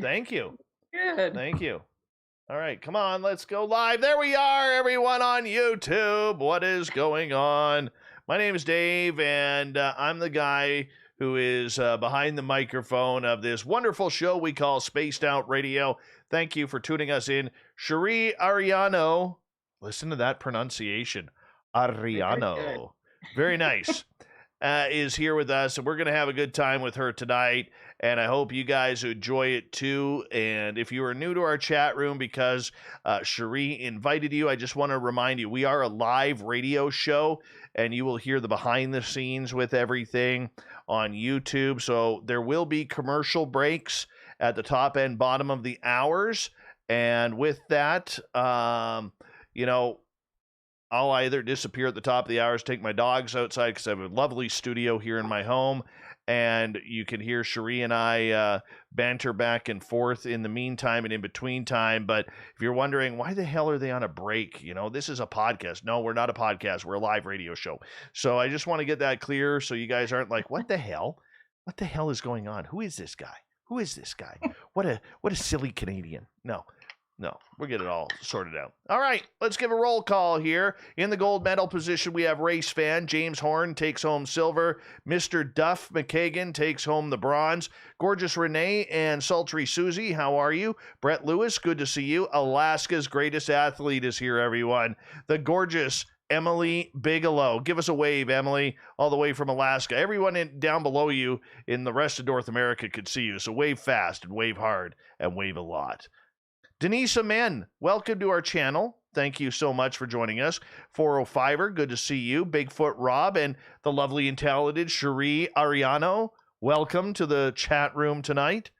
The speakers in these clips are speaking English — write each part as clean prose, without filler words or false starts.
Thank you. Good. Thank you. All right, come on, let's go live. There we are, everyone on YouTube. What is going on? My name is Dave, and I'm the guy who is behind the microphone of this wonderful show we call Spaced Out Radio. Thank you for tuning us in. Chery Arellano. Listen to that pronunciation. Arellano. Very nice. Is here with us, and we're going to have a good time with her tonight, and I hope you guys enjoy it too. And if you are new to our chat room because Cherie invited you, I just want to remind you, we are a live radio show, and you will hear the behind the scenes with everything on YouTube. So there will be commercial breaks at the top and bottom of the hours, and with that, I'll either disappear at the top of the hours, take my dogs outside because I have a lovely studio here in my home, and you can hear Cherie and I banter back and forth in the meantime and in between time. But if you're wondering, why the hell are they on a break? This is a podcast. No, we're not a podcast. We're a live radio show. So I just want to get that clear so you guys aren't like, what the hell? What the hell is going on? Who is this guy? Who is this guy? What a silly Canadian. No, we'll get it all sorted out. All right, let's give a roll call here. In the gold medal position, we have race fan. James Horn takes home silver. Mr. Duff McKagan takes home the bronze. Gorgeous Renee and Sultry Susie, how are you? Brett Lewis, good to see you. Alaska's greatest athlete is here, everyone. The gorgeous Emily Bigelow. Give us a wave, Emily, all the way from Alaska. Everyone down below you in the rest of North America could see you, so wave fast and wave hard and wave a lot. Denise Amen, welcome to our channel. Thank you so much for joining us. 405er, good to see you. Bigfoot Rob and the lovely and talented Chery Arellano, welcome to the chat room tonight.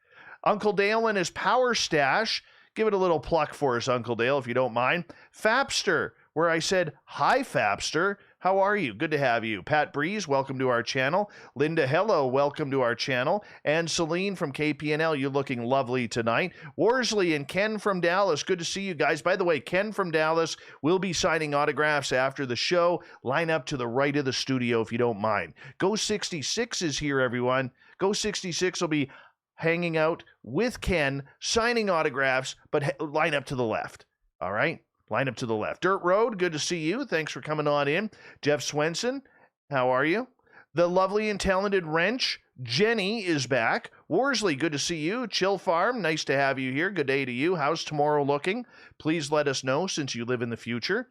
Uncle Dale and his power stash, give it a little pluck for us, Uncle Dale, if you don't mind. Fapster, where I said, hi, Fapster. How are you? Good to have you. Pat Breeze, welcome to our channel. Linda, hello, welcome to our channel. And Celine from KPNL, you're looking lovely tonight. Worsley and Ken from Dallas, good to see you guys. By the way, Ken from Dallas will be signing autographs after the show. Line up to the right of the studio if you don't mind. Go 66 is here, everyone. Go 66 will be hanging out with Ken, signing autographs, but line up to the left. All right? Line up to the left. Dirt Road, good to see you. Thanks for coming on in. Jeff Swenson, how are you? The lovely and talented Wrench, Jenny is back. Worsley, good to see you. Chill Farm, nice to have you here. Good day to you. How's tomorrow looking? Please let us know since you live in the future.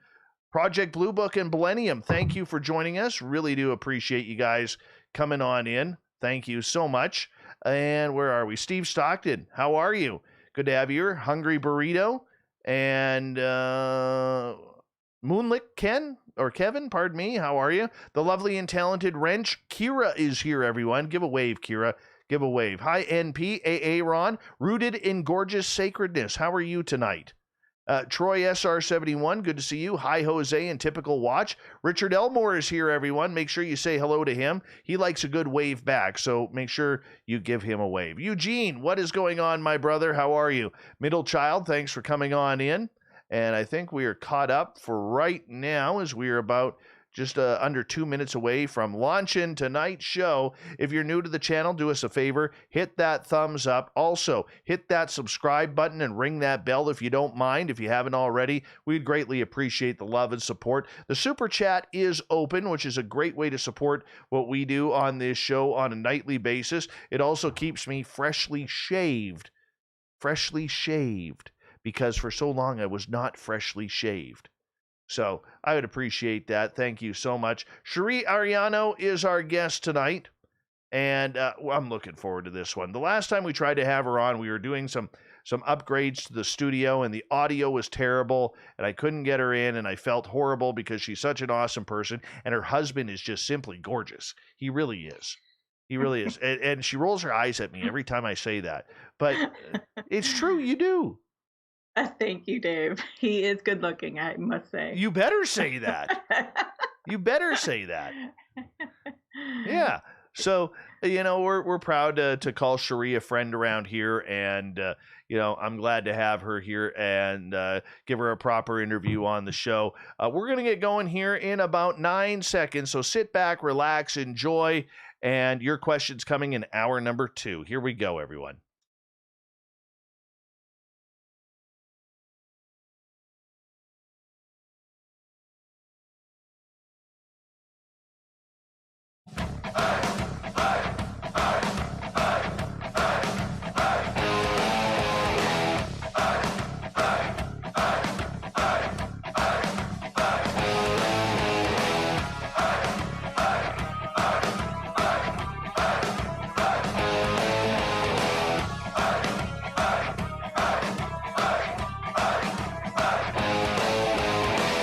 Project Blue Book and Millennium, thank you for joining us. Really do appreciate you guys coming on in. Thank you so much. And where are we? Steve Stockton, how are you? Good to have you here. Hungry Burrito. And Moonlit Kevin, pardon me, how are you? The lovely and talented Wrench, Kira is here, everyone. Give a wave, Kira. Give a wave. Hi, NP, AA Ron, rooted in gorgeous sacredness. How are you tonight? Troy SR71, good to see you. Hi, Jose and Typical Watch. Richard Elmore is here, everyone. Make sure you say hello to him. He likes a good wave back, so make sure you give him a wave. Eugene, what is going on, my brother? How are you? Middle Child, thanks for coming on in. And I think we are caught up for right now as we are about just under 2 minutes away from launching tonight's show. If you're new to the channel, do us a favor, hit that thumbs up. Also, hit that subscribe button and ring that bell if you don't mind, if you haven't already. We'd greatly appreciate the love and support. The Super Chat is open, which is a great way to support what we do on this show on a nightly basis. It also keeps me freshly shaved, because for so long I was not freshly shaved. So I would appreciate that. Thank you so much. Chery Arellano is our guest tonight, and I'm looking forward to this one. The last time we tried to have her on, we were doing some upgrades to the studio, and the audio was terrible, and I couldn't get her in, and I felt horrible because she's such an awesome person, and her husband is just simply gorgeous. He really is. He really is. And she rolls her eyes at me every time I say that. But it's true, you do. Thank you, Dave. He is good looking, I must say. You better say that. You better say that. Yeah. So, we're proud to call Cherie a friend around here, and, I'm glad to have her here and give her a proper interview on the show. We're going to get going here in about 9 seconds, so sit back, relax, enjoy, and your questions coming in hour number 2. Here we go, everyone.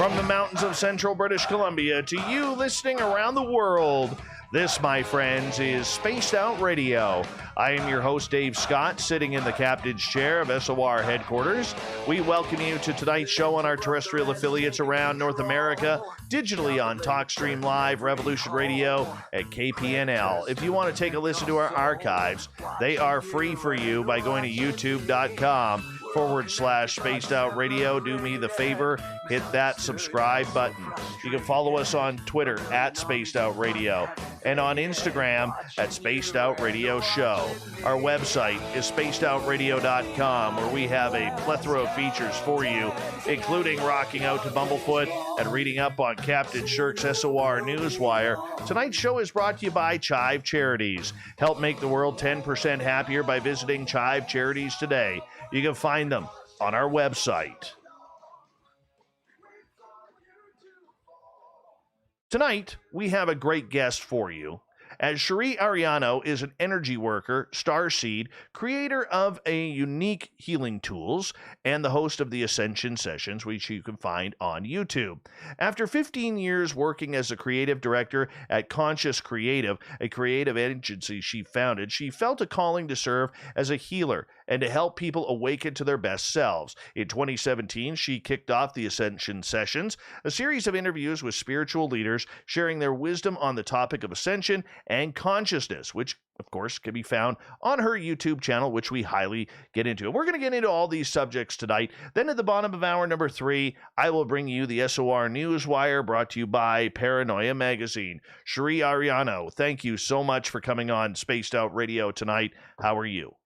From the mountains of central British Columbia to you listening around the world, this, my friends, is Spaced Out Radio. I am your host, Dave Scott, sitting in the captain's chair of SOR headquarters. We welcome you to tonight's show on our terrestrial affiliates around North America, digitally on TalkStream Live, Revolution Radio, at KPNL. If you want to take a listen to our archives, they are free for you by going to youtube.com/Spaced Out Radio. Do me the favor, hit that subscribe button. You can follow us on Twitter at Spaced Out Radio and on Instagram at Spaced Out Radio Show. Our website is spacedoutradio.com, where we have a plethora of features for you, including rocking out to Bumblefoot and reading up on Captain Shirk's SOR Newswire. Tonight's show is brought to you by Chive Charities. Help make the world 10% happier by visiting Chive Charities today. You can find them on our website. Tonight, we have a great guest for you, as Chery Arellano is an energy worker, starseed, creator of a unique healing tools, and the host of the Ascension Sessions, which you can find on YouTube. After 15 years working as a creative director at Conscious Creative, a creative agency she founded, she felt a calling to serve as a healer and to help people awaken to their best selves. In 2017, she kicked off the Ascension Sessions, a series of interviews with spiritual leaders sharing their wisdom on the topic of ascension and consciousness, which, of course, can be found on her YouTube channel, which we highly get into. And we're going to get into all these subjects tonight. Then at the bottom of hour number 3, I will bring you the SOR Newswire, brought to you by Paranoia Magazine. Chery Arellano, thank you so much for coming on Spaced Out Radio tonight. How are you?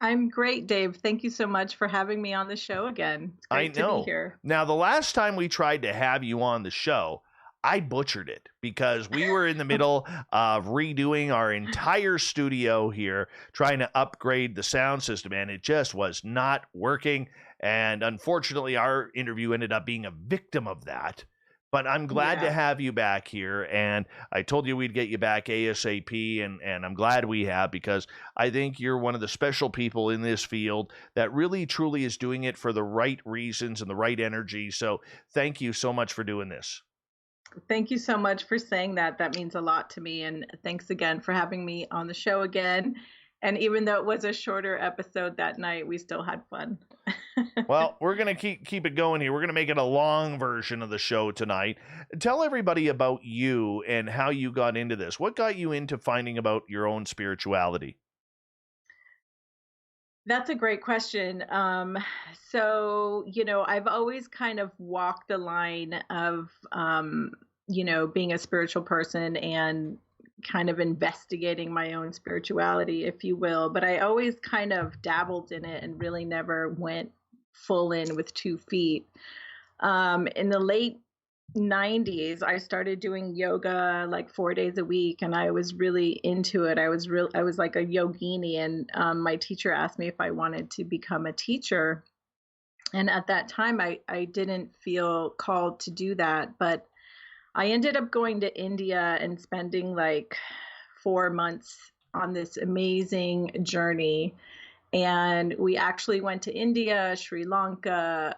I'm great, Dave. Thank you so much for having me on the show again. It's great to be here. Now, the last time we tried to have you on the show, I butchered it because we were in the middle of redoing our entire studio here, trying to upgrade the sound system, and it just was not working. And unfortunately, our interview ended up being a victim of that. But I'm glad to have you back here, and I told you we'd get you back ASAP, and I'm glad we have, because I think you're one of the special people in this field that really, truly is doing it for the right reasons and the right energy. So thank you so much for doing this. Thank you so much for saying that. That means a lot to me, and thanks again for having me on the show again. And even though it was a shorter episode that night, we still had fun. Well, we're going to keep it going here. We're going to make it a long version of the show tonight. Tell everybody about you and how you got into this. What got you into finding about your own spirituality? That's a great question. So, I've always kind of walked the line of, being a spiritual person and kind of investigating my own spirituality, if you will. But I always kind of dabbled in it and really never went full in with 2 feet. In the late 90s, I started doing yoga like 4 days a week, and I was really into it. I was like a yogini, and my teacher asked me if I wanted to become a teacher. And at that time, I didn't feel called to do that, but I ended up going to India and spending like 4 months on this amazing journey. And we actually went to India, Sri Lanka,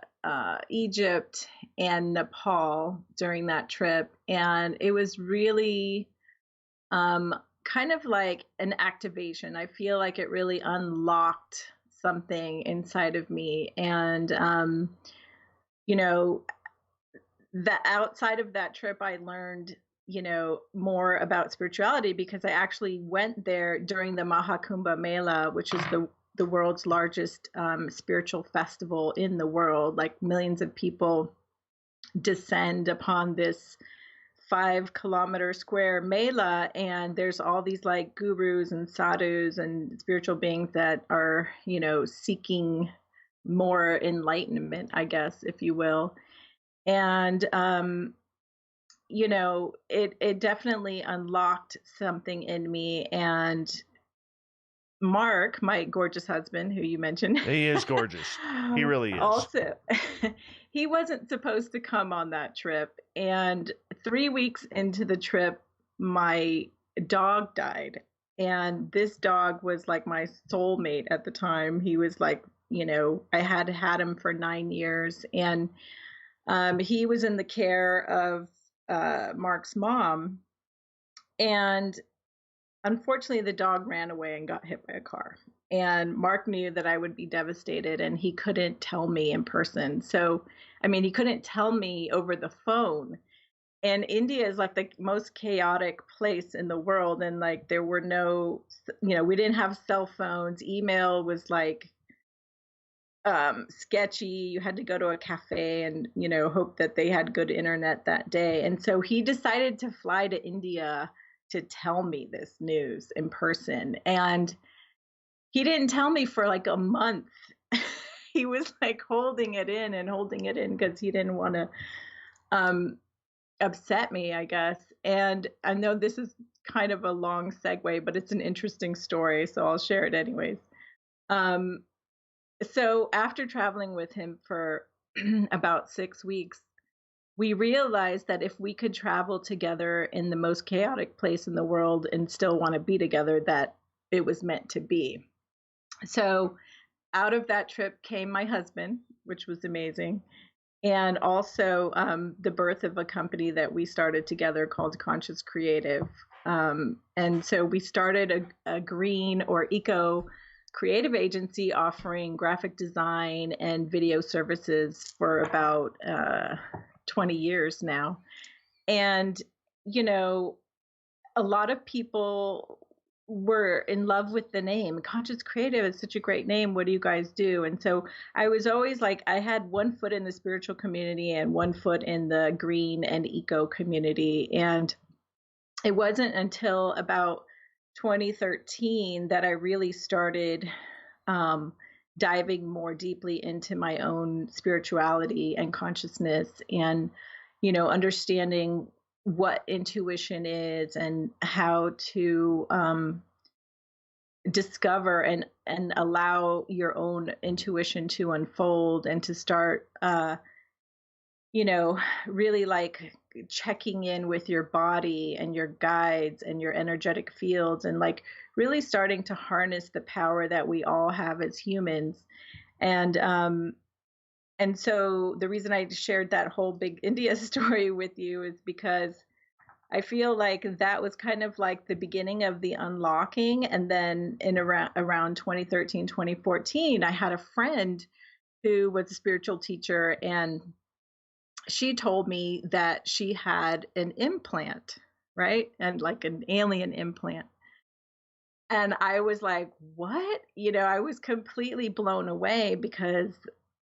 Egypt, and Nepal during that trip. And it was really kind of like an activation. I feel like it really unlocked something inside of me. And, that outside of that trip, I learned, more about spirituality, because I actually went there during the Mahakumbha Mela, which is the world's largest spiritual festival in the world. Like, millions of people descend upon this 5-kilometer square mela, and there's all these like gurus and sadhus and spiritual beings that are, seeking more enlightenment, I guess, if you will. And, it definitely unlocked something in me. And Mark, my gorgeous husband, who you mentioned. He is gorgeous. He really is. Also, he wasn't supposed to come on that trip. And 3 weeks into the trip, my dog died. And this dog was like my soulmate at the time. He was like, I had him for 9 years. And He was in the care of Mark's mom, and unfortunately, the dog ran away and got hit by a car. And Mark knew that I would be devastated, and he couldn't tell me in person. So, I mean, he couldn't tell me over the phone. And India is like the most chaotic place in the world. And like, there were no, we didn't have cell phones. Email was like sketchy. You had to go to a cafe and, hope that they had good internet that day. And so he decided to fly to India to tell me this news in person. And he didn't tell me for like a month. He was like holding it in and holding it in because he didn't want to upset me, I guess. And I know this is kind of a long segue, but it's an interesting story, so I'll share it anyways. So after traveling with him for about 6 weeks, we realized that if we could travel together in the most chaotic place in the world and still want to be together, that it was meant to be. So out of that trip came my husband, which was amazing. And also the birth of a company that we started together called Conscious Creative. And so we started a green or eco creative agency offering graphic design and video services for about 20 years now. And, a lot of people were in love with the name. Conscious Creative is such a great name. What do you guys do? And so I was always like, I had one foot in the spiritual community and one foot in the green and eco community. And it wasn't until about 2013 that I really started diving more deeply into my own spirituality and consciousness and, understanding what intuition is and how to discover and allow your own intuition to unfold and to start really like checking in with your body and your guides and your energetic fields and like really starting to harness the power that we all have as humans. And so the reason I shared that whole big India story with you is because I feel like that was kind of like the beginning of the unlocking. And then in around 2013, 2014, I had a friend who was a spiritual teacher, and she told me that she had an implant, right? And like an alien implant. And I was like, what? I was completely blown away because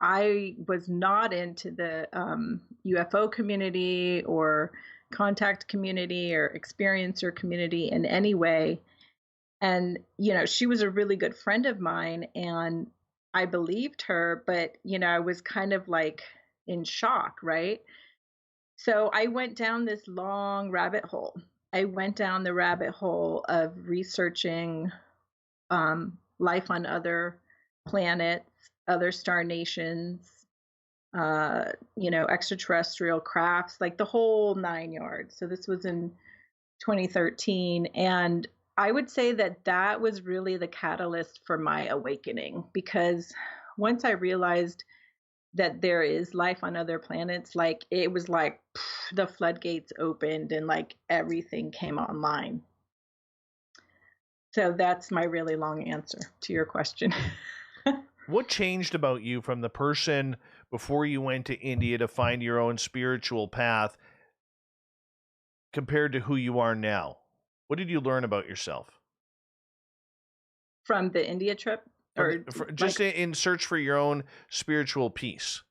I was not into the UFO community or contact community or experiencer community in any way. And, she was a really good friend of mine and I believed her, but, I was kind of like in shock, right? So I went down this long rabbit hole. I went down the rabbit hole of researching life on other planets, other star nations, extraterrestrial crafts, like the whole 9 yards. So this was in 2013. And I would say that that was really the catalyst for my awakening, because once I realized that there is life on other planets, like it was like the floodgates opened and like everything came online. So that's my really long answer to your question. What changed about you from the person before you went to India to find your own spiritual path compared to who you are now? What did you learn about yourself? From the India trip? Or just like, in search for your own spiritual peace?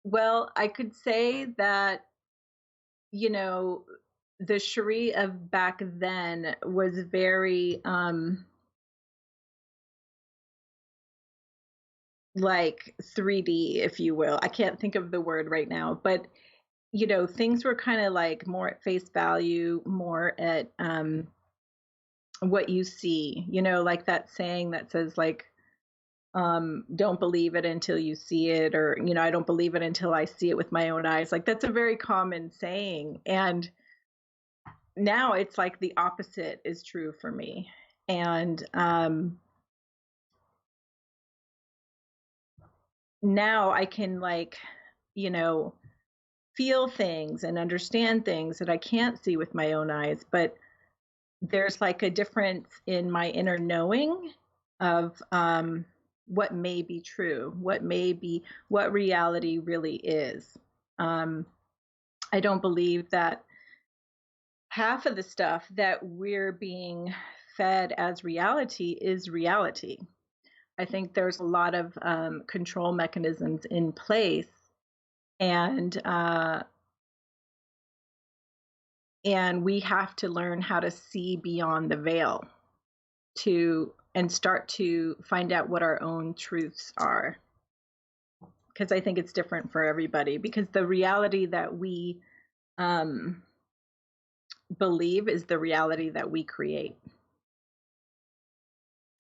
Well, I could say that, the Cherie of back then was very like 3D, if you will. I can't think of the word right now, but things were kind of like more at face value, more at what you see, like that saying that says like don't believe it until you see it, or I don't believe it until I see it with my own eyes. Like that's a very common saying, and now it's like the opposite is true for me. And now I can, like, you know, feel things and understand things that I can't see with my own eyes, but there's like a difference in my inner knowing of what may be true, what reality really is. Um, I don't believe that half of the stuff that we're being fed as reality is reality. I think there's a lot of control mechanisms in place, and we have to learn how to see beyond the veil and start to find out what our own truths are. Because I think it's different for everybody. Because the reality that we believe is the reality that we create.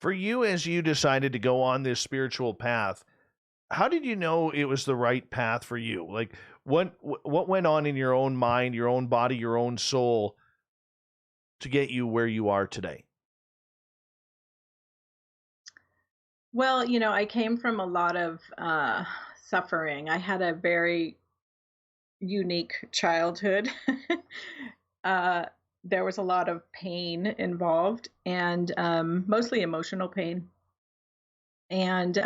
For you, as you decided to go on this spiritual path, how did you know it was the right path for you? Like, what went on in your own mind, your own body, your own soul to get you where you are today? Well, I came from a lot of suffering. I had a very unique childhood. There was a lot of pain involved, and mostly emotional pain. And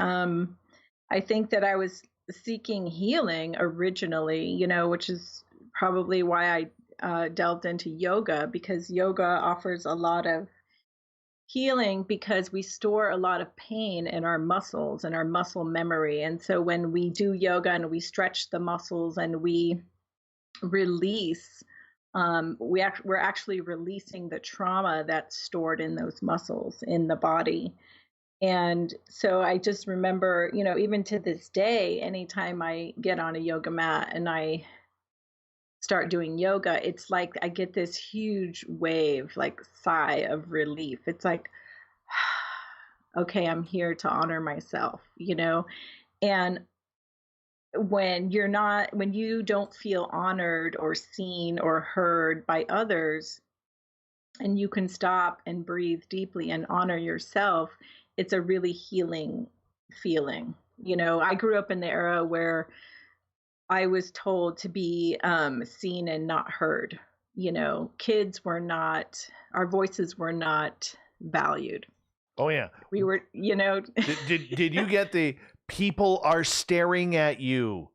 I think that I was seeking healing originally, which is probably why I delved into yoga, because yoga offers a lot of healing, because we store a lot of pain in our muscles and our muscle memory. And so when we do yoga and we stretch the muscles and we release, we're actually releasing the trauma that's stored in those muscles in the body. And so I just remember, even to this day, anytime I get on a yoga mat and I start doing yoga, it's like I get this huge wave, like sigh of relief. It's like, okay, I'm here to honor myself, And when you don't feel honored or seen or heard by others, and you can stop and breathe deeply and honor yourself, it's a really healing feeling. I grew up in the era where I was told to be seen and not heard. Our voices were not valued. Oh yeah. We were, Did you get the people are staring at you?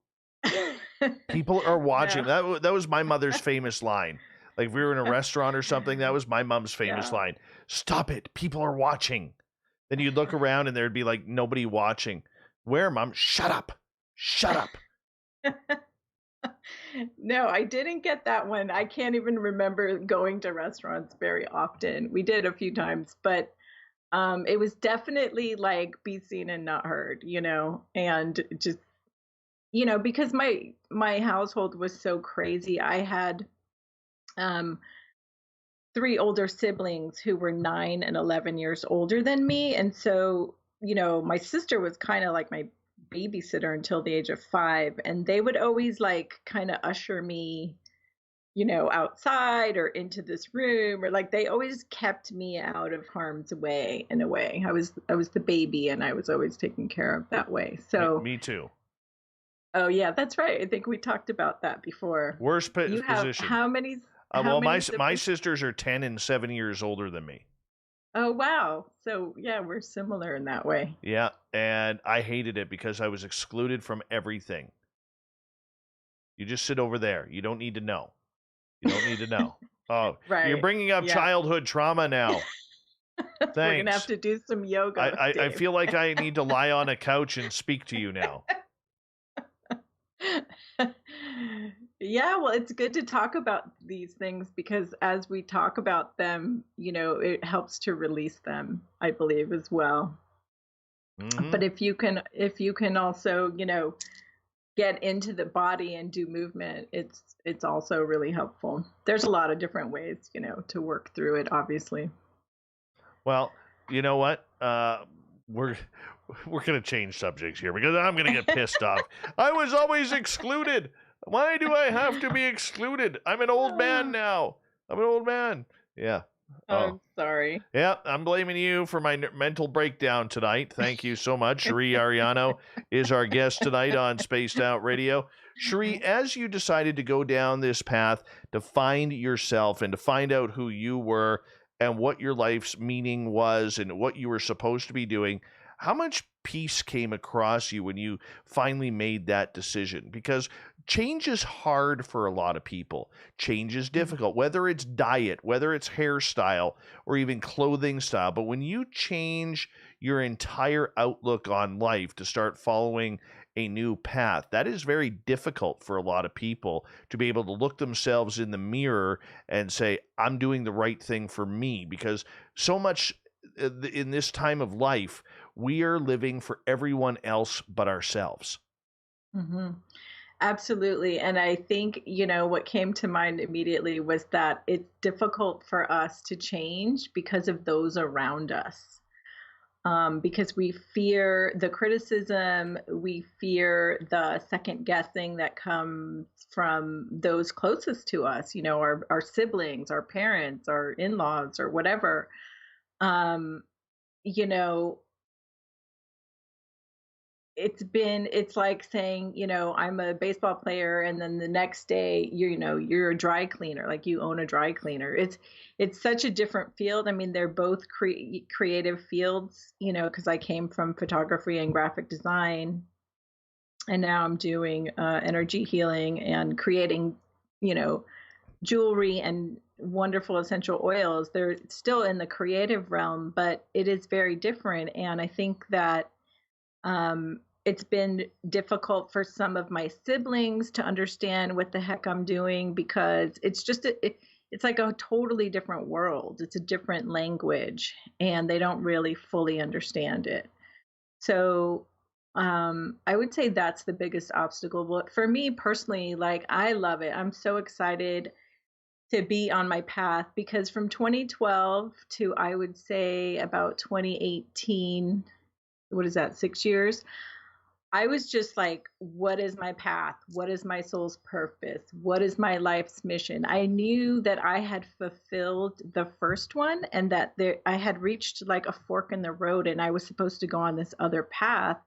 People are watching. No. That was my mother's famous line. Like if we were in a restaurant or something, that was my mom's famous line. Stop it. People are watching. Then you'd look around and there'd be like nobody watching. Where, Mom? Shut up. Shut up. No, I didn't get that one. I can't even remember going to restaurants very often. We did a few times, but it was definitely like be seen and not heard, and just, because my household was so crazy. I had 3 older siblings who were 9 and 11 years older than me. And so, my sister was kind of like my babysitter until the age of 5. And they would always like kind of usher me, outside or into this room, or like they always kept me out of harm's way in a way. I was the baby and I was always taken care of that way. So me too. Oh yeah, that's right. I think we talked about that before. Worst position. How many? Well, my sisters are 10 and 7 years older than me. Oh, wow. So, yeah, we're similar in that way. Yeah, and I hated it because I was excluded from everything. You just sit over there. You don't need to know. You don't need to know. Oh, right. You're bringing up childhood trauma now. Thanks. We're going to have to do some yoga. I feel like I need to lie on a couch and speak to you now. Yeah, well, it's good to talk about these things because as we talk about them, it helps to release them, I believe, as well. Mm-hmm. But if you can also, get into the body and do movement, it's also really helpful. There's a lot of different ways, to work through it, obviously. Well, you know what? We're going to change subjects here because I'm going to get pissed off. I was always excluded. Why do I have to be excluded? I'm an old man now. I'm an old man. Yeah. Oh, Oh, sorry. yeah, I'm blaming you for my mental breakdown tonight. Thank you so much. Chery Arellano is our guest tonight on Spaced Out Radio. Cherie, as you decided to go down this path to find yourself and to find out who you were and what your life's meaning was and what you were supposed to be doing, how much peace came across you when you finally made that decision? Because change is hard for a lot of people. Change is difficult, whether it's diet, whether it's hairstyle, or even clothing style. But when you change your entire outlook on life to start following a new path, that is very difficult for a lot of people to be able to look themselves in the mirror and say, I'm doing the right thing for me. Because so much in this time of life, we are living for everyone else but ourselves. Mm-hmm. Absolutely. And I think, what came to mind immediately was that it's difficult for us to change because of those around us. Because we fear the criticism, we fear the second guessing that comes from those closest to us, our siblings, our parents, our in laws, or whatever. Um, you know, it's like saying, I'm a baseball player, and then the next day you're a dry cleaner, like you own a dry cleaner. It's such a different field. I mean, they're both creative fields, because I came from photography and graphic design, and now I'm doing energy healing and creating, you know jewelry and wonderful essential oils. They're still in the creative realm, but it is very different. And I think that it's been difficult for some of my siblings to understand what the heck I'm doing, because it's just it's like a totally different world. It's a different language, and they don't really fully understand it. So I would say that's the biggest obstacle. But for me personally, like, I love it. I'm so excited to be on my path, because from 2012 to, I would say, about 2018, what is that, 6 years? I was just like, what is my path? What is my soul's purpose? What is my life's mission? I knew that I had fulfilled the first one, and that I had reached like a fork in the road, and I was supposed to go on this other path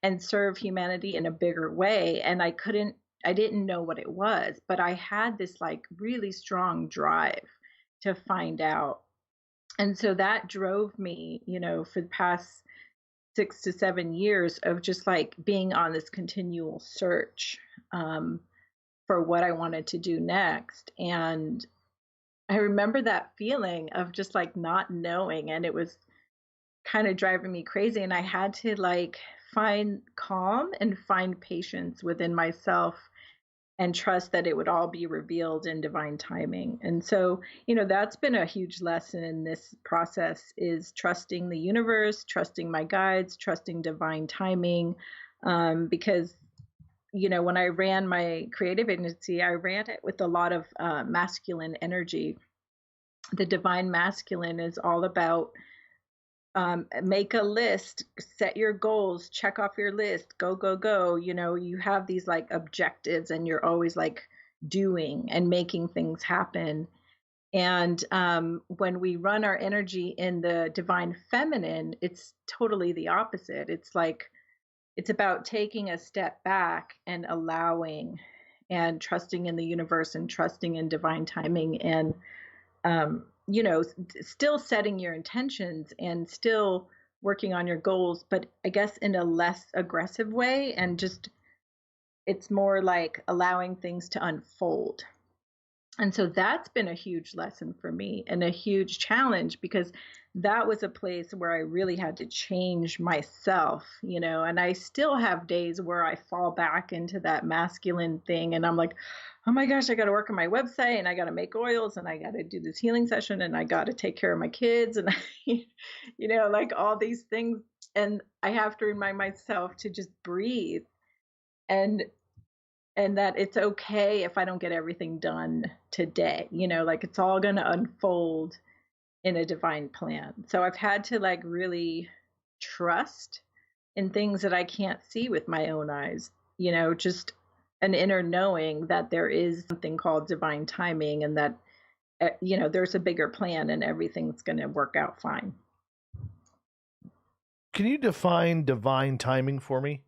and serve humanity in a bigger way. And I didn't know what it was, but I had this like really strong drive to find out. And so that drove me, for the past 6 to 7 years of just like being on this continual search um, for what I wanted to do next. And I remember that feeling of just like not knowing, and it was kind of driving me crazy. And I had to like find calm and find patience within myself, and trust that it would all be revealed in divine timing. And so, that's been a huge lesson in this process, is trusting the universe, trusting my guides, trusting divine timing. Because, when I ran my creative agency, I ran it with a lot of masculine energy. The divine masculine is all about make a list, set your goals, check off your list, go, go, go. You have these like objectives, and you're always like doing and making things happen. And when we run our energy in the divine feminine, it's totally the opposite. It's like, it's about taking a step back and allowing, and trusting in the universe, and trusting in divine timing, and still setting your intentions and still working on your goals, but I guess in a less aggressive way. And just, it's more like allowing things to unfold. And so that's been a huge lesson for me, and a huge challenge, because that was a place where I really had to change myself, and I still have days where I fall back into that masculine thing, and I'm like, oh my gosh, I got to work on my website, and I got to make oils, and I got to do this healing session, and I got to take care of my kids, and like all these things. And I have to remind myself to just breathe, and that it's okay if I don't get everything done today. Like, it's all going to unfold in a divine plan. So I've had to like really trust in things that I can't see with my own eyes, just an inner knowing that there is something called divine timing, and that there's a bigger plan and everything's going to work out fine. Can you define divine timing for me?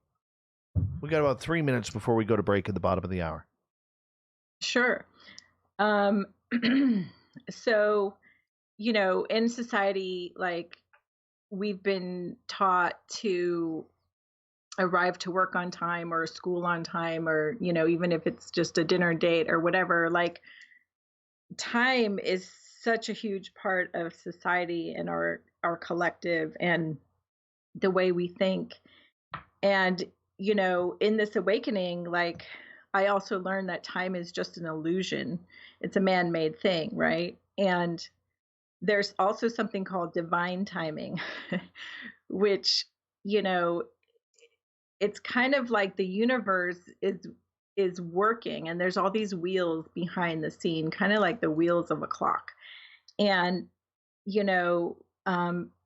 We got about 3 minutes before we go to break at the bottom of the hour. Sure. So, in society, like, we've been taught to arrive to work on time or school on time, or, even if it's just a dinner date or whatever, like, time is such a huge part of society and our collective and the way we think. And, in this awakening, like, I also learned that time is just an illusion. It's a man-made thing, right? And there's also something called divine timing, which, it's kind of like the universe is working, and there's all these wheels behind the scene, kind of like the wheels of a clock. And,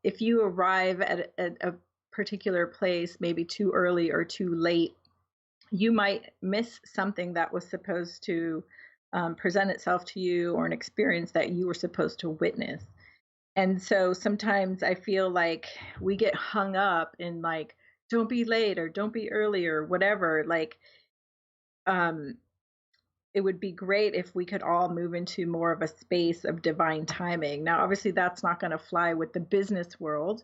if you arrive at a particular place, maybe too early or too late, you might miss something that was supposed to present itself to you, or an experience that you were supposed to witness. And so sometimes I feel like we get hung up in, like, don't be late or don't be early or whatever. Like, it would be great if we could all move into more of a space of divine timing. Now, obviously, that's not going to fly with the business world,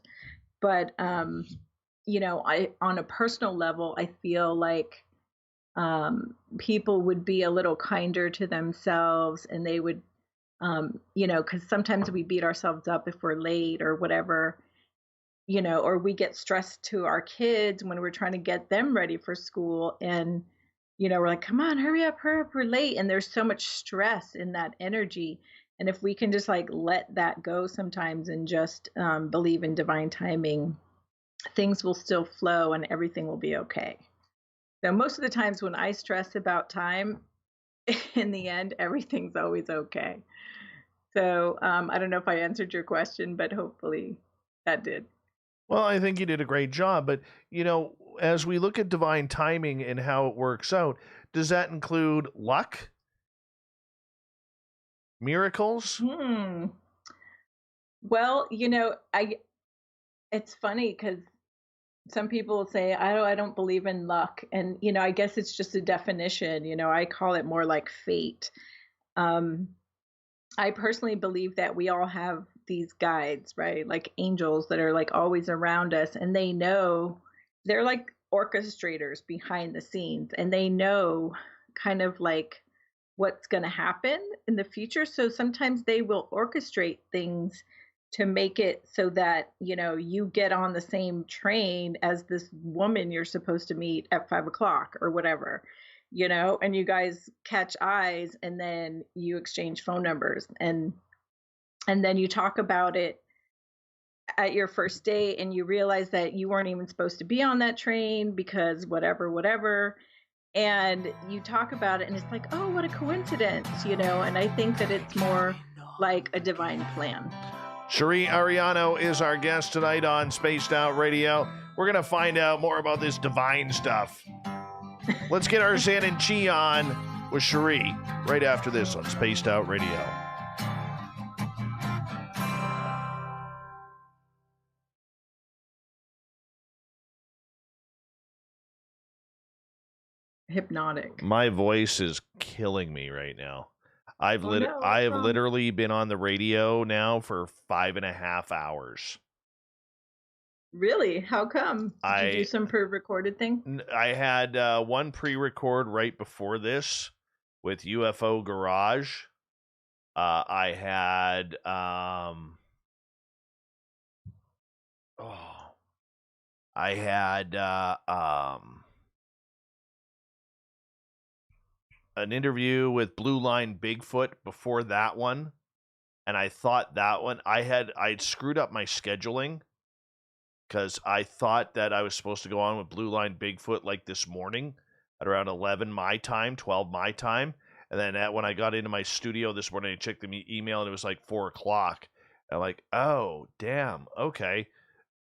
but I, on a personal level, I feel like people would be a little kinder to themselves, and they would, because sometimes we beat ourselves up if we're late or whatever, or we get stressed to our kids when we're trying to get them ready for school. And, we're like, come on, hurry up, we're late. And there's so much stress in that energy. And if we can just, like, let that go sometimes and just believe in divine timing, things will still flow and everything will be okay. So most of the times when I stress about time, in the end, everything's always okay. So I don't know if I answered your question, but hopefully that did. Well, I think you did a great job. But, as we look at divine timing and how it works out, does that include luck? Miracles? Well, it's funny because some people say, I don't believe in luck. And, I guess it's just a definition. I call it more like fate. I personally believe that we all have these guides, right? Like angels that are, like, always around us, and they're like orchestrators behind the scenes, and they know kind of like what's going to happen in the future. So sometimes they will orchestrate things to make it so that, you get on the same train as this woman you're supposed to meet at 5 o'clock or whatever, and you guys catch eyes, and then you exchange phone numbers, and then you talk about it at your first date, and you realize that you weren't even supposed to be on that train because whatever. And you talk about it, and it's like, oh, what a coincidence, and I think that it's more like a divine plan. Chery Arellano is our guest tonight on Spaced Out Radio. We're going to find out more about this divine stuff. Let's get our Zen and Chi on with Cherie right after this on Spaced Out Radio. Hypnotic. My voice is killing me right now. I have literally been on the radio now for 5.5 hours. Really? How come? Did you do some pre-recorded thing? I had one pre-record right before this with UFO Garage. I had an interview with Blue Line Bigfoot before that one, and I thought that one I'd screwed up my scheduling because I thought that I was supposed to go on with Blue Line Bigfoot like this morning at around 11 my time, 12 my time, and then when I got into my studio this morning, I checked the email and it was like 4 o'clock. And I'm like, oh damn, okay,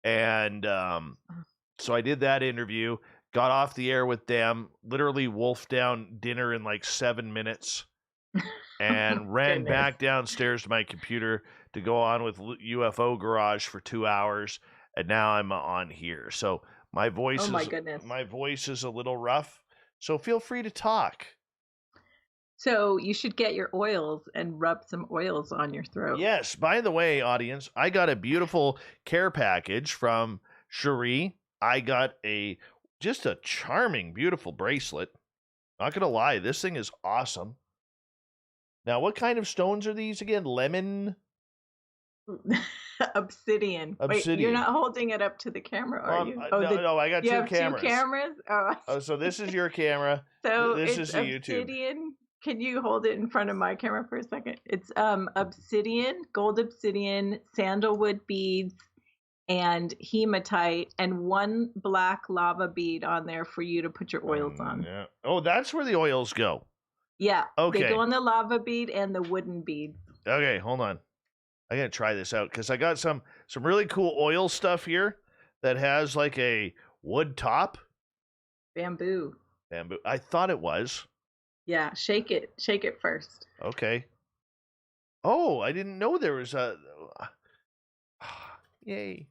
and so I did that interview. Got off the air with them, literally wolfed down dinner in like 7 minutes, and ran Goodness. back downstairs to my computer to go on with UFO Garage for 2 hours, and now I'm on here. So my voice Oh my goodness. my voice is a little rough. So feel free to talk. So you should get your oils and rub some oils on your throat. Yes. By the way, audience, I got a beautiful care package from Cherie. I got just a charming, beautiful bracelet. Not gonna lie, this thing is awesome. Now, what kind of stones are these again? Lemon? Obsidian. Wait, you're not holding it up to the camera, are you? No, I got two cameras. Two cameras? Oh, so this is your camera. So this is the obsidian. YouTube. Can you hold it in front of my camera for a second? It's obsidian, gold obsidian, sandalwood beads, and hematite, and one black lava bead on there for you to put your oils on. Yeah. Oh, that's where the oils go. Yeah. Okay. They go on the lava bead and the wooden bead. Okay, hold on. I gotta try this out because I got some really cool oil stuff here that has like a wood top. Bamboo. I thought it was. Yeah, shake it. Shake it first. Okay. Oh, I didn't know there was a. Yay.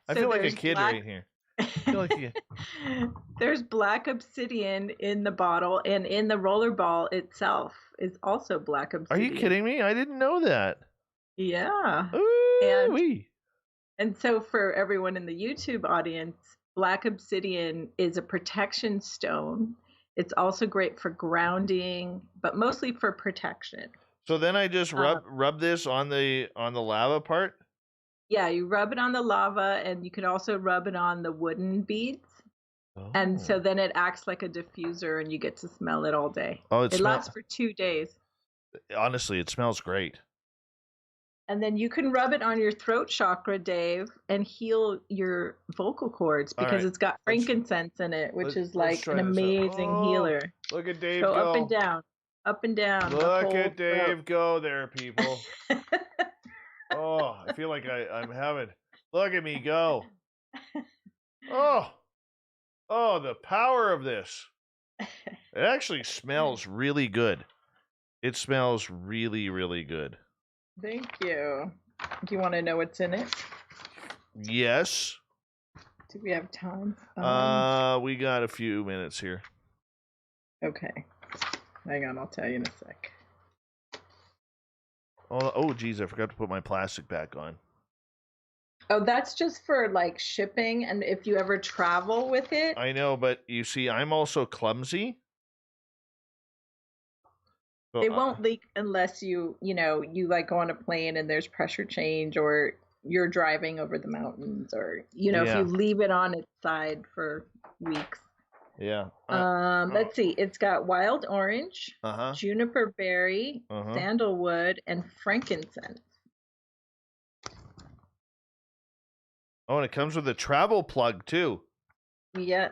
I feel like a kid right here. I feel like There's black obsidian in the bottle, and in the roller ball itself is also black obsidian. Are you kidding me? I didn't know that. Yeah. Ooh-wee. And so for everyone in the YouTube audience, black obsidian is a protection stone. It's also great for grounding, but mostly for protection. So then I just rub this on the lava part? Yeah, you rub it on the lava, and you can also rub it on the wooden beads. Oh. And so then it acts like a diffuser, and you get to smell it all day. Oh, it lasts for 2 days. Honestly, it smells great. And then you can rub it on your throat chakra, Dave, and heal your vocal cords because it's got frankincense in it, which is like an amazing healer. Look at Dave go. Up and down, up and down. Look at Dave go there, people. Oh, I feel like I'm having. Look at me go. Oh, the power of this. It actually smells really good. It smells really, really good. Thank you. Do you want to know what's in it? Yes. Do we have time? We got a few minutes here. Okay. Hang on, I'll tell you in a sec. Oh, geez, I forgot to put my plastic back on. Oh, that's just for like shipping, and if you ever travel with it. I know, but you see, I'm also clumsy. So, it won't leak unless you like go on a plane and there's pressure change, or you're driving over the mountains, or if you leave it on its side for weeks. Yeah. Let's see. It's got wild orange, juniper berry, sandalwood, and frankincense. Oh, and it comes with a travel plug too. Yes.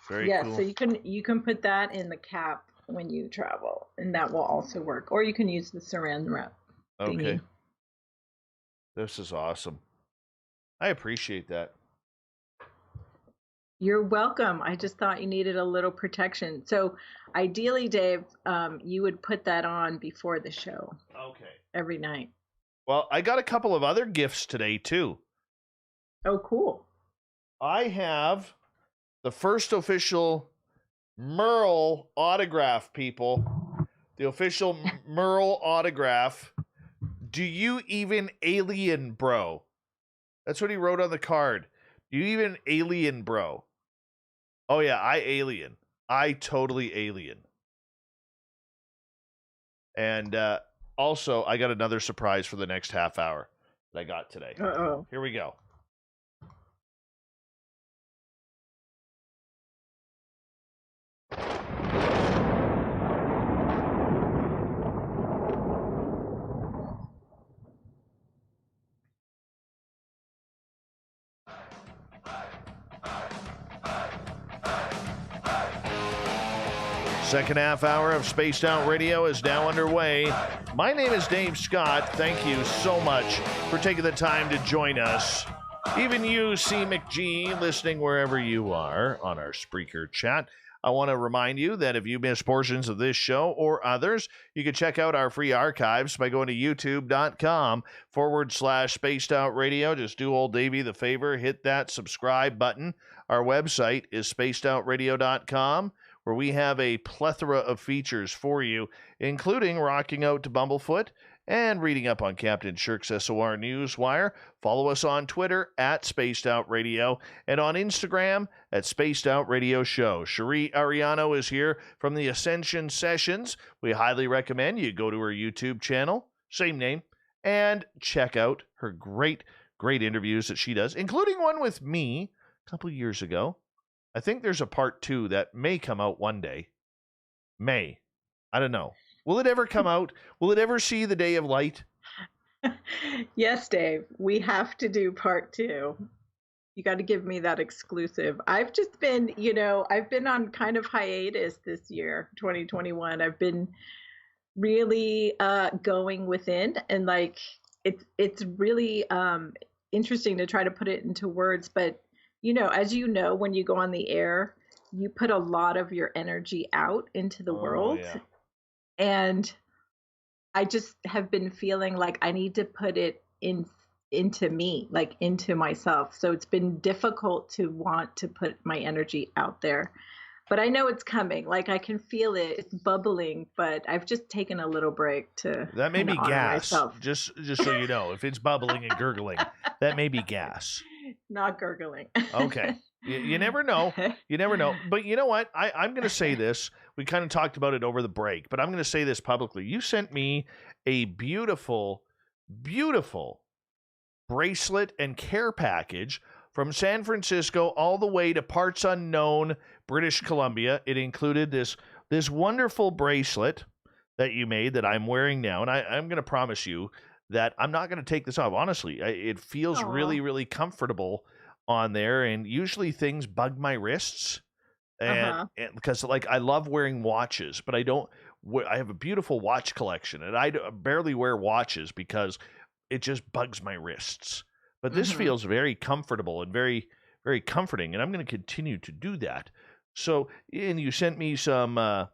Very cool. So you can put that in the cap when you travel, and that will also work. Or you can use the saran wrap. Okay. This is awesome. I appreciate that. You're welcome. I just thought you needed a little protection. So ideally, Dave, you would put that on before the show. Okay. Every night. Well, I got a couple of other gifts today, too. Oh, cool. I have the first official Merle autograph, people. The official Merle autograph. Do you even alien, bro? That's what he wrote on the card. Do you even alien, bro? Oh, yeah, I alien. I totally alien. And also, I got another surprise for the next half hour that I got today. Uh-oh. Here we go. Second half hour of Spaced Out Radio is now underway. My name is Dave Scott. Thank you so much for taking the time to join us. Even you, C. McGee, listening wherever you are on our Spreaker chat. I want to remind you that if you miss portions of this show or others, you can check out our free archives by going to youtube.com/spaced out radio. Just do old Davey the favor, hit that subscribe button. Our website is spacedoutradio.com, where we have a plethora of features for you, including rocking out to Bumblefoot and reading up on Captain Shirk's SOR Newswire. Follow us on Twitter at Spaced Out Radio and on Instagram at Spaced Out Radio Show. Chery Arellano is here from the Ascension Sessions. We highly recommend you go to her YouTube channel, same name, and check out her great interviews that she does, including one with me a couple years ago. I think there's a part 2 that may come out one day. May. I don't know. Will it ever come out? Will it ever see the day of light? Yes, Dave. We have to do part 2. You got to give me that exclusive. I've just been, I've been on kind of hiatus this year, 2021. I've been really going within, and like it's really interesting to try to put it into words. But as you know, when you go on the air, you put a lot of your energy out into the world. Yeah. And I just have been feeling like I need to put it into me, like into myself. So it's been difficult to want to put my energy out there. But I know it's coming. Like I can feel it. It's bubbling, but I've just taken a little break to That may be gas. myself. Just so you know, if it's bubbling and gurgling, that may be gas. Not gurgling. Okay. You never know. You never know. But you know what? I'm going to say this. We kind of talked about it over the break, but I'm going to say this publicly. You sent me a beautiful, beautiful bracelet and care package from San Francisco all the way to parts unknown British Columbia. It included this wonderful bracelet that you made that I'm wearing now, and I'm going to promise you that I'm not going to take this off. Honestly, it feels really, really comfortable on there, and usually things bug my wrists, and because like I love wearing watches, but I have a beautiful watch collection, and I barely wear watches because it just bugs my wrists. But this feels very comfortable and very, very comforting, and I'm going to continue to do that. So, and you sent me some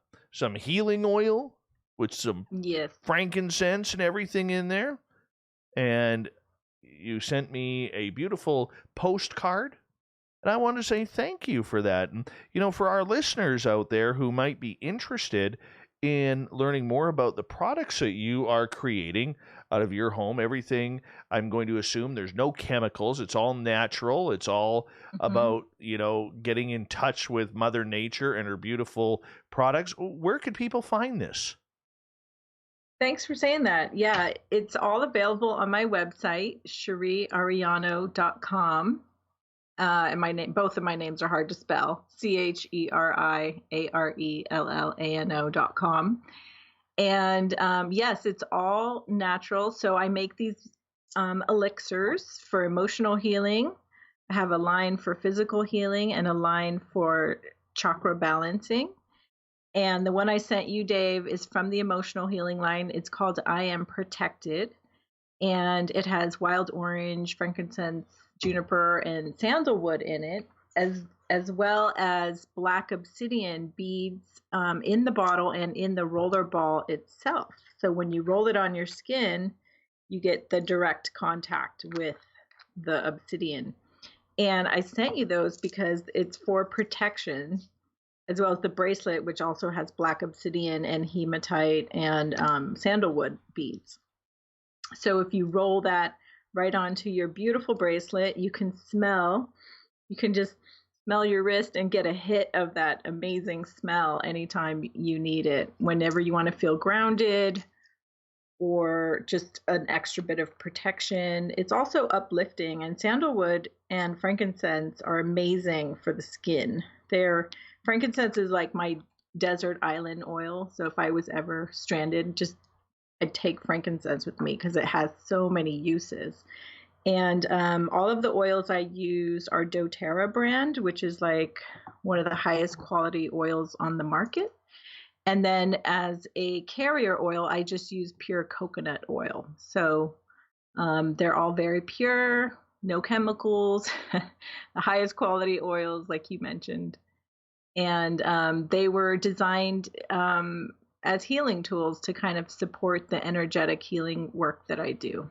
healing oil with some frankincense and everything in there, and you sent me a beautiful postcard, and I want to say thank you for that. And for our listeners out there who might be interested in learning more about the products that you are creating out of your home, everything, I'm going to assume there's no chemicals. It's all natural. It's all about, getting in touch with Mother Nature and her beautiful products. Where could people find this? Thanks for saying that. Yeah, it's all available on my website, CheriArellano.com. And both of my names are hard to spell. CheriArellano.com. And yes, it's all natural. So I make these elixirs for emotional healing. I have a line for physical healing and a line for chakra balancing. And the one I sent you, Dave, is from the emotional healing line. It's called I Am Protected. And it has wild orange, frankincense, juniper, and sandalwood in it, as well as black obsidian beads in the bottle and in the roller ball itself. So when you roll it on your skin, you get the direct contact with the obsidian. And I sent you those because it's for protection, as well as the bracelet, which also has black obsidian and hematite and sandalwood beads. So if you roll that right onto your beautiful bracelet, you can just smell your wrist and get a hit of that amazing smell anytime you need it, whenever you want to feel grounded or just an extra bit of protection. It's also uplifting, and sandalwood and frankincense are amazing for the skin. Frankincense is like my desert island oil. So if I was ever stranded, I'd take frankincense with me because it has so many uses. And all of the oils I use are doTERRA brand, which is like one of the highest quality oils on the market. And then as a carrier oil, I just use pure coconut oil. So they're all very pure, no chemicals, the highest quality oils, like you mentioned. And they were designed as healing tools to kind of support the energetic healing work that I do.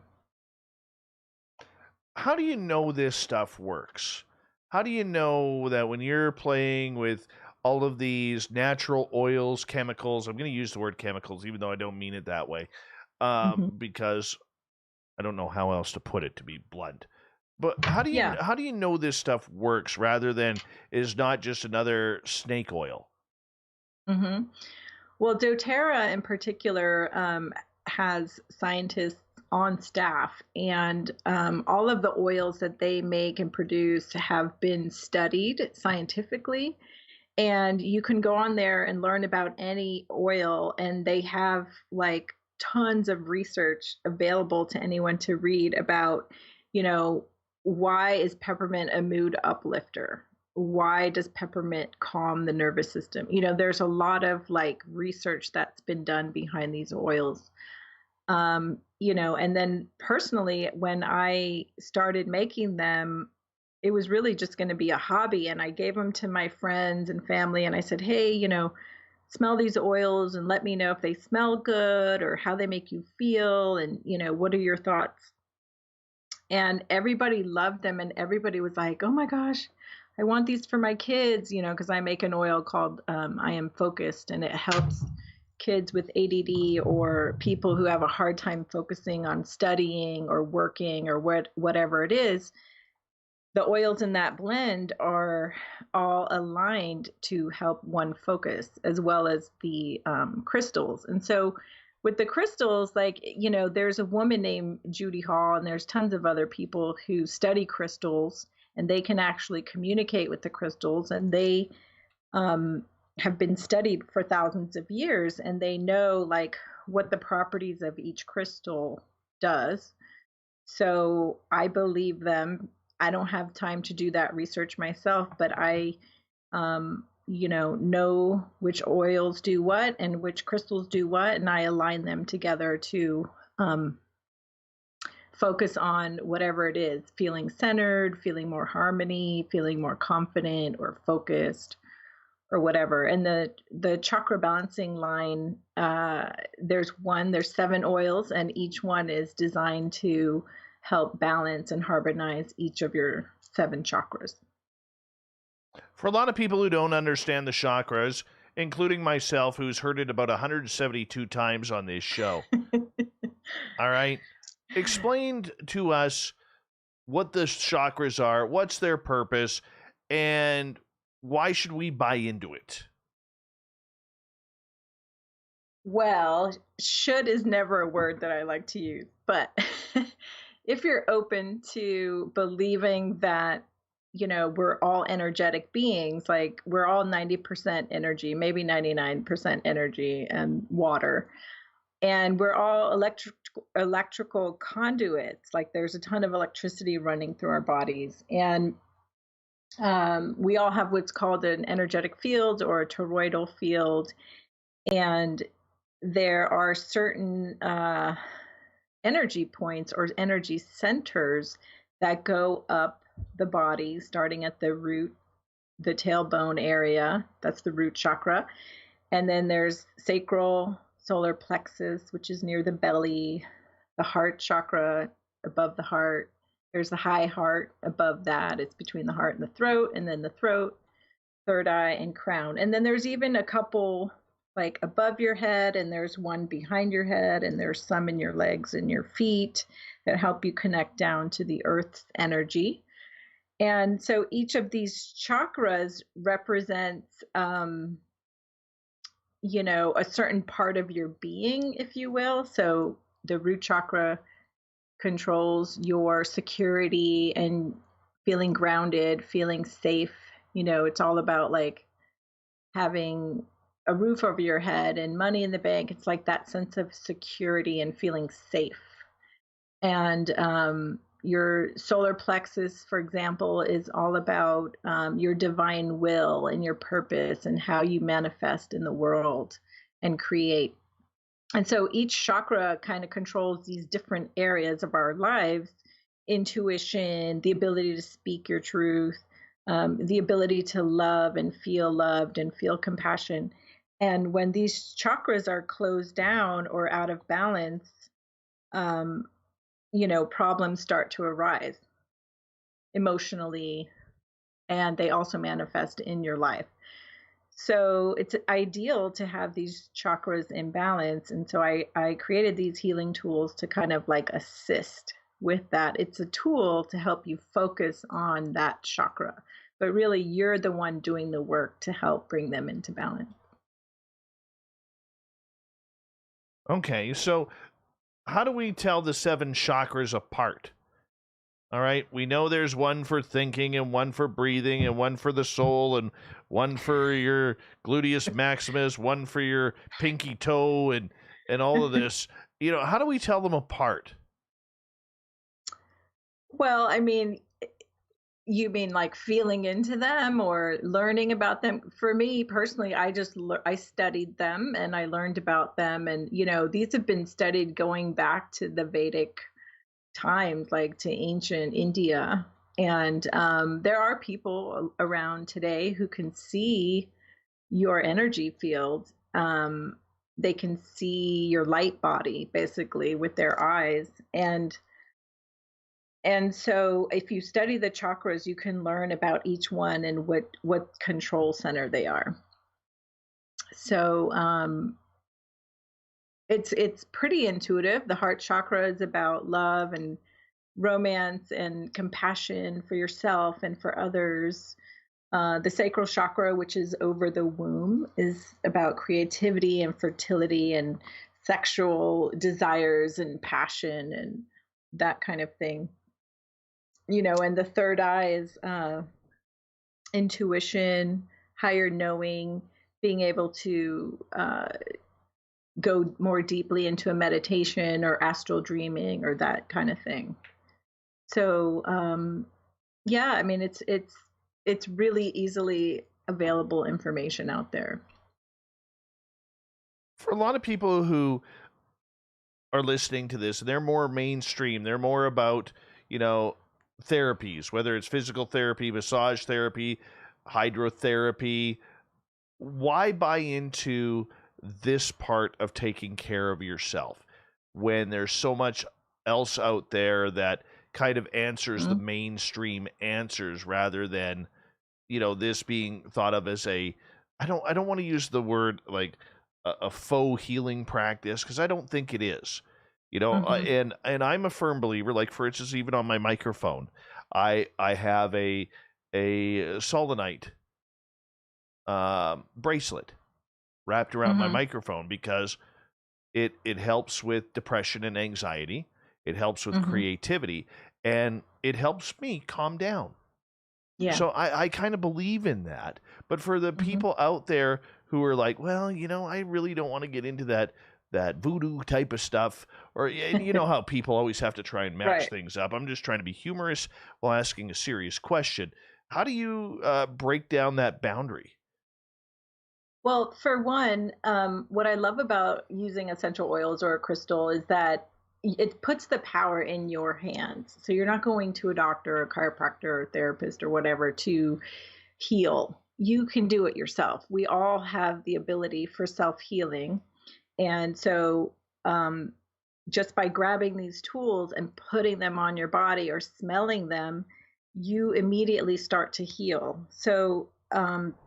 How do you know this stuff works? How do you know that when you're playing with all of these natural oils, chemicals, I'm going to use the word chemicals, even though I don't mean it that way, Hmm. because I don't know how else to put it, to be blunt. But how do Yeah. you know this stuff works rather than is not just another snake oil? Hmm. Well, doTERRA in particular has scientists on staff, and all of the oils that they make and produce have been studied scientifically. And you can go on there and learn about any oil, and they have like tons of research available to anyone to read about, you know, why is peppermint a mood uplifter? Why does peppermint calm the nervous system? There's a lot of like research that's been done behind these oils. And then personally, when I started making them, it was really just going to be a hobby. And I gave them to my friends and family. And I said, hey, smell these oils and let me know if they smell good or how they make you feel. And, what are your thoughts? And everybody loved them. And everybody was like, oh my gosh, I want these for my kids, because I make an oil called I Am Focused, and it helps kids with ADD or people who have a hard time focusing on studying or working or whatever it is. The oils in that blend are all aligned to help one focus, as well as the crystals. And so with the crystals, like, there's a woman named Judy Hall, and there's tons of other people who study crystals, and they can actually communicate with the crystals, and they have been studied for thousands of years, and they know like what the properties of each crystal does. So I believe them. I don't have time to do that research myself, but I, know which oils do what and which crystals do what, and I align them together to focus on whatever it is, feeling centered, feeling more harmony, feeling more confident or focused or whatever. And the chakra balancing line, there's 7 oils, and each one is designed to help balance and harmonize each of your 7 chakras. For a lot of people who don't understand the chakras, including myself, who's heard it about 172 times on this show, all right, explain to us what the chakras are, what's their purpose, and why should we buy into it? Well, should is never a word that I like to use, but if you're open to believing that, we're all energetic beings, like we're all 90% energy, maybe 99% energy and water, and we're all electrical conduits, like there's a ton of electricity running through our bodies, and we all have what's called an energetic field or a toroidal field, and there are certain energy points or energy centers that go up the body, starting at the root, the tailbone area. That's the root chakra. And then there's sacral, solar plexus, which is near the belly, the heart chakra above the heart. There's the high heart above that. It's between the heart and the throat, and then the throat, third eye, and crown. And then there's even a couple like above your head, and there's one behind your head, and there's some in your legs and your feet that help you connect down to the earth's energy. And so each of these chakras represents a certain part of your being, if you will. So the root chakra controls your security and feeling grounded, feeling safe. It's all about like having a roof over your head and money in the bank. It's like that sense of security and feeling safe. And your solar plexus, for example, is all about your divine will and your purpose and how you manifest in the world and create. And so each chakra kind of controls these different areas of our lives: intuition, the ability to speak your truth, the ability to love and feel loved and feel compassion. And when these chakras are closed down or out of balance, um, problems start to arise emotionally, and they also manifest in your life. So it's ideal to have these chakras in balance. And so I created these healing tools to kind of like assist with that. It's a tool to help you focus on that chakra, but really you're the one doing the work to help bring them into balance. Okay, so how do we tell the 7 chakras apart? All right, we know there's one for thinking and one for breathing and one for the soul and one for your gluteus maximus, one for your pinky toe and all of this. How do we tell them apart? Well, I mean, you mean like feeling into them or learning about them? For me personally, I studied them and I learned about them, and these have been studied going back to the Vedic times, like to ancient India. And there are people around today who can see your energy field. They can see your light body basically with their eyes. And so if you study the chakras, you can learn about each one and what control center they are. So it's pretty intuitive. The heart chakra is about love and romance and compassion for yourself and for others. The sacral chakra, which is over the womb, is about creativity and fertility and sexual desires and passion and that kind of thing. And the third eye is intuition, higher knowing, being able to go more deeply into a meditation or astral dreaming or that kind of thing. So yeah, I mean it's really easily available information out there. For a lot of people who are listening to this, they're more mainstream. They're more about, therapies, whether it's physical therapy, massage therapy, hydrotherapy. Why buy into this part of taking care of yourself when there's so much else out there that kind of answers the mainstream answers rather than, this being thought of as I don't want to use the word like a faux healing practice, because I don't think it is. And I'm a firm believer, like for instance, even on my microphone, I have a selenite bracelet wrapped around my microphone because it helps with depression and anxiety. It helps with creativity, and it helps me calm down. Yeah. So I kind of believe in that. But for the people out there who are like, well, I really don't want to get into that voodoo type of stuff, or you know how people always have to try and match Right. things up. I'm just trying to be humorous while asking a serious question. How do you break down that boundary? Well, for one, what I love about using essential oils or a crystal is that it puts the power in your hands. So you're not going to a doctor, or a chiropractor, or therapist, or whatever to heal. You can do it yourself. We all have the ability for self healing. And so, just by grabbing these tools and putting them on your body or smelling them, you immediately start to heal. So,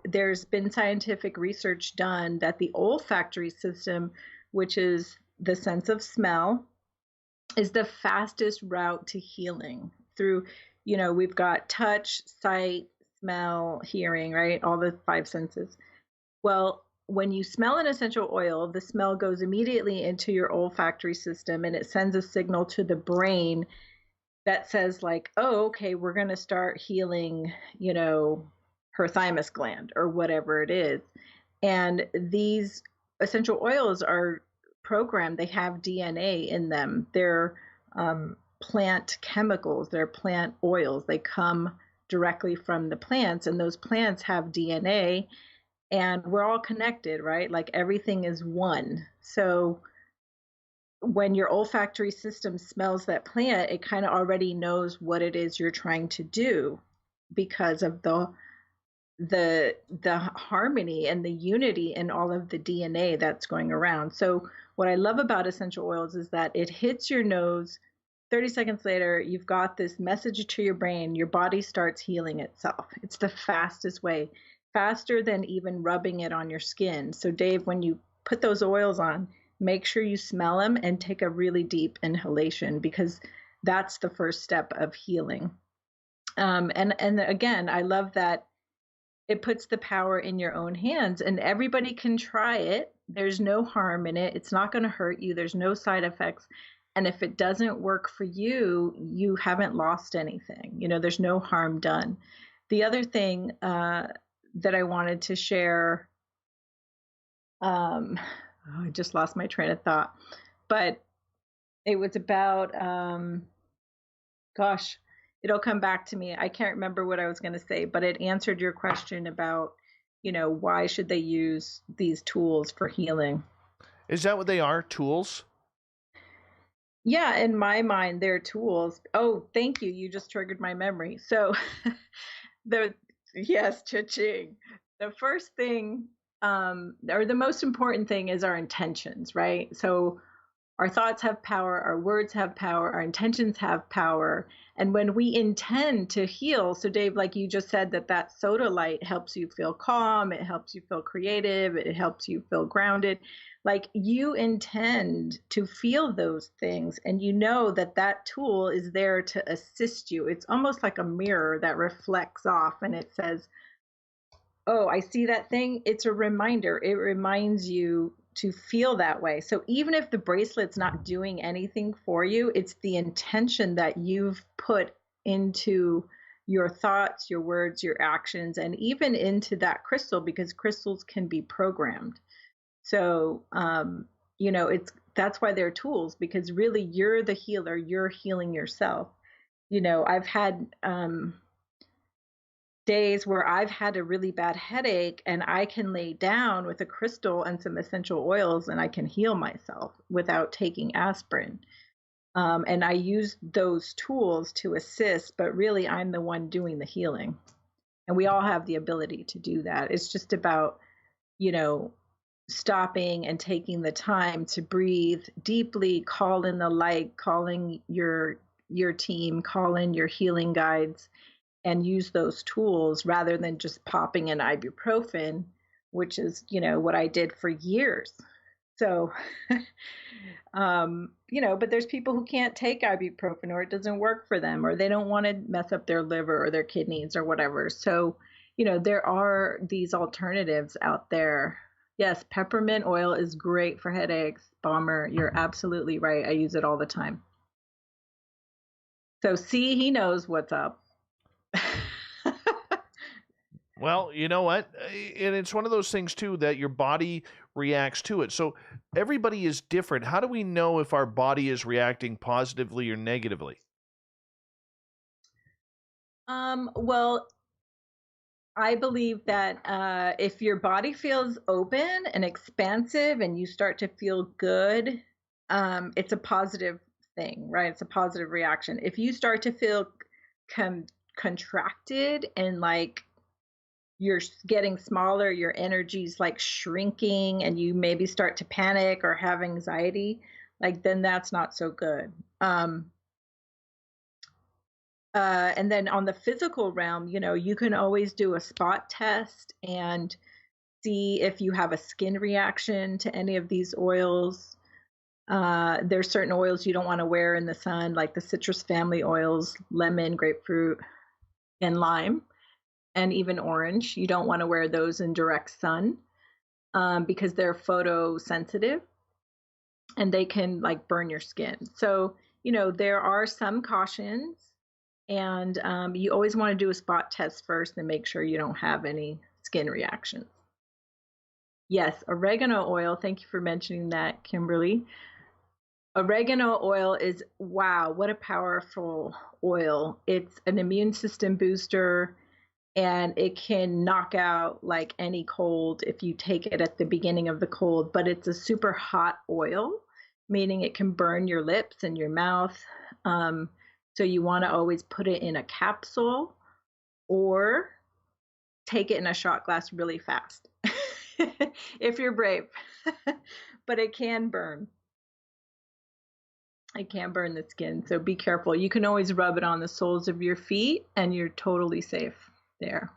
there's been scientific research done that the olfactory system, which is the sense of smell, is the fastest route to healing through, we've got touch, sight, smell, hearing, right? All the 5 senses. Well, when you smell an essential oil, the smell goes immediately into your olfactory system and it sends a signal to the brain that says, like, oh, okay, we're going to start healing, her thymus gland or whatever it is. And these essential oils are programmed, they have DNA in them. They're plant chemicals, they're plant oils. They come directly from the plants, and those plants have DNA, and we're all connected, right? Like everything is one. So when your olfactory system smells that plant, it kind of already knows what it is you're trying to do. because of the harmony and the unity in all of the DNA that's going around. So what I love about essential oils is that it hits your nose. 30 seconds later, you've got this message to your brain. Your body starts healing itself. It's the fastest way, faster than even rubbing it on your skin. So Dave, when you put those oils on, make sure you smell them and take a really deep inhalation, because that's the first step of healing. And again, I love that it puts the power in your own hands, and everybody can try it. There's no harm in it. It's not going to hurt you. There's no side effects. And if it doesn't work for you, you haven't lost anything. You know, there's no harm done. The other thing that I wanted to share, I just lost my train of thought, but it was about, gosh, it'll come back to me. I can't remember what I was going to say, but it answered your question about, you know, why should they use these tools for healing? Is that what they are? Tools? Yeah, in my mind, they're tools. Oh, thank you. You just triggered my memory. So the yes, cha-ching. The first thing, or the most important thing is our intentions, right? So our thoughts have power, our words have power, our intentions have power. And when we intend to heal, so Dave, like you just said, that soda light helps you feel calm, it helps you feel creative, it helps you feel grounded. Like you intend to feel those things, and you know that tool is there to assist you. It's almost like a mirror that reflects off and it says, oh, I see that thing. It's a reminder. It reminds you to feel that way. So even if the bracelet's not doing anything for you, it's the intention that you've put into your thoughts, your words, your actions, and even into that crystal, because crystals can be programmed. So, you know, that's why they're tools, because really you're the healer. You're healing yourself. You know, I've had days where I've had a really bad headache and I can lay down with a crystal and some essential oils and I can heal myself without taking aspirin. And I use those tools to assist, but really I'm the one doing the healing. And we all have the ability to do that. It's just about, you know, stopping and taking the time to breathe deeply, call in the light, calling your team, call in your healing guides, and use those tools rather than just popping an ibuprofen, which is, you know, what I did for years. So, you know, but there's people who can't take ibuprofen, or it doesn't work for them, or they don't want to mess up their liver or their kidneys or whatever. So, you know, there are these alternatives out there. Yes, peppermint oil is great for headaches. Bomber, you're absolutely right. I use it all the time. So, see, he knows what's up. Well, you know what? And it's one of those things, too, that your body reacts to it. So everybody is different. How do we know if our body is reacting positively or negatively? Well, I believe that if your body feels open and expansive and you start to feel good, it's a positive thing, right? It's a positive reaction. If you start to feel contracted and like you're getting smaller, your energy's like shrinking, and you maybe start to panic or have anxiety, like then that's not so good. And then on the physical realm, you know, you can always do a spot test and see if you have a skin reaction to any of these oils. There's certain oils you don't want to wear in the sun, like the citrus family oils, lemon, grapefruit, and lime, and even orange. You don't want to wear those in direct sun because they're photosensitive and they can like burn your skin. So, you know, there are some cautions, and you always want to do a spot test first and make sure you don't have any skin reactions. Yes, oregano oil. Thank you for mentioning that, Kimberly. Oregano oil is, wow, what a powerful oil. It's an immune system booster, and it can knock out like any cold if you take it at the beginning of the cold, but it's a super hot oil, meaning it can burn your lips and your mouth. So you want to always put it in a capsule or take it in a shot glass really fast if you're brave. But it can burn. It can burn the skin, so be careful. You can always rub it on the soles of your feet and you're totally safe there.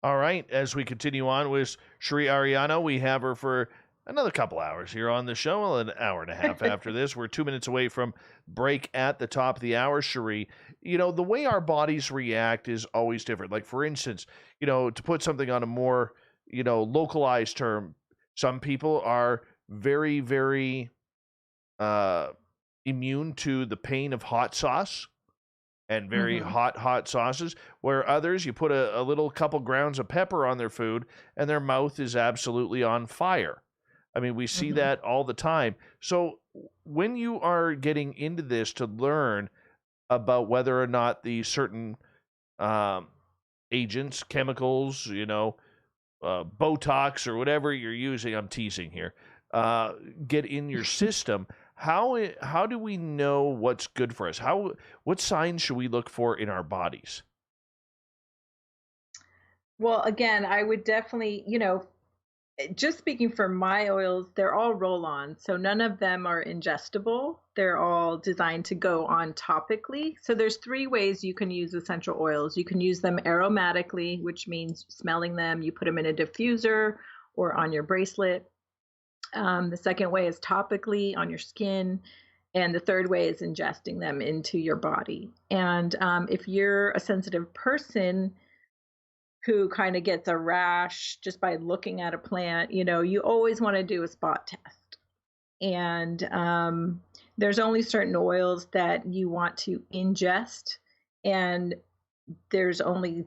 All right, as we continue on with Chery Arellano, we have her for another couple hours here on the show, an hour and a half after this. We're 2 minutes away from break at the top of the hour, Cherie. You know, the way our bodies react is always different. Like, for instance, you know, to put something on a more, you know, localized term, some people are very, very immune to the pain of hot sauce and very hot sauces, where others, you put a little couple grounds of pepper on their food and their mouth is absolutely on fire. I mean, we see that all the time. So when you are getting into this to learn about whether or not the certain agents, chemicals, you know, Botox or whatever you're using, I'm teasing here, get in your system, how do we know what's good for us? What signs should we look for in our bodies? Well, again, I would definitely, you know, just speaking for my oils, they're all roll-on, so none of them are ingestible. They're all designed to go on topically. So there's 3 ways you can use essential oils. You can use them aromatically, which means smelling them. You put them in a diffuser or on your bracelet. The second way is topically on your skin. And the third way is ingesting them into your body. And if you're a sensitive person who kind of gets a rash just by looking at a plant, you know, you always want to do a spot test. And there's only certain oils that you want to ingest. And there's only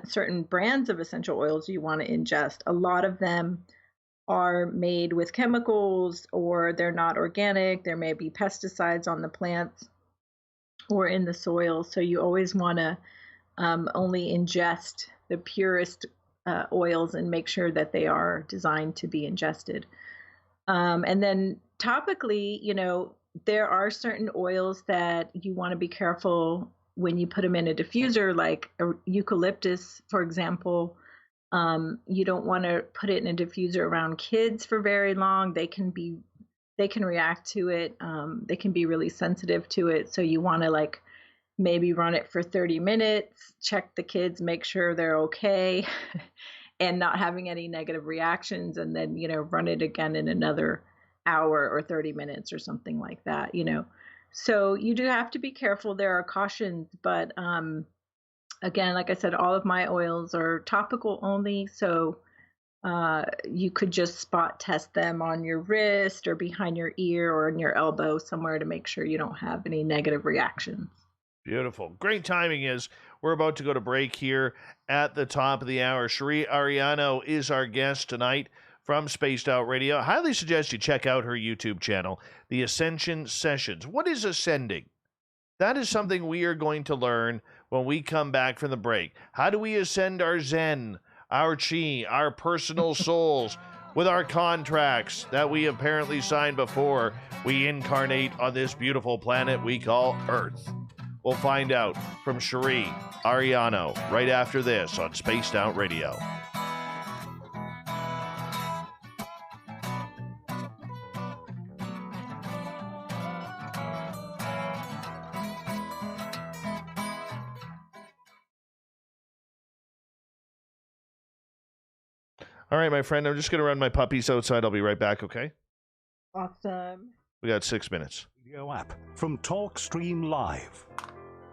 certain brands of essential oils you want to ingest. A lot of them are made with chemicals, or they're not organic. There may be pesticides on the plants or in the soil. So you always want to only ingest the purest oils and make sure that they are designed to be ingested. And then topically, you know, there are certain oils that you want to be careful when you put them in a diffuser, like eucalyptus, for example. You don't want to put it in a diffuser around kids for very long. They can react to it. They can be really sensitive to it. So you want to like maybe run it for 30 minutes, check the kids, make sure they're okay and not having any negative reactions. And then, you know, run it again in another hour or 30 minutes or something like that, you know. So you do have to be careful. There are cautions, but again, like I said, all of my oils are topical only, so you could just spot test them on your wrist or behind your ear or in your elbow somewhere to make sure you don't have any negative reactions. Beautiful. Great timing is we're about to go to break here at the top of the hour. Chery Arellano is our guest tonight from Spaced Out Radio. I highly suggest you check out her YouTube channel, the Ascension Sessions. What is ascending? That is something we are going to learn when we come back from the break. How do we ascend our Zen, our Chi, our personal souls with our contracts that we apparently signed before we incarnate on this beautiful planet we call Earth? We'll find out from Chery Arellano right after this on Spaced Out Radio. All right, my friend, I'm just going to run my puppies outside. I'll be right back, okay? Awesome. We got 6 minutes. Radio app from TalkStream Live.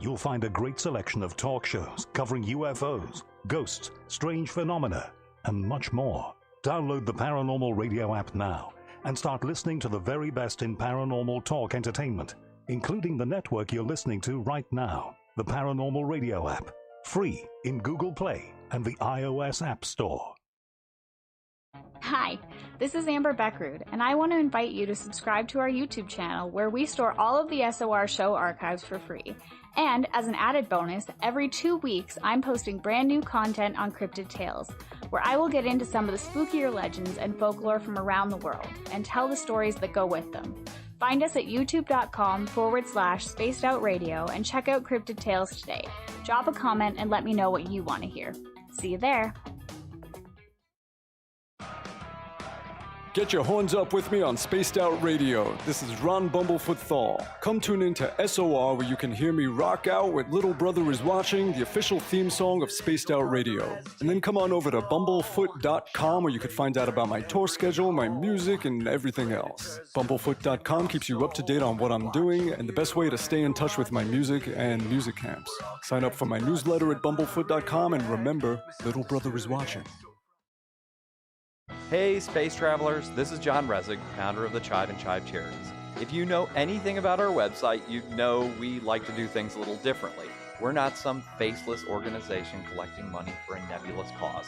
You'll find a great selection of talk shows covering UFOs, ghosts, strange phenomena, and much more. Download the Paranormal Radio app now and start listening to the very best in paranormal talk entertainment, including the network you're listening to right now, the Paranormal Radio app, free in Google Play and the iOS App Store. Hi, this is Amber Beckrud, and I want to invite you to subscribe to our YouTube channel where we store all of the SOR show archives for free. And as an added bonus, every 2 weeks I'm posting brand new content on Cryptid Tales, where I will get into some of the spookier legends and folklore from around the world and tell the stories that go with them. Find us at youtube.com/spacedoutradio and check out Cryptid Tales today. Drop a comment and let me know what you want to hear. See you there. Get your horns up with me on Spaced Out Radio. This is Ron Bumblefoot Thal. Come tune in to SOR where you can hear me rock out with Little Brother Is Watching, the official theme song of Spaced Out Radio. And then come on over to bumblefoot.com where you can find out about my tour schedule, my music, and everything else. Bumblefoot.com keeps you up to date on what I'm doing and the best way to stay in touch with my music and music camps. Sign up for my newsletter at bumblefoot.com and remember, Little Brother Is Watching. Hey space travelers, this is John Resig, founder of the Chive and Chive Charities. If you know anything about our website, you know we like to do things a little differently. We're not some faceless organization collecting money for a nebulous cause.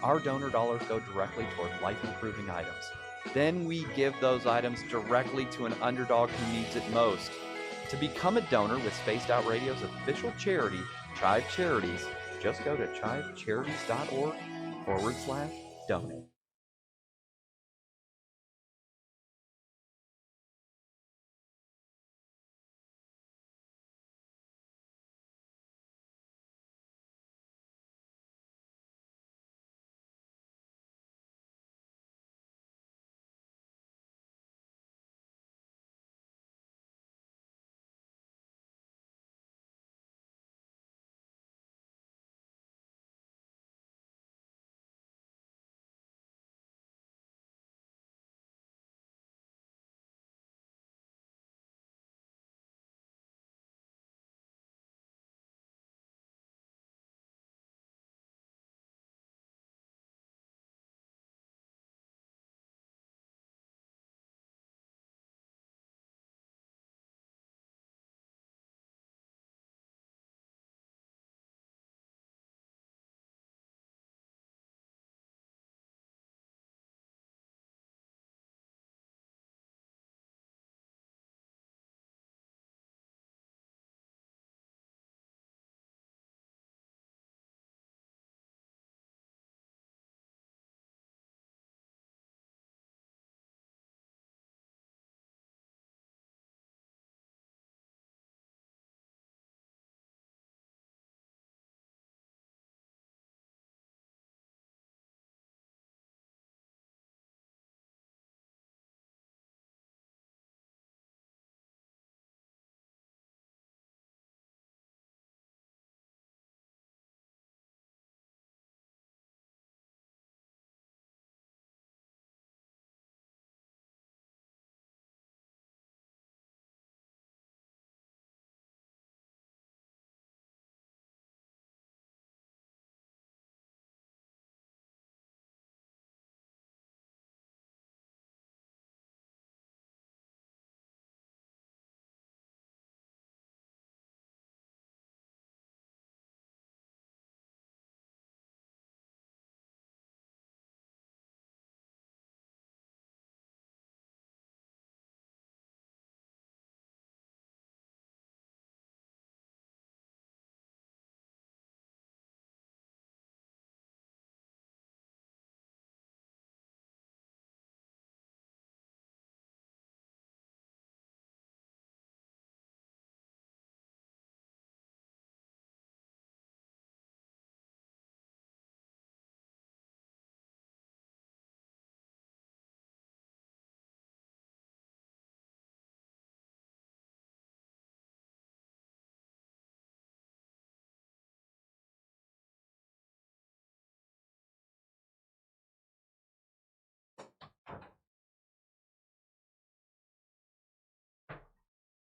Our donor dollars go directly toward life-improving items. Then we give those items directly to an underdog who needs it most. To become a donor with Spaced Out Radio's official charity, Chive Charities, just go to chivecharities.org/donate.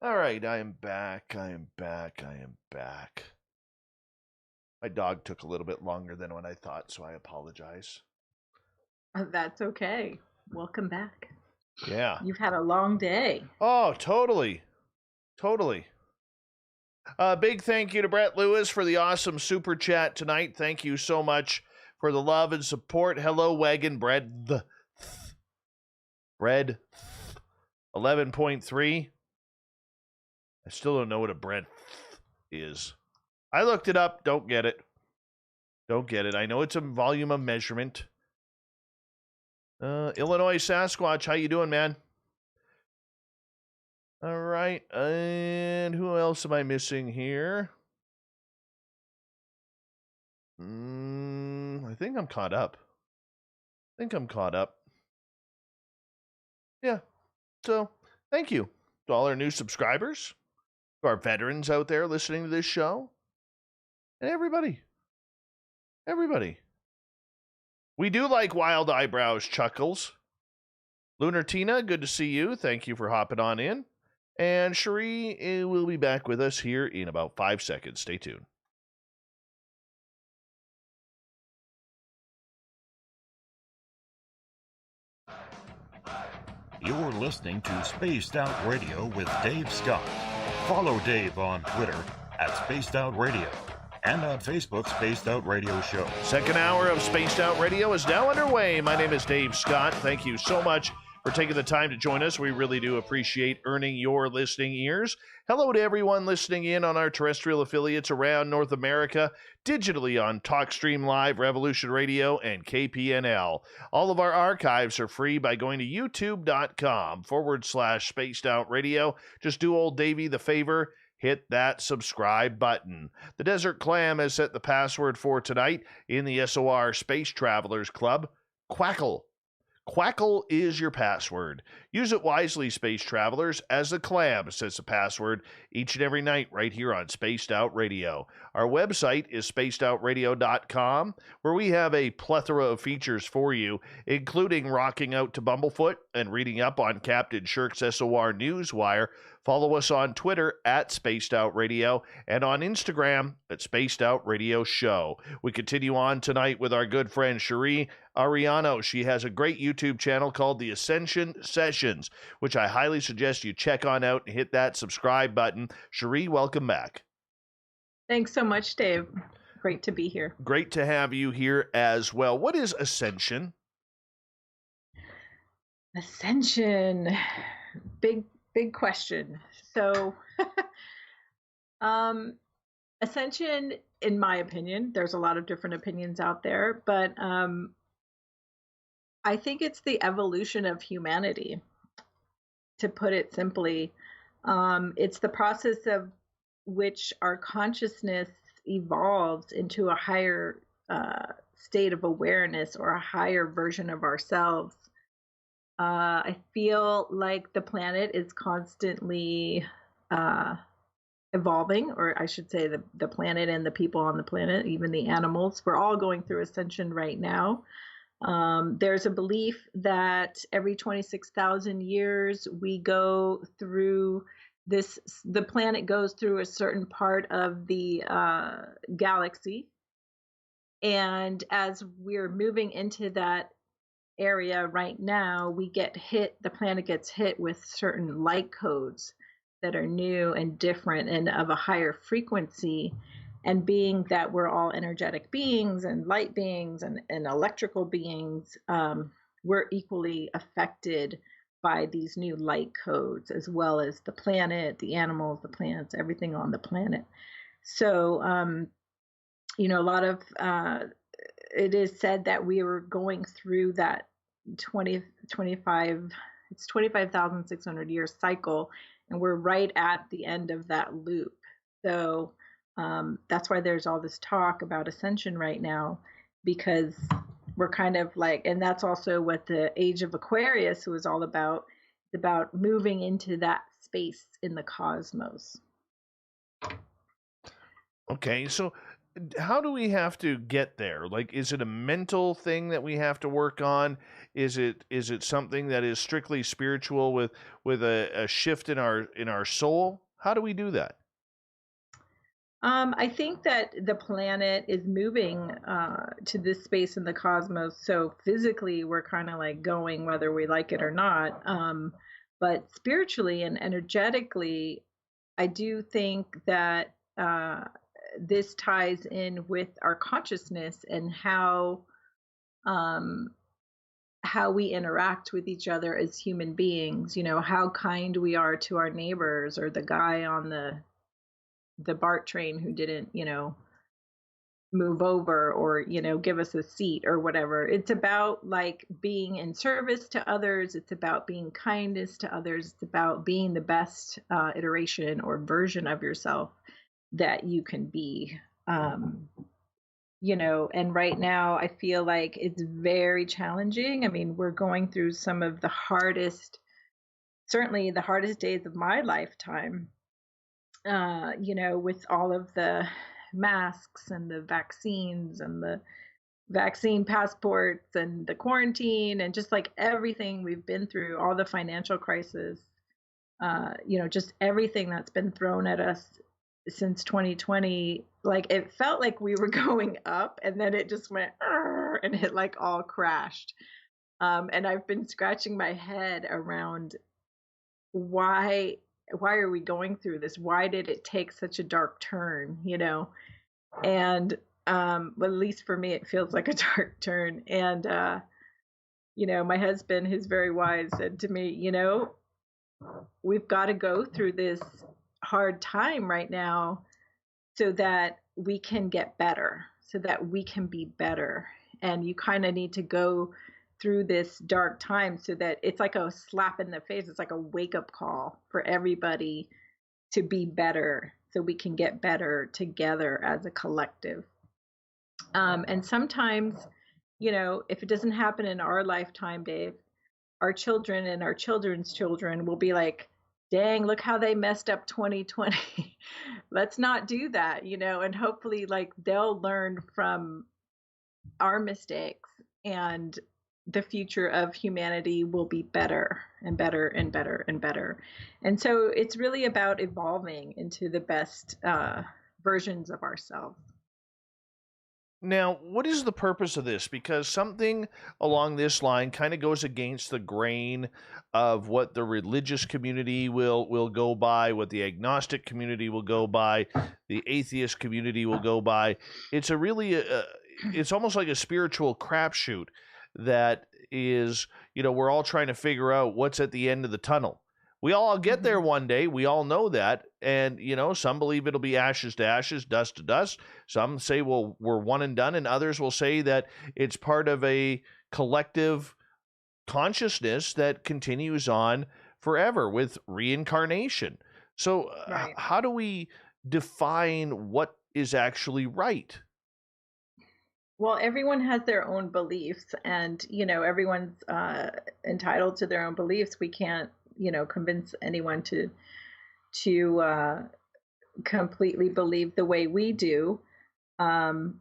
All right, I am back. I am back. I am back. My dog took a little bit longer than what I thought, so I apologize. That's okay. Welcome back. Yeah. You've had a long day. Oh, totally. Totally. Big thank you to Brett Lewis for the awesome super chat tonight. Thank you so much for the love and support. Hello, Wagon Bread. Bread 11.3. I still don't know what a bread is. I looked it up. Don't get it. Don't get it. I know it's a volume of measurement. Illinois Sasquatch, how you doing, man? All right. And who else am I missing here? I think I'm caught up. Yeah. So thank you to all our new subscribers, to our veterans out there listening to this show, and everybody. We do like Wild Eyebrows Chuckles. Lunar Tina, good to see you. Thank you for hopping on in. And Cherie will be back with us here in about 5 seconds. Stay tuned. You're listening to Spaced Out Radio with Dave Scott. Follow Dave on Twitter at Spaced Out Radio and on Facebook, Spaced Out Radio Show. Second hour of Spaced Out Radio is now underway. My name is Dave Scott. Thank you so much for taking the time to join us. We really do appreciate earning your listening ears. Hello to everyone listening in on our terrestrial affiliates around North America, digitally on TalkStream Live, Revolution Radio, and KPNL. All of our archives are free by going to youtube.com/Spaced Out Radio. Just do old Davey the favor. Hit that subscribe button. The Desert Clam has set the password for tonight in the SOR Space Travelers Club. Quackle. Quackle is your password. Use it wisely, space travelers, as the clam sets the password each and every night right here on Spaced Out Radio. Our website is spacedoutradio.com, where we have a plethora of features for you, including rocking out to Bumblefoot and reading up on Captain Shirk's SOR Newswire. Follow us on Twitter at Spaced Out Radio and on Instagram at Spaced Out Radio Show. We continue on tonight with our good friend Chery Arellano. She has a great YouTube channel called the Ascension Sessions, which I highly suggest you check on out and hit that subscribe button. Cherie, welcome back. Thanks so much, Dave. Great to be here. Great to have you here as well. What is Ascension? Ascension. Big question. So, Ascension, in my opinion, there's a lot of different opinions out there, but I think it's the evolution of humanity, to put it simply. It's the process of which our consciousness evolves into a higher state of awareness or a higher version of ourselves. I feel like the planet is constantly evolving, or I should say the planet and the people on the planet, even the animals. We're all going through ascension right now. There's a belief that every 26,000 years we go through this, the planet goes through a certain part of the galaxy. And as we're moving into that area right now, the planet gets hit with certain light codes that are new and different and of a higher frequency. And being that we're all energetic beings and light beings and electrical beings, we're equally affected by these new light codes, as well as the planet, the animals, the plants, everything on the planet. So, a lot of it is said that we were going through that 25,600 year cycle, and we're right at the end of that loop. So that's why there's all this talk about ascension right now, because we're kind of like, and that's also what the age of Aquarius was all about. It's about moving into that space in the cosmos. Okay, so how do we have to get there? Like, is it a mental thing that we have to work on? Is it something that is strictly spiritual with a shift in our soul? How do we do that? I think that the planet is moving to this space in the cosmos. So physically, we're kind of like going whether we like it or not. But spiritually and energetically, I do think that this ties in with our consciousness and how we interact with each other as human beings. How kind we are to our neighbors, or the guy on the BART train who didn't, move over or, you know, give us a seat or whatever. It's about like being in service to others. It's about being kindness to others. It's about being the best iteration or version of yourself that you can be. You know, and right now I feel like it's very challenging. I mean, we're going through some of the hardest, certainly the hardest days of my lifetime, you know, with all of the masks and the vaccines and the vaccine passports and the quarantine and just like everything we've been through, all the financial crisis, you know, just everything that's been thrown at us since 2020. Like it felt like we were going up and then it just went and it like all crashed. And I've been scratching my head around why are we going through this? Why did it take such a dark turn, you know? And well, at least for me it feels like a dark turn. And you know, my husband, who's very wise, said to me, you know, we've got to go through this hard time right now so that we can get better, so that we can be better. And you kind of need to go through this dark time so that it's like a slap in the face. It's like a wake up call for everybody to be better so we can get better together as a collective. And sometimes, you know, if it doesn't happen in our lifetime, Dave, our children and our children's children will be like, dang, look how they messed up 2020. Let's not do that, you know, and hopefully like they'll learn from our mistakes and the future of humanity will be better and better and better and better. And so it's really about evolving into the best versions of ourselves. Now, what is the purpose of this? Because something along this line kind of goes against the grain of what the religious community will go by, what the agnostic community will go by, the atheist community will go by. It's a really, it's almost like a spiritual crapshoot that is, you know, we're all trying to figure out what's at the end of the tunnel. We all get there one day. We all know that. And, you know, some believe it'll be ashes to ashes, dust to dust. Some say, well, we're one and done. And others will say that it's part of a collective consciousness that continues on forever with reincarnation. So Right. how do we define what is actually right? Well, everyone has their own beliefs and, you know, everyone's entitled to their own beliefs. We can't, you know, convince anyone to completely believe the way we do. And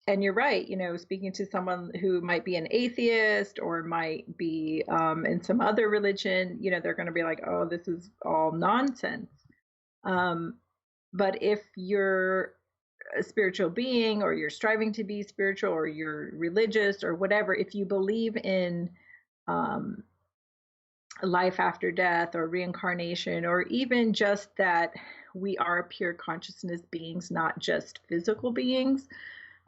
you're right, you know, speaking to someone who might be an atheist or might be in some other religion, you know, they're going to be like, oh, this is all nonsense. But if you're a spiritual being or you're striving to be spiritual or you're religious or whatever, if you believe in life after death or reincarnation, or even just that we are pure consciousness beings, not just physical beings,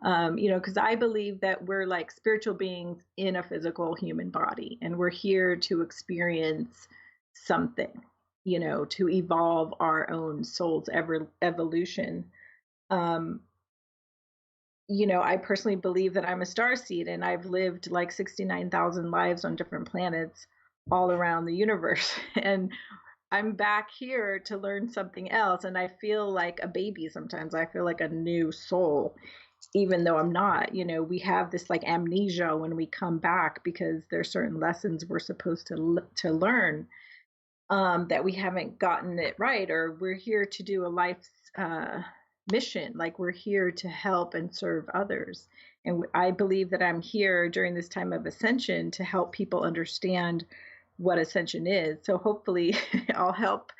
you know, because I believe that we're like spiritual beings in a physical human body, and we're here to experience something, you know, to evolve our own soul's evolution. You know, I personally believe that I'm a starseed, and I've lived like 69,000 lives on different planets all around the universe. And I'm back here to learn something else. And I feel like a baby sometimes. I feel like a new soul, even though I'm not. You know, we have this like amnesia when we come back because there's certain lessons we're supposed to learn that we haven't gotten it right, or we're here to do a life's mission. Like we're here to help and serve others. And I believe that I'm here during this time of ascension to help people understand what ascension is. So hopefully I'll help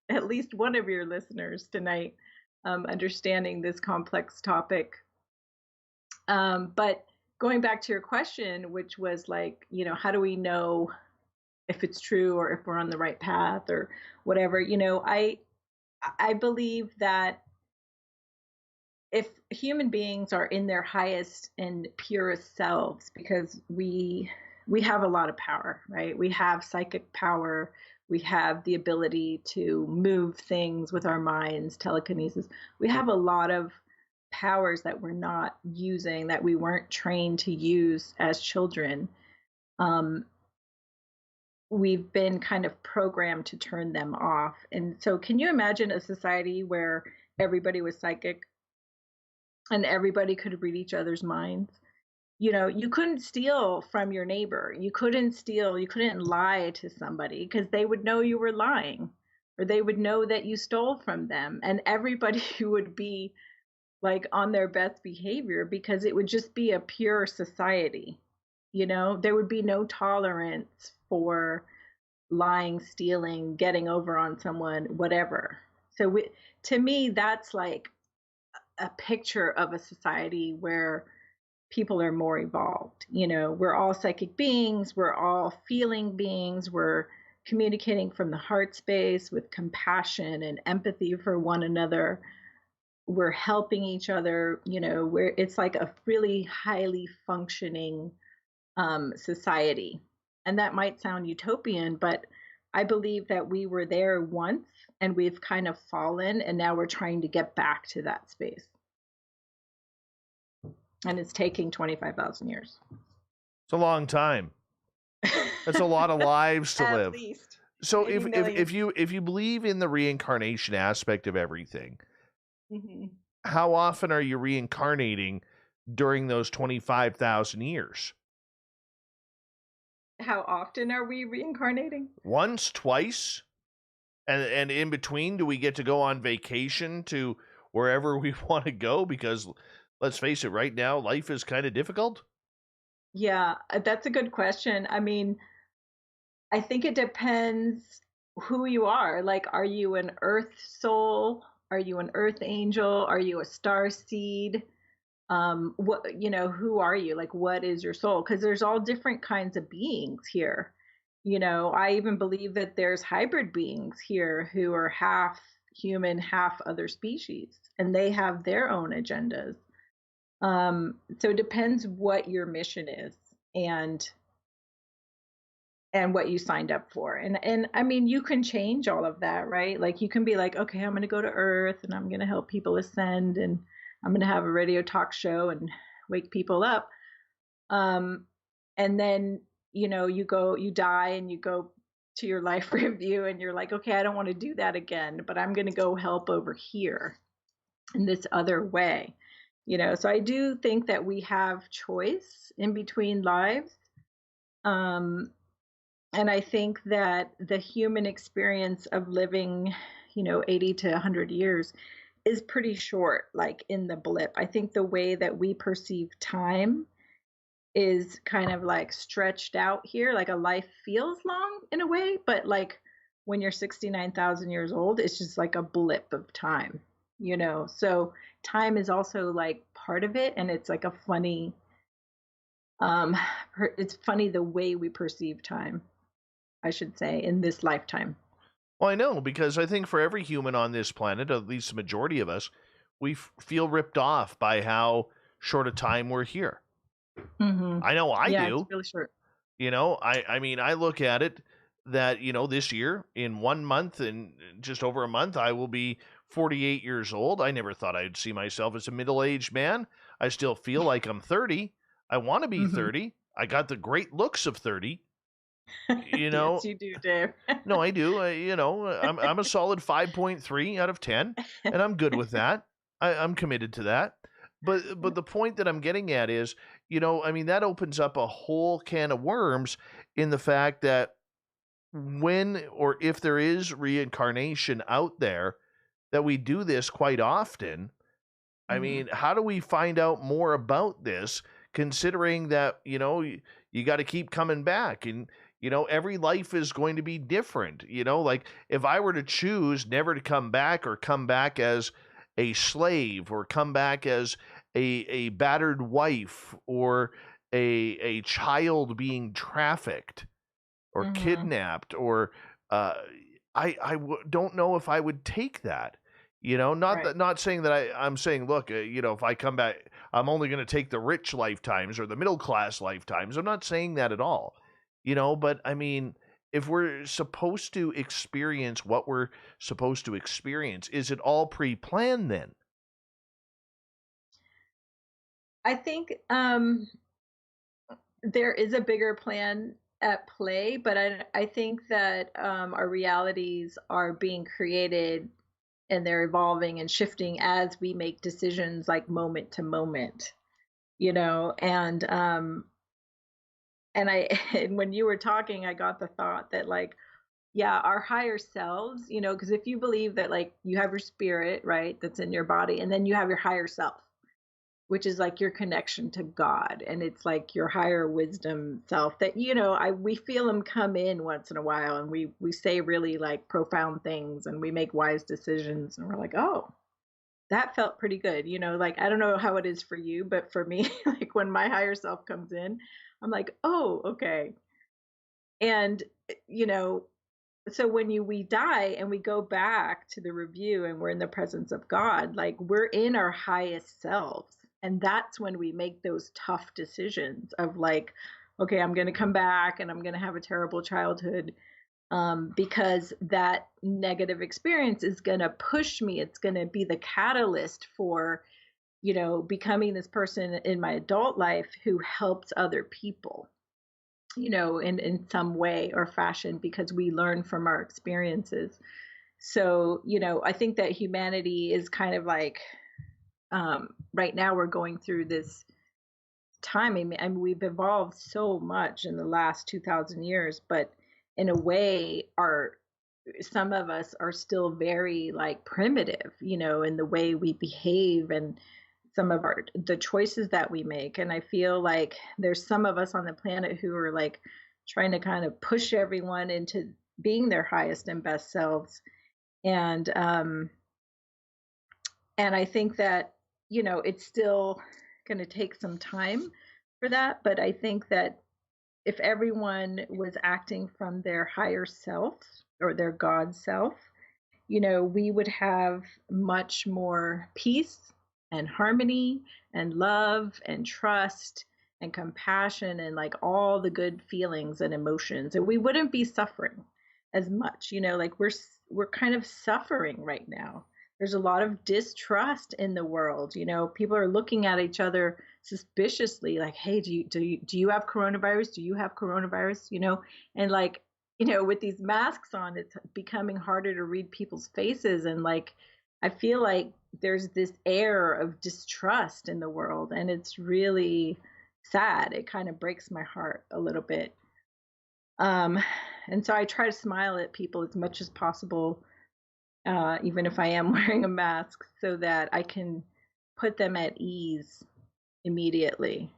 at least one of your listeners tonight understanding this complex topic. But going back to your question, which was like, you know, how do we know if it's true or if we're on the right path or whatever? You know, I believe that if human beings are in their highest and purest selves, because we have a lot of power, right? We have psychic power. We have the ability to move things with our minds, telekinesis. We have a lot of powers that we're not using, that we weren't trained to use as children, we've been kind of programmed to turn them off. And so can you imagine a society where everybody was psychic and everybody could read each other's minds? You know, you couldn't steal from your neighbor. You couldn't lie to somebody because they would know you were lying, or they would know that you stole from them, and everybody would be like on their best behavior because it would just be a pure society. You know, there would be no tolerance for lying, stealing, getting over on someone, whatever. So to me, that's like a picture of a society where people are more evolved. You know, we're all psychic beings, we're all feeling beings, we're communicating from the heart space with compassion and empathy for one another. We're helping each other, you know, it's like a really highly functioning society. And that might sound utopian, but I believe that we were there once and we've kind of fallen, and now we're trying to get back to that space. And it's taking 25,000 years. It's a long time. That's a lot of lives to At live. least. So if you believe in the reincarnation aspect of everything, Mm-hmm. how often are you reincarnating during those 25,000 years? How often are we reincarnating? Once, twice? And in between, do we get to go on vacation to wherever we want to go? Because let's face it, right now, life is kind of difficult. Yeah, that's a good question. I mean, I think it depends who you are. Like, are you an earth soul? Are you an earth angel? Are you a starseed? What, you know, who are you? Like, what is your soul? Because there's all different kinds of beings here. You know, I even believe that there's hybrid beings here who are half human, half other species, and they have their own agendas. So it depends what your mission is and what you signed up for. And I mean, you can change all of that, right? Like, you can be like, okay, I'm going to go to Earth and I'm going to help people ascend, and I'm going to have a radio talk show and wake people up. And then, you know, you die and you go to your life review and you're like, okay, I don't want to do that again, but I'm going to go help over here in this other way. You know, so I do think that we have choice in between lives. And I think that the human experience of living, you know, 80 to 100 years is pretty short, like in the blip. I think the way that we perceive time is kind of like stretched out here. Like, a life feels long in a way, but like when you're 69,000 years old, it's just like a blip of time, you know? So time is also like part of it. And it's like a funny, it's funny the way we perceive time, I should say, in this lifetime. Well, I know, because I think for every human on this planet, at least the majority of us, we feel ripped off by how short a time we're here. Mm-hmm. I know I do. It's really short. You know, I mean, I look at it that, you know, this year, in 1 month, and just over a month, I will be 48 years old. I never thought I'd see myself as a middle-aged man. I still feel like I'm 30. I want to be Mm-hmm. 30. I got the great looks of 30. You know, Yes, you do, Dave. no, I do. You know, I'm a solid 5.3 out of 10, and I'm good with that. I'm committed to that. But the point that I'm getting at is, you know, I mean, that opens up a whole can of worms in the fact that when or if there is reincarnation out there, that we do this quite often. I mean, how do we find out more about this, considering that, you know, you got to keep coming back, and, you know, every life is going to be different. You know, like, if I were to choose never to come back, or come back as a slave, or come back as a battered wife, or a child being trafficked or kidnapped, or don't know if I would take that. You know, not saying that I'm saying, look, you know, if I come back, I'm only going to take the rich lifetimes or the middle class lifetimes. I'm not saying that at all. You know, but I mean, if we're supposed to experience what we're supposed to experience, is it all pre-planned then? I think there is a bigger plan at play, but I think that our realities are being created and they're evolving and shifting as we make decisions, like moment to moment, and I and when you were talking, I got the thought that, like, yeah, our higher selves, because if you believe that, like, you have your spirit, right, that's in your body, and then you have your higher self, which is like your connection to God, and it's like your higher wisdom self that, we feel them come in once in a while, and we say really, like, profound things, and we make wise decisions, and we're like, oh, that felt pretty good, like, I don't know how it is for you, but for me, like, when my higher self comes in, I'm like, oh, okay. And so when we die and we go back to the review and we're in the presence of God, like, we're in our highest selves. And that's when we make those tough decisions of, like, okay, I'm going to come back and I'm going to have a terrible childhood, because that negative experience is going to push me. It's going to be the catalyst for, becoming this person in my adult life who helps other people, in some way or fashion, because we learn from our experiences. So, I think that humanity is kind of like, right now we're going through this time. I mean, we've evolved so much in the last 2,000 years, but in a way, some of us are still very, like, primitive, in the way we behave and some of the choices that we make. And I feel like there's some of us on the planet who are, like, trying to kind of push everyone into being their highest and best selves. And I think that, it's still going to take some time for that. But I think that if everyone was acting from their higher self or their God self, we would have much more peace and harmony and love and trust and compassion and, like, all the good feelings and emotions, and we wouldn't be suffering as much. Like, we're kind of suffering right now. There's a lot of distrust in the world. People are looking at each other suspiciously, like, hey, do you have coronavirus? Do you have coronavirus? And, like, with these masks on, it's becoming harder to read people's faces, and, like, I feel like there's this air of distrust in the world, and it's really sad. It kind of breaks my heart a little bit. And so I try to smile at people as much as possible, even if I am wearing a mask, so that I can put them at ease immediately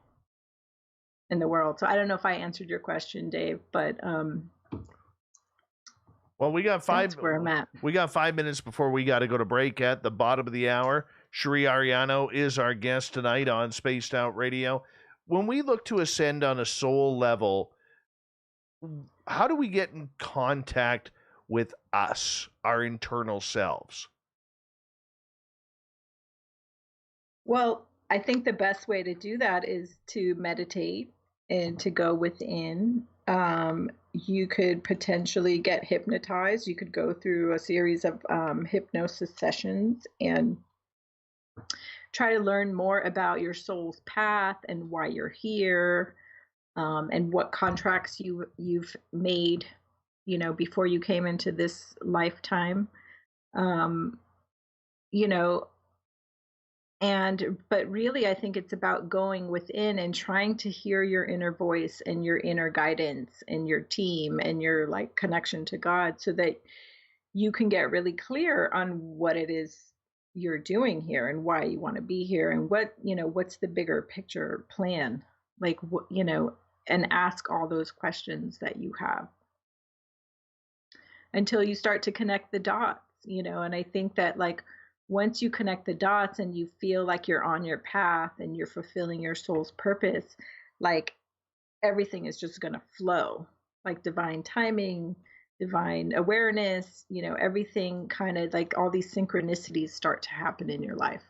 in the world. So I don't know if I answered your question, Dave, but well, we got five. That's where I'm at. We got 5 minutes before we got to go to break at the bottom of the hour. Chery Arellano is our guest tonight on Spaced Out Radio. When we look to ascend on a soul level, how do we get in contact with us, our internal selves? Well, I think the best way to do that is to meditate and to go within. You could potentially get hypnotized. You could go through a series of hypnosis sessions and try to learn more about your soul's path and why you're here, and what contracts you've made, before you came into this lifetime. But really, I think it's about going within and trying to hear your inner voice and your inner guidance and your team and your, like, connection to God, so that you can get really clear on what it is you're doing here and why you want to be here, and what's the bigger picture plan, like, and ask all those questions that you have until you start to connect the dots, and I think that, like, once you connect the dots and you feel like you're on your path and you're fulfilling your soul's purpose, like, everything is just going to flow, like divine timing, divine awareness, everything kind of, like, all these synchronicities start to happen in your life.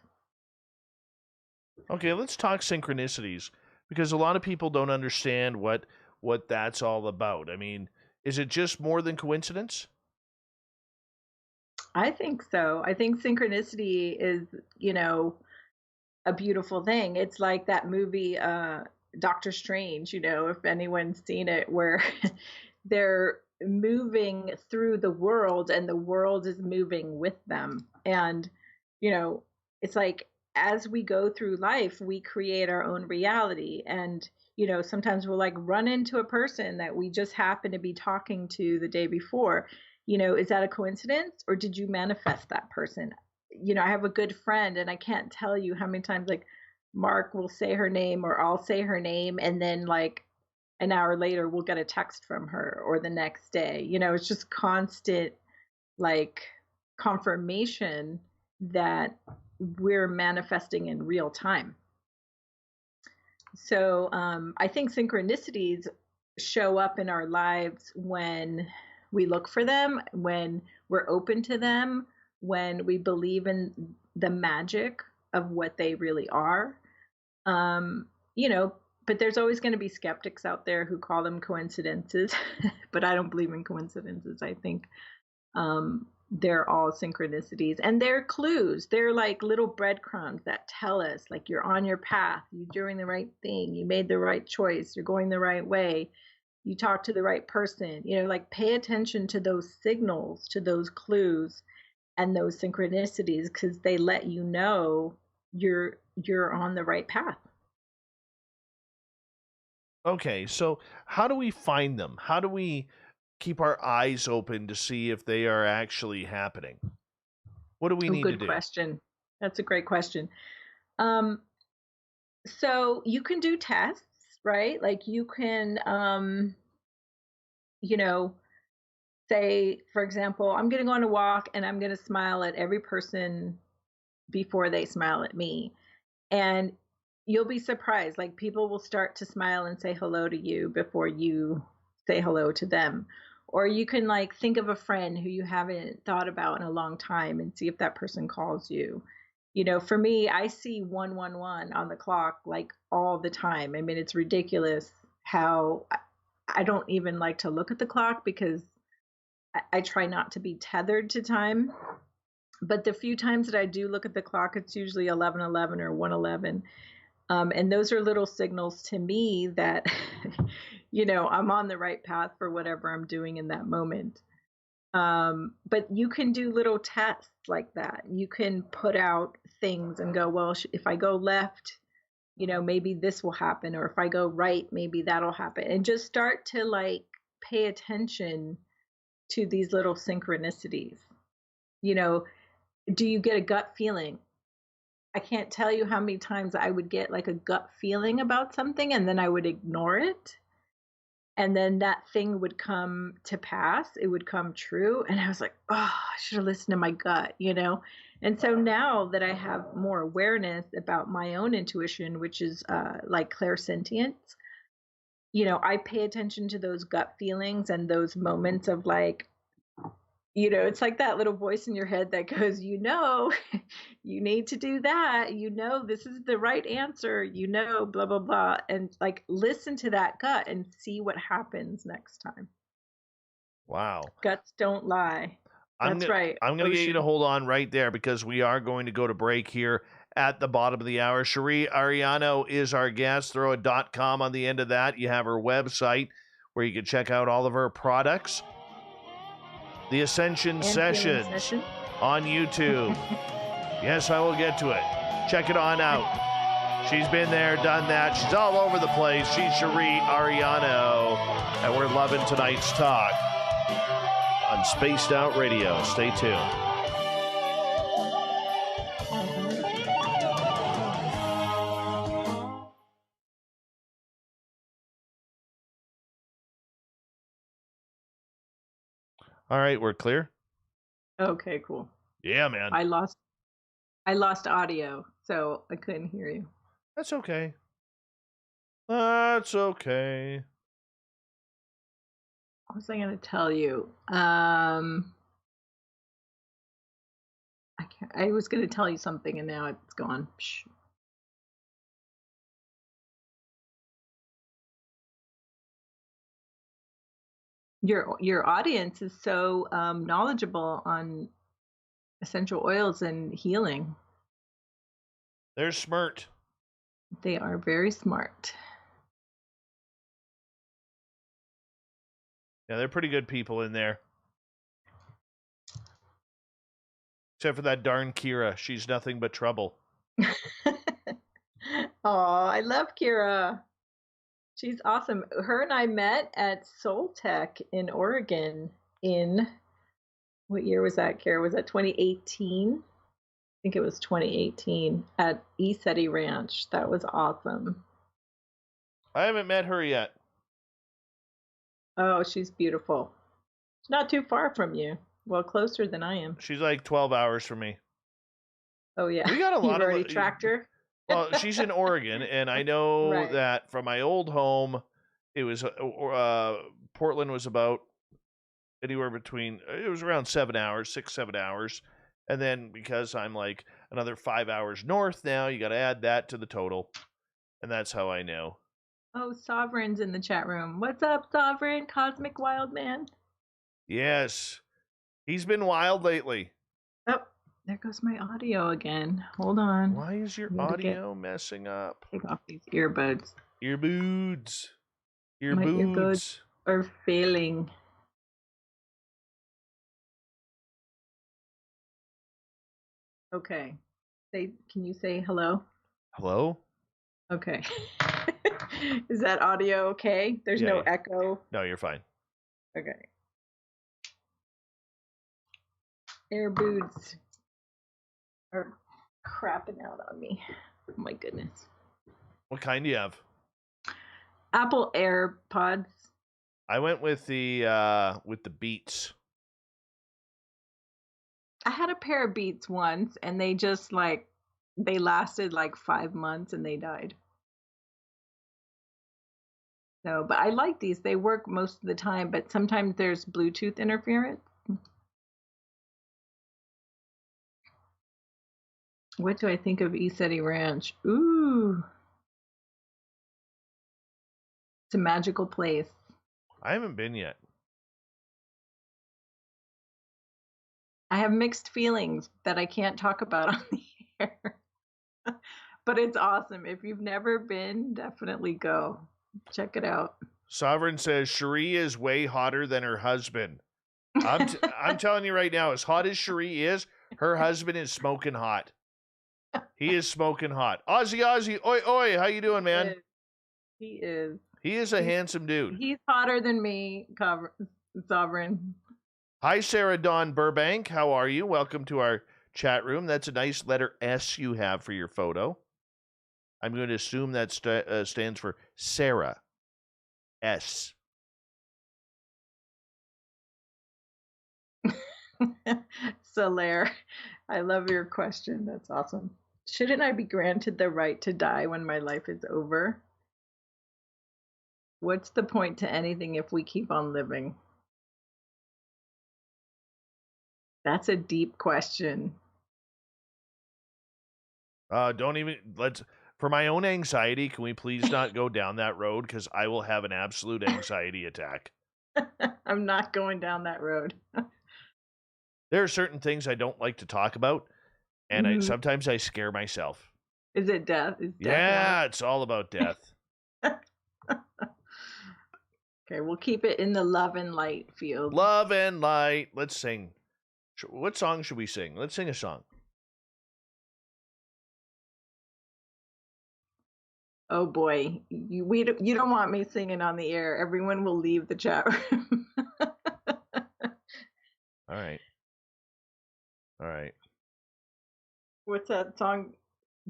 Okay, let's talk synchronicities, because a lot of people don't understand what that's all about. I mean, is it just more than coincidence? I think so. I think synchronicity is, a beautiful thing. It's like that movie, Doctor Strange, if anyone's seen it, where they're moving through the world and the world is moving with them. And, it's like as we go through life, we create our own reality. And, sometimes we'll like run into a person that we just happen to be talking to the day before. Is that a coincidence, or did you manifest that person? I have a good friend, and I can't tell you how many times like Mark will say her name or I'll say her name, and then like an hour later we'll get a text from her, or the next day. It's just constant like confirmation that we're manifesting in real time. So I think synchronicities show up in our lives when we look for them, when we're open to them, when we believe in the magic of what they really are. But there's always going to be skeptics out there who call them coincidences, but I don't believe in coincidences. I think they're all synchronicities, and they're clues. They're like little breadcrumbs that tell us like you're on your path, you're doing the right thing, you made the right choice, you're going the right way, you talk to the right person. Like pay attention to those signals, to those clues and those synchronicities, because they let you know you're on the right path. Okay, so how do we find them? How do we keep our eyes open to see if they are actually happening? What do we need to do? Good question. That's a great question. So you can do tests, right? Like you can, say, for example, I'm going to go on a walk and I'm going to smile at every person before they smile at me. And you'll be surprised. Like people will start to smile and say hello to you before you say hello to them. Or you can like think of a friend who you haven't thought about in a long time and see if that person calls you. For me, I see 111 on the clock like all the time. I mean, it's ridiculous how I don't even like to look at the clock, because I try not to be tethered to time. But the few times that I do look at the clock, it's usually 11:11 or 1:11. And those are little signals to me that, I'm on the right path for whatever I'm doing in that moment. But you can do little tests like that. You can put out things and go, well, if I go left, maybe this will happen. Or if I go right, maybe that'll happen. And just start to like pay attention to these little synchronicities. Do you get a gut feeling? I can't tell you how many times I would get like a gut feeling about something and then I would ignore it. And then that thing would come to pass. It would come true. And I was like, oh, I should have listened to my gut, And so now that I have more awareness about my own intuition, which is like clairsentience, I pay attention to those gut feelings and those moments of like, it's like that little voice in your head that goes, you need to do that. This is the right answer, blah, blah, blah. And like, listen to that gut and see what happens next time. Wow. Guts don't lie. That's right. I'm going to get you to hold on right there, because we are going to go to break here at the bottom of the hour. Chery Arellano is our guest. Throw a .com on the end of that. You have her website where you can check out all of her products. The Ascension Sessions on YouTube. Yes, I will get to it. Check it on out. She's been there, done that. She's all over the place. She's Chery Arellano, and we're loving tonight's talk on Spaced Out Radio. Stay tuned. All right, we're clear. Okay, cool. Yeah, man. I lost audio, so I couldn't hear you. That's okay. That's okay. What was I going to tell you? I was going to tell you something, and now it's gone. Psh. Your audience is so knowledgeable on essential oils and healing. They're smart. They are very smart. Yeah, they're pretty good people in there. Except for that darn Kira. She's nothing but trouble. Oh, I love Kira. She's awesome. Her and I met at Soul Tech in Oregon in, what year was that, Kira? Was that 2018? I think it was 2018 at Chery Ranch. That was awesome. I haven't met her yet. Oh, she's beautiful. She's not too far from you. Well, closer than I am. She's like 12 hours from me. Oh, yeah. We got a lot You've of already tracked her? Well, she's in Oregon, and I know Right. that from my old home, it was Portland was about anywhere between, it was around 7 hours, 6-7 hours, and then because I'm like another 5 hours north now, you got to add that to the total, and that's how I know. Oh, Sovereign's in the chat room. What's up, Sovereign? Cosmic Wild Man? Yes, he's been wild lately. Oh, there goes my audio again. Hold on. Why is your audio messing up? Take off these earbuds. Earbuds. My earbuds are failing. Okay. Can you say hello? Hello? Okay. Is that audio okay? There's no echo? No, you're fine. Okay. Earbuds are crapping out on me. Oh my goodness. What kind do you have? Apple AirPods. I went with the Beats. I had a pair of Beats once, and they just they lasted like 5 months and they died. So, but I like these. They work most of the time, but sometimes there's Bluetooth interference. What do I think of Chery Ranch? Ooh. It's a magical place. I haven't been yet. I have mixed feelings that I can't talk about on the air. But it's awesome. If you've never been, definitely go. Check it out. Sovereign says Cherie is way hotter than her husband. I'm telling you right now, as hot as Cherie is, her husband is smoking hot. He is smoking hot. Ozzy, oi, oi, how you doing, man? He is. He is a handsome dude. He's hotter than me, Sovereign. Hi, Sarah Dawn Burbank. How are you? Welcome to our chat room. That's a nice letter S you have for your photo. I'm going to assume that stands for Sarah. S. Solaire, I love your question. That's awesome. Shouldn't I be granted the right to die when my life is over? What's the point to anything if we keep on living? That's a deep question. For my own anxiety, can we please not go down that road? Because I will have an absolute anxiety attack. I'm not going down that road. There are certain things I don't like to talk about, and sometimes I scare myself. Is it death? Yeah, it's all about death. Okay, we'll keep it in the love and light field. Love and light. Let's sing. What song should we sing? Let's sing a song. Oh boy, you don't want me singing on the air. Everyone will leave the chat room. All right. What's that song?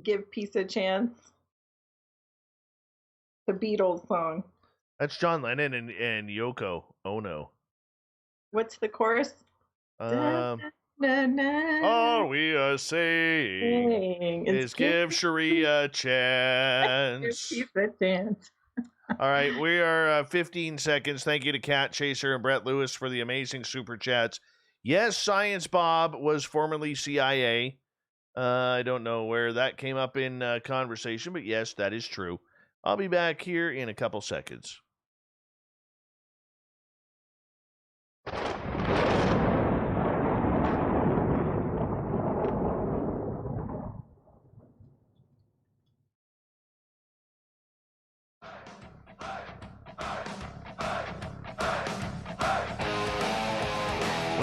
Give Peace a Chance. The Beatles song. That's John Lennon and Yoko Ono. What's the chorus? All we are saying is give Cherie a chance. Give Peace a chance. All right, we are 15 seconds. Thank you to Cat Chaser and Brett Lewis for the amazing super chats. Yes, Science Bob was formerly CIA. I don't know where that came up in conversation, but yes, that is true. I'll be back here in a couple seconds.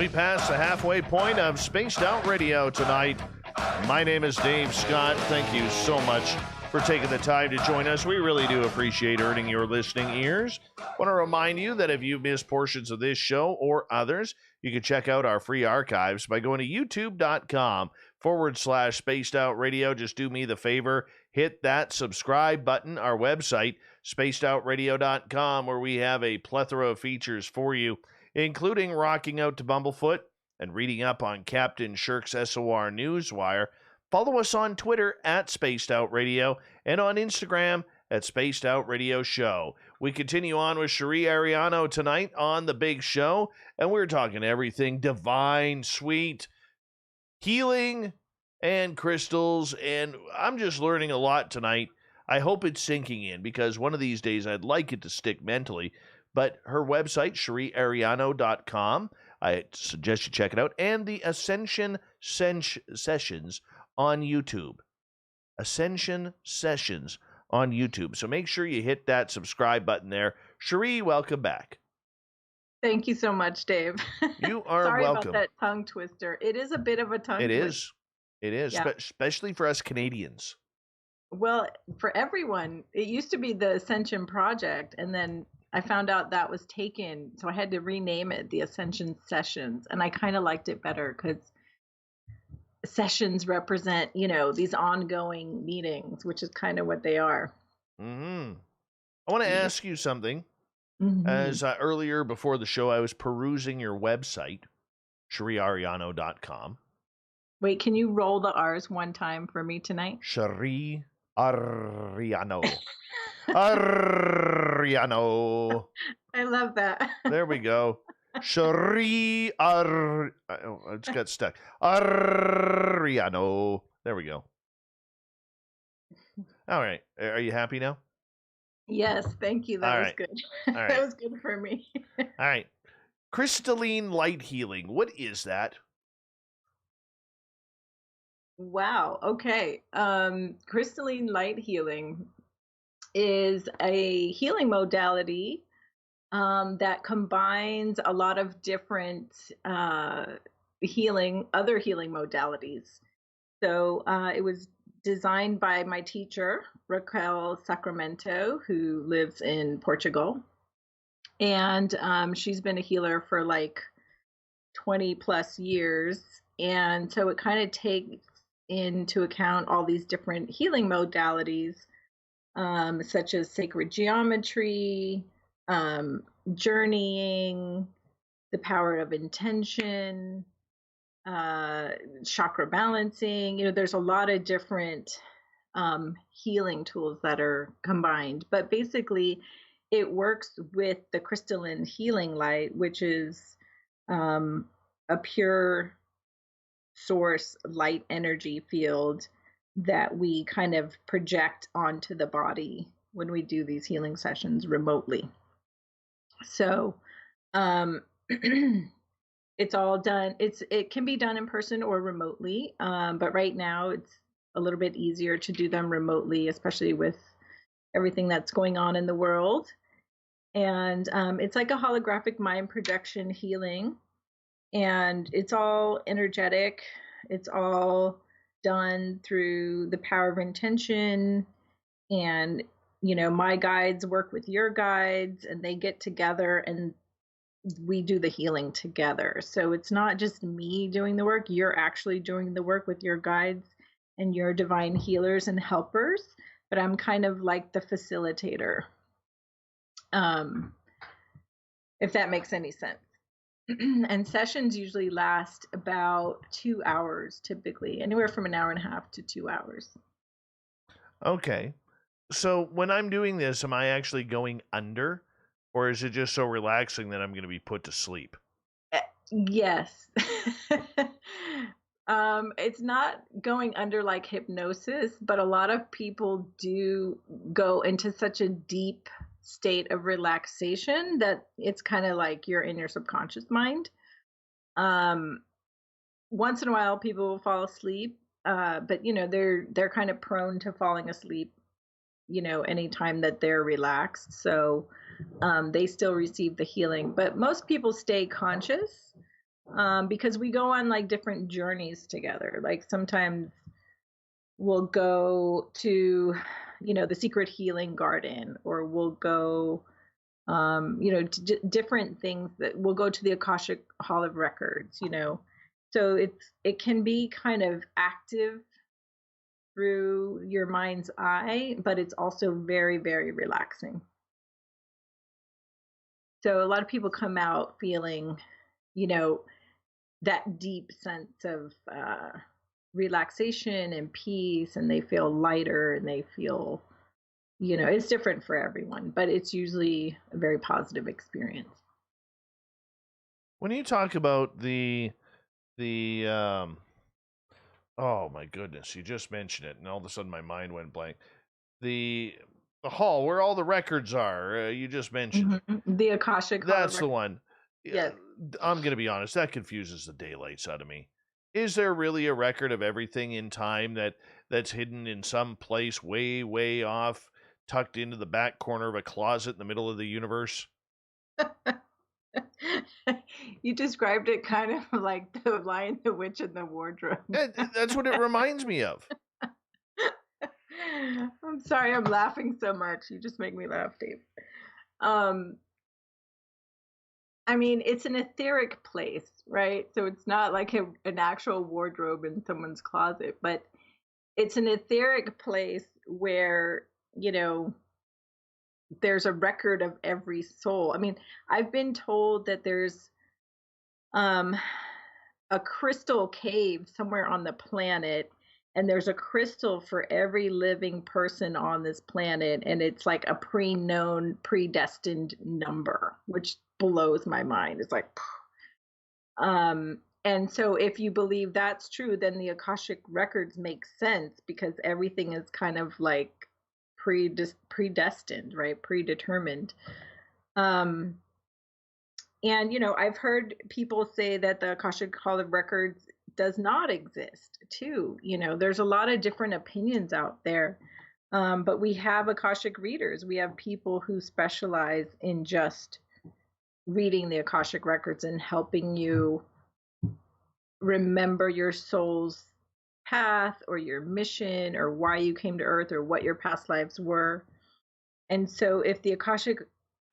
We passed the halfway point of Spaced Out Radio tonight. My name is Dave Scott. Thank you so much for taking the time to join us. We really do appreciate earning your listening ears. I want to remind you that if you've missed portions of this show or others, you can check out our free archives by going to youtube.com/Spaced Out Radio. Just do me the favor, hit that subscribe button. Our website, spacedoutradio.com, where we have a plethora of features for you, including rocking out to Bumblefoot and reading up on Captain Shirk's SOR Newswire. Follow us on Twitter at Spaced Out Radio and on Instagram at Spaced Out Radio Show. We continue on with Chery Arellano tonight on The Big Show, and we're talking everything divine, sweet, healing, and crystals, and I'm just learning a lot tonight. I hope it's sinking in, because one of these days I'd like it to stick mentally. But her website, CheryArellano.com, I suggest you check it out, and the Ascension Sessions on YouTube. Ascension Sessions on YouTube. So make sure you hit that subscribe button there. Cherie, welcome back. Thank you so much, Dave. You are Sorry welcome. about that tongue twister. It is a bit of a tongue twister. It is, Yeah. especially for us Canadians. Well, for everyone, it used to be the Ascension Project, and then I found out that was taken, so I had to rename it the Ascension Sessions, and I kind of liked it better because sessions represent, these ongoing meetings, which is kind of what they are. Mm-hmm. I want to ask you something. Mhm. As earlier before the show, I was perusing your website, CheryArellano.com. Wait, can you roll the R's one time for me tonight? Cherie Arellano. Arellano. I love that. There we go. Cherie I just got stuck. Arellano. There we go. All right. Are you happy now? Yes, thank you. That All was right. good. All right. That was good for me. All right. Crystalline light healing. What is that? Wow. Okay. Crystalline light healing is a healing modality that combines a lot of different other healing modalities. So it was designed by my teacher, Raquel Sacramento, who lives in Portugal. And she's been a healer for like 20 plus years. And so it kind of takes into account all these different healing modalities, such as sacred geometry, journeying, the power of intention, chakra balancing. There's a lot of different healing tools that are combined. But basically, it works with the crystalline healing light, which is a pure source light energy field that we kind of project onto the body when we do these healing sessions remotely. So it's all done. It can be done in person or remotely, but right now it's a little bit easier to do them remotely, especially with everything that's going on in the world. And it's like a holographic mind projection healing, and it's all energetic. It's all done through the power of intention, and my guides work with your guides, and they get together and we do the healing together. So it's not just me doing the work. You're actually doing the work with your guides and your divine healers and helpers, but I'm kind of like the facilitator, if that makes any sense. And sessions usually last about 2 hours, typically anywhere from an hour and a half to 2 hours. Okay. So when I'm doing this, am I actually going under, or is it just so relaxing that I'm going to be put to sleep? Yes. It's not going under like hypnosis, but a lot of people do go into such a deep state of relaxation that it's kind of like you're in your subconscious mind. Once in a while people will fall asleep, but they're kind of prone to falling asleep anytime that they're relaxed, so they still receive the healing. But most people stay conscious because we go on like different journeys together. Like sometimes we'll go to, the secret healing garden, or we'll go, to different things that we'll go to the Akashic Hall of Records, So it can be kind of active through your mind's eye, but it's also very, very relaxing. So a lot of people come out feeling, that deep sense of relaxation and peace, and they feel lighter, and they feel, it's different for everyone, but it's usually a very positive experience. When you talk about the oh my goodness, you just mentioned it, and all of a sudden my mind went blank. The hall where all the records are, you just mentioned. Mm-hmm. The Akashic Hall. That's the one. Yes. I'm going to be honest, that confuses the daylights out of me. Is there really a record of everything in time that's hidden in some place way, way off, tucked into the back corner of a closet in the middle of the universe? You described it kind of like the Lion, the Witch, and the Wardrobe. That's what it reminds me of. I'm sorry, I'm laughing so much. You just make me laugh, Dave. I mean, it's an etheric place, right? So it's not like an actual wardrobe in someone's closet, but it's an etheric place where, there's a record of every soul. I mean, I've been told that there's a crystal cave somewhere on the planet, and there's a crystal for every living person on this planet, and it's like a pre-known, predestined number, which blows my mind. It's like, and so if you believe that's true, then the Akashic records make sense, because everything is kind of like predestined, right? Predetermined. And I've heard people say that the Akashic Hall of Records does not exist too. There's a lot of different opinions out there. But we have Akashic readers. We have people who specialize in just reading the Akashic records and helping you remember your soul's path, or your mission, or why you came to Earth, or what your past lives were. And so if the Akashic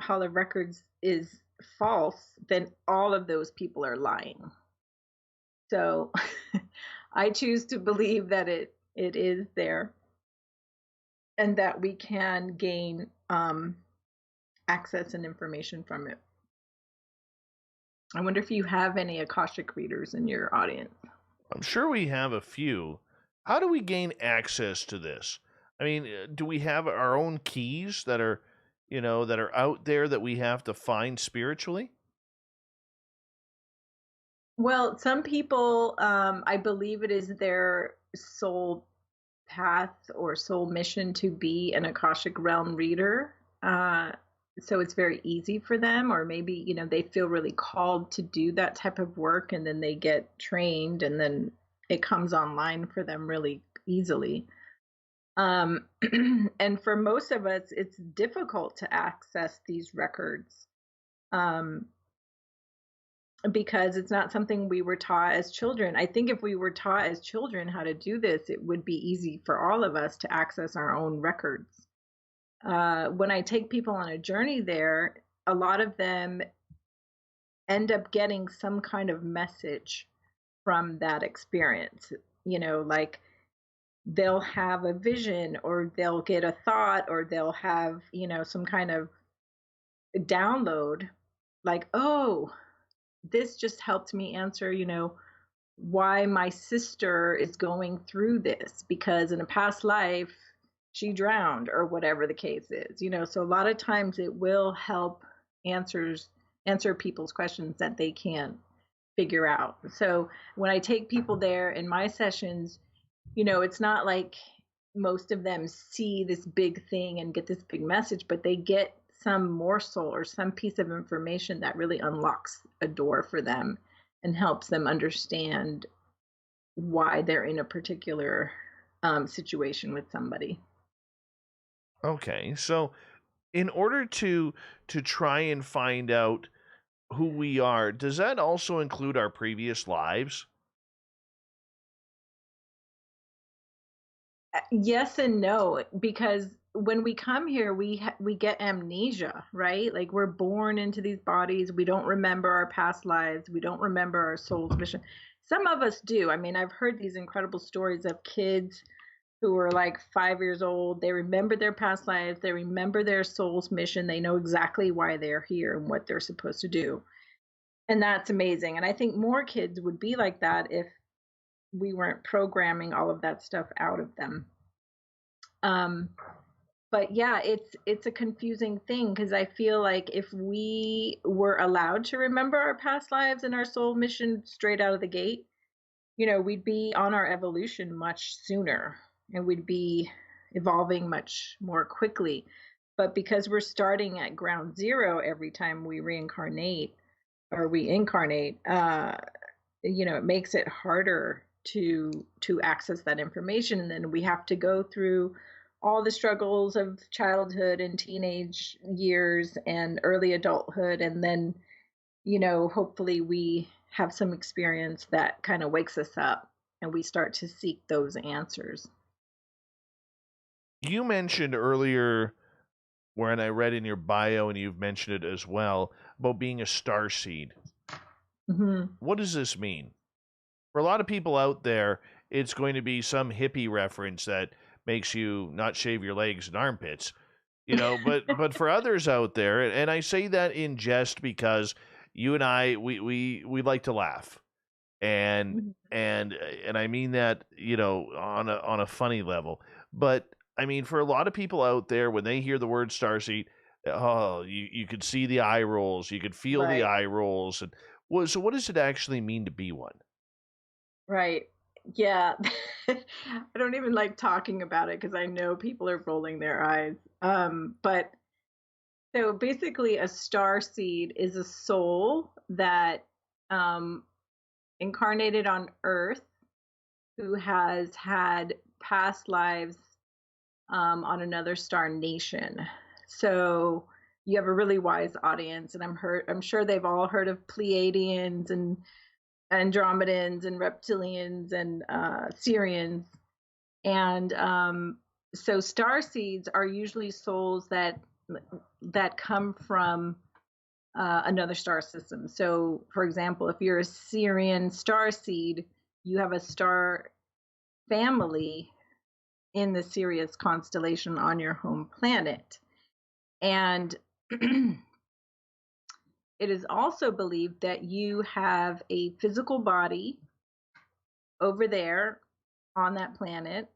Hall of Records is false, then all of those people are lying. So I choose to believe that it is there, and that we can gain access and information from it. I wonder if you have any Akashic readers in your audience. I'm sure we have a few. How do we gain access to this? I mean, do we have our own keys that are, that are out there that we have to find spiritually? Well, some people, I believe it is their soul path or soul mission to be an Akashic realm reader. So it's very easy for them, or maybe, they feel really called to do that type of work, and then they get trained, and then it comes online for them really easily. And for most of us, it's difficult to access these records, because it's not something we were taught as children. I think if we were taught as children how to do this, it would be easy for all of us to access our own records. When I take people on a journey there, a lot of them end up getting some kind of message from that experience. Like they'll have a vision, or they'll get a thought, or they'll have, some kind of download, like, oh, this just helped me answer, why my sister is going through this, because in a past life she drowned, or whatever the case is. So a lot of times it will help answer people's questions that they can't figure out. So when I take people there in my sessions, it's not like most of them see this big thing and get this big message, but they get some morsel or some piece of information that really unlocks a door for them and helps them understand why they're in a particular situation with somebody. Okay, so in order to try and find out who we are, does that also include our previous lives? Yes and no, because when we come here, we get amnesia, right? Like we're born into these bodies. We don't remember our past lives. We don't remember our soul's mission. Some of us do. I mean, I've heard these incredible stories of kids who were like 5 years old. They remember their past lives. They remember their soul's mission. They know exactly why they're here and what they're supposed to do. And that's amazing. And I think more kids would be like that if we weren't programming all of that stuff out of them. But yeah, it's a confusing thing because I feel like if we were allowed to remember our past lives and our soul mission straight out of the gate, we'd be on our evolution much sooner and we'd be evolving much more quickly. But because we're starting at ground zero every time we reincarnate or we incarnate, it makes it harder to access that information, and then we have to go through all the struggles of childhood and teenage years and early adulthood, and then hopefully we have some experience that kind of wakes us up and we start to seek those answers. You mentioned earlier, when I read in your bio, and you've mentioned it as well, about being a starseed. Mm-hmm. What does this mean? For a lot of people out there, it's going to be some hippie reference that makes you not shave your legs and armpits, but for others out there, and I say that in jest because you and I, we like to laugh, and I mean that, on a funny level. But I mean, for a lot of people out there, when they hear the word starseed, oh, you could see the eye rolls, you could feel the eye rolls, and so what does it actually mean to be one? Right. Yeah. I don't even like talking about it because I know people are rolling their eyes. But so basically, a star seed is a soul that incarnated on Earth who has had past lives on another star nation. So you have a really wise audience, and I'm sure they've all heard of Pleiadians and Andromedans and reptilians and Syrians. And so starseeds are usually souls that come from another star system. So, for example, if you're a Syrian starseed, you have a star family in the Sirius constellation on your home planet. And it is also believed that you have a physical body over there on that planet,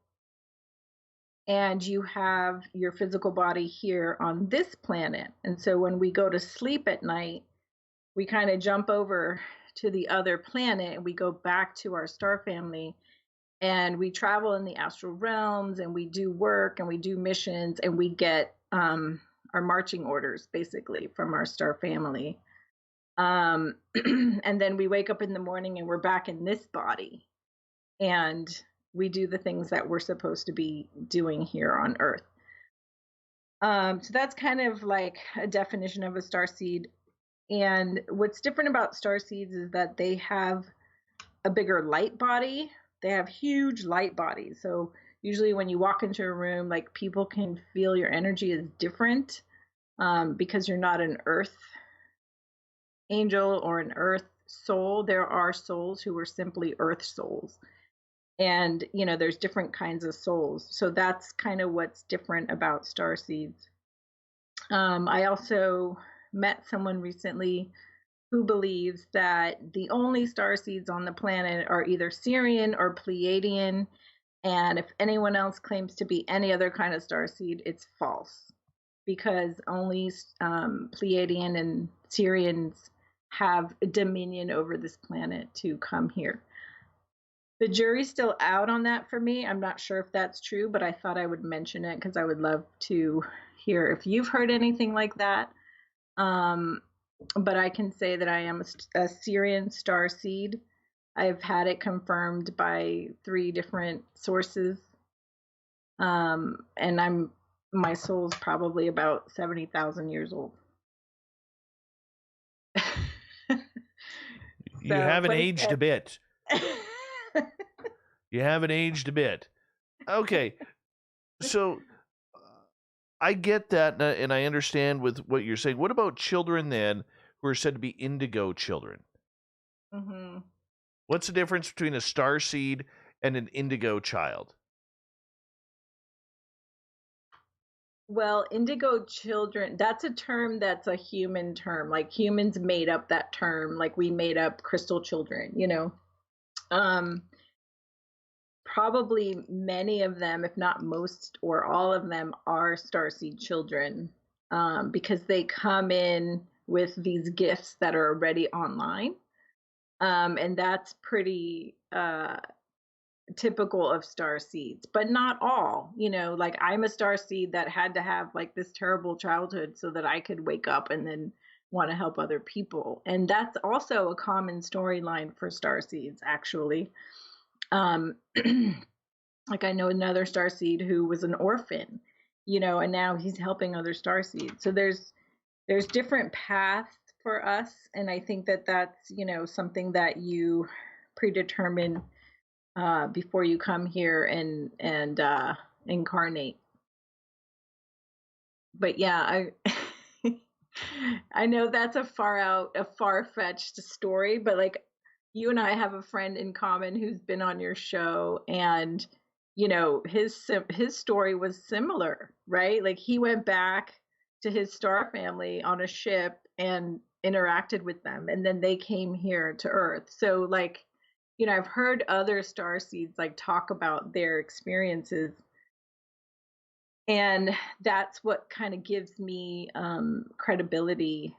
and you have your physical body here on this planet. And so when we go to sleep at night, we kind of jump over to the other planet and we go back to our star family, and we travel in the astral realms, and we do work and we do missions, and we get our marching orders basically from our star family. And then we wake up in the morning and we're back in this body, and we do the things that we're supposed to be doing here on Earth. So that's kind of like a definition of a starseed. And what's different about starseeds is that they have a bigger light body. They have huge light bodies. So usually when you walk into a room, like, people can feel your energy is different because you're not an Earth angel or an Earth soul. There are souls who are simply Earth souls. And, there's different kinds of souls. So that's kind of what's different about starseeds. I also met someone recently who believes that the only starseeds on the planet are either Syrian or Pleiadian. And if anyone else claims to be any other kind of starseed, it's false, because only Pleiadian and Syrians have dominion over this planet to come here. The jury's still out on that for me. I'm not sure if that's true, but I thought I would mention it because I would love to hear if you've heard anything like that. But I can say that I am a Syrian starseed. I've had it confirmed by 3 different sources. And my soul's probably about 70,000 years old. You haven't aged a bit. You haven't aged a bit. Okay. So I get that, and I understand with what you're saying. What about children then who are said to be indigo children? Mm-hmm. What's the difference between a starseed and an indigo child? Well, indigo children, that's a term that's a human term. Like humans made up that term, like we made up crystal children, you know. Probably many of them, if not most or all of them, are starseed children, because they come in with these gifts that are already online. And that's pretty typical of starseeds, but not all. You know, like I'm a starseed that had to have like this terrible childhood so that I could wake up and then want to help other people. And that's also a common storyline for starseeds, actually. Like I know another starseed who was an orphan, you know, and now he's helping other starseeds. So there's different paths for us, and I think that that's, you know, something that you predetermine before you come here and incarnate. But yeah, I know that's a far-fetched story, but like you and I have a friend in common who's been on your show, and you know his story was similar, right? Like he went back to his star family on a ship and interacted with them, and then they came here to Earth. So like, you know, I've heard other starseeds like talk about their experiences, and that's what kind of gives me credibility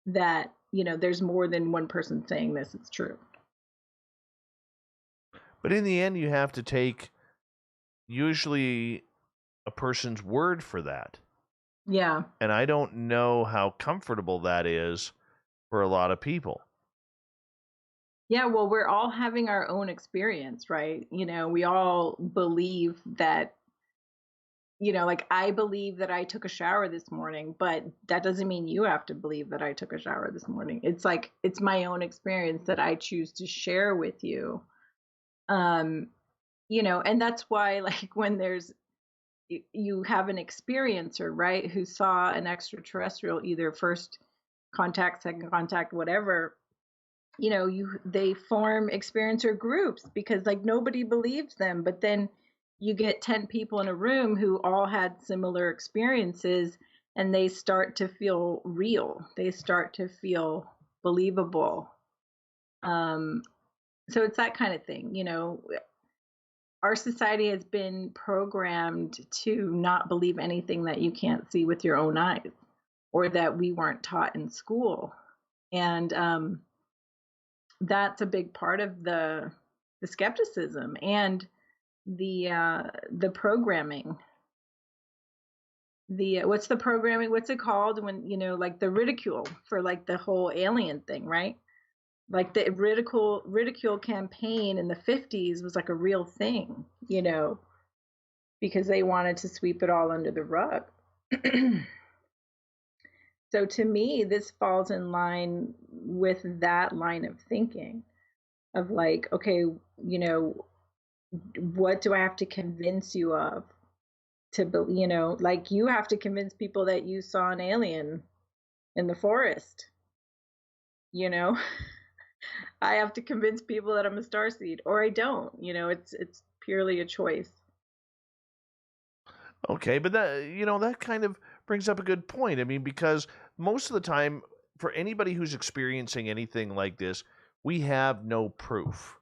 that, you know, there's more than one person saying this. It's true. But in the end, you have to take usually a person's word for that. Yeah. And I don't know how comfortable that is for a lot of people. Yeah, well, we're all having our own experience, right? You know, we all believe that, you know, like I believe that I took a shower this morning, but that doesn't mean you have to believe that I took a shower this morning. It's like, it's my own experience that I choose to share with you. You know, and that's why, like, when you have an experiencer, right, who saw an extraterrestrial, either first contact, second contact, whatever, you know, they form experiencer groups because like nobody believes them, but then you get 10 people in a room who all had similar experiences, and they start to feel real. They start to feel believable. So it's that kind of thing, you know. Our society has been programmed to not believe anything that you can't see with your own eyes, or that we weren't taught in school. And that's a big part of the skepticism and the programming. What's the programming? What's it called when, you know, like the ridicule for like the whole alien thing, right? Like the ridicule campaign in the 50s was like a real thing, you know, because they wanted to sweep it all under the rug. So to me, this falls in line with that line of thinking of like, okay, you know, what do I have to convince you of to, you know, like you have to convince people that you saw an alien in the forest, you know. I have to convince people that I'm a starseed, or I don't. You know, it's purely a choice. Okay, but that, you know, that kind of brings up a good point. I mean, because most of the time, for anybody who's experiencing anything like this, we have no proof.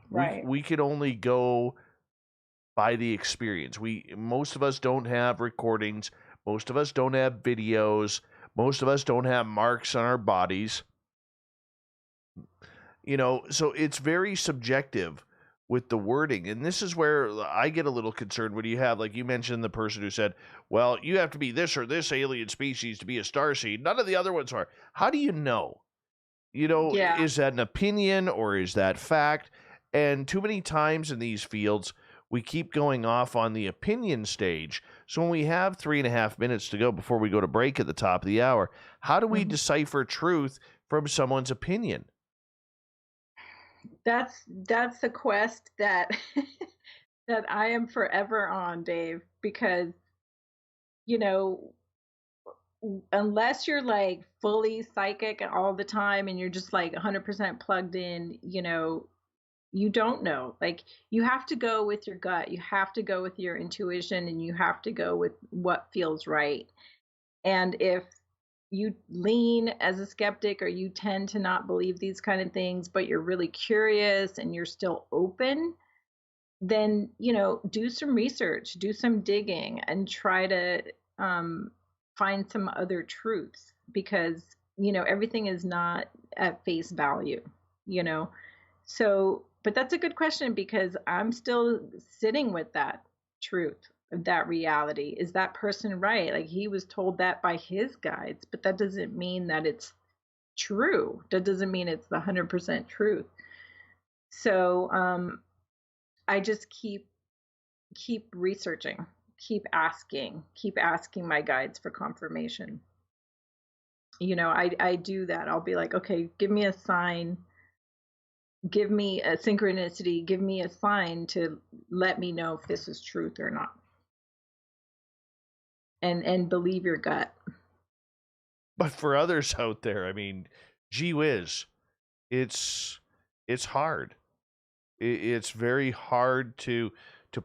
Right. We could only go by the experience. Most of us don't have recordings. Most of us don't have videos. Most of us don't have marks on our bodies. You know, so it's very subjective with the wording. And this is where I get a little concerned when you have, like you mentioned, the person who said, well, you have to be this or this alien species to be a starseed. None of the other ones are. How do you know? You know, Yeah. Is that an opinion or is that fact? And too many times in these fields, we keep going off on the opinion stage. So when we have 3.5 minutes to go before we go to break at the top of the hour, how do we decipher truth from someone's opinion? That's a quest that that I am forever on, Dave, because you know, unless you're like fully psychic all the time and you're just like 100% plugged in, you don't know. Like, you have to go with your gut, you have to go with your intuition, and you have to go with what feels right. And if you lean as a skeptic, or you tend to not believe these kind of things, but you're really curious and you're still open, then, do some research, do some digging, and try to find some other truths, because, everything is not at face value, you know? So, but that's a good question, because I'm still sitting with that truth, that reality. Is that person right? Like, he was told that by his guides, but that doesn't mean that it's true. That doesn't mean it's the 100% truth. So, I just keep researching, keep asking my guides for confirmation. I do that. I'll be like, okay, give me a sign, give me a synchronicity, give me a sign to let me know if this is truth or not. And believe your gut. But for others out there, I mean, gee whiz, it's hard. It's very hard to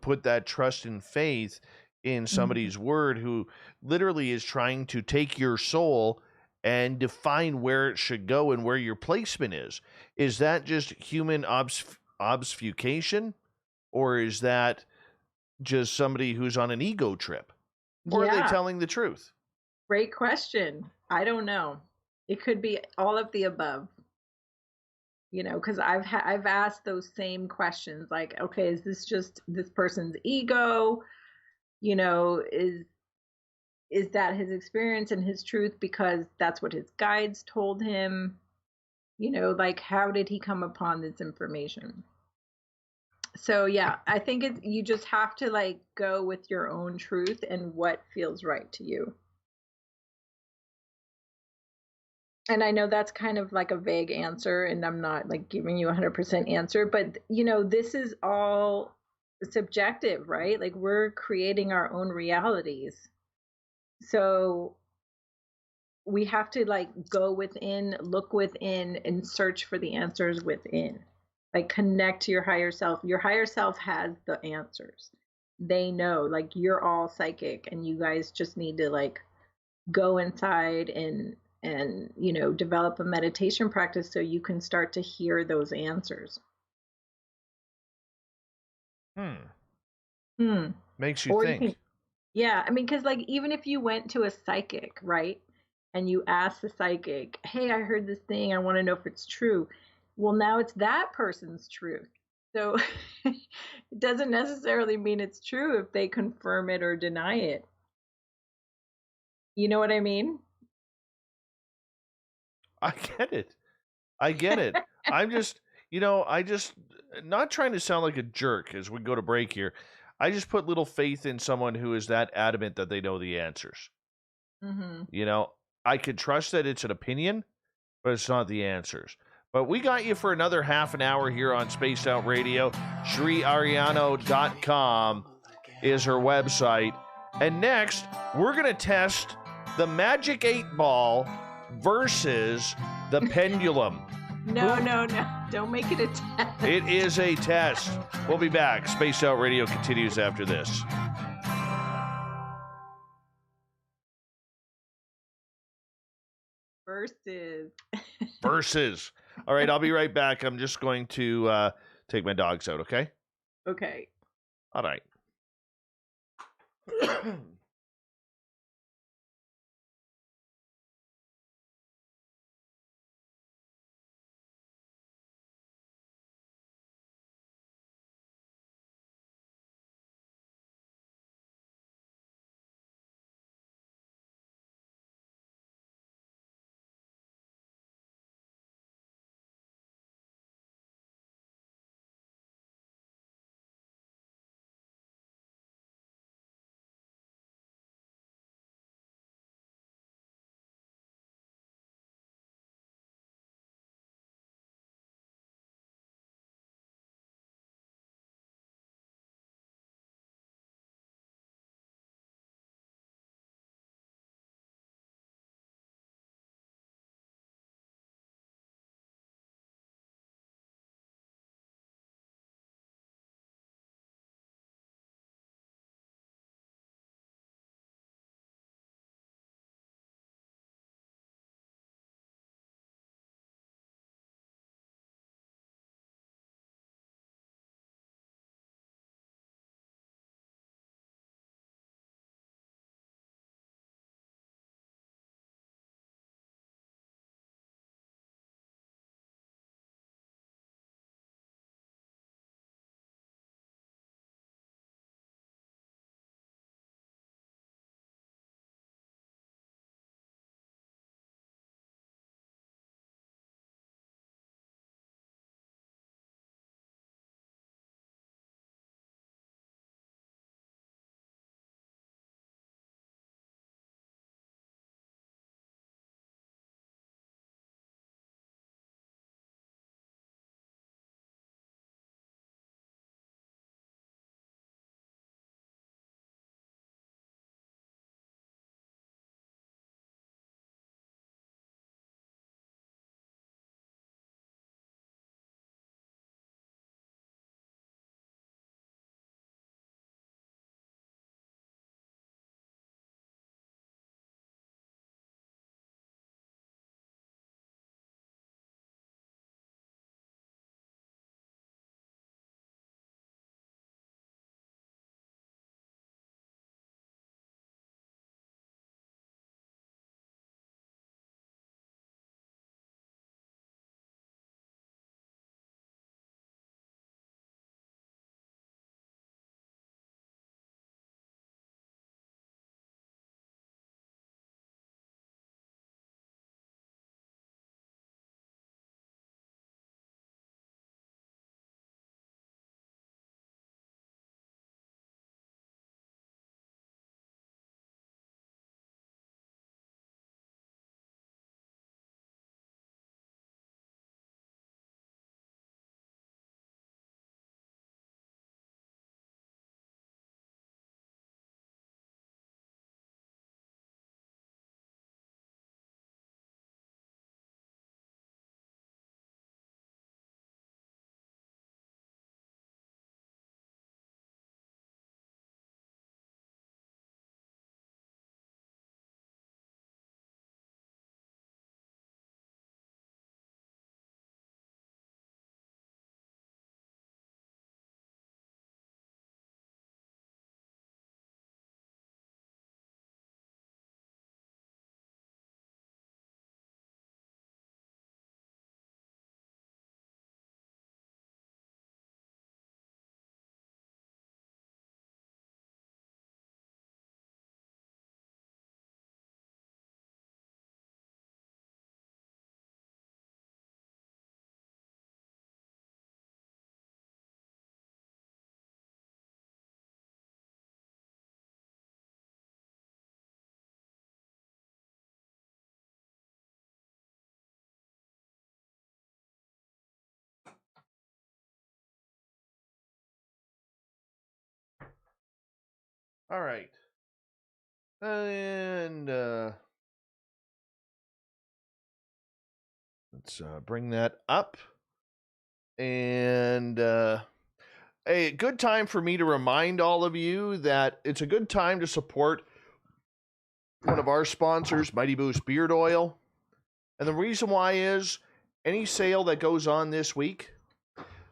put that trust and faith in somebody's word, who literally is trying to take your soul and define where it should go and where your placement is. Is that just human obfuscation, or is that just somebody who's on an ego trip? Or are they telling the truth? Great question. I don't know. It could be all of the above. Because I've asked those same questions, like, okay, is this just this person's ego? Is that his experience and his truth because that's what his guides told him? Like, how did he come upon this information? So yeah, I think you just have to like go with your own truth and what feels right to you. And I know that's kind of like a vague answer, and I'm not like giving you a 100% answer, but this is all subjective, right? Like, we're creating our own realities. So we have to like go within, look within, and search for the answers within. Like, connect to your higher self. Your higher self has the answers. They know, like, you're all psychic, and you guys just need to like go inside and develop a meditation practice so you can start to hear those answers. Makes you think. Yeah, I mean, because like, even if you went to a psychic, right, and you asked the psychic, hey, I heard this thing, I want to know if it's true. Well, now it's that person's truth. So it doesn't necessarily mean it's true if they confirm it or deny it. You know what I mean? I get it. I'm just, not trying to sound like a jerk as we go to break here. I just put little faith in someone who is that adamant that they know the answers. I could trust that it's an opinion, but it's not the answers. But we got you for another half an hour here on Spaced Out Radio. CheriArellano.com is her website. And next, we're going to test the Magic 8 Ball versus the pendulum. No. Don't make it a test. It is a test. We'll be back. Spaced Out Radio continues after this. Versus. All right, I'll be right back. I'm just going to take my dogs out, okay? Okay. All right. All right. And let's bring that up. And a good time for me to remind all of you that it's a good time to support one of our sponsors, Mighty Boost Beard Oil. And the reason why is any sale that goes on this week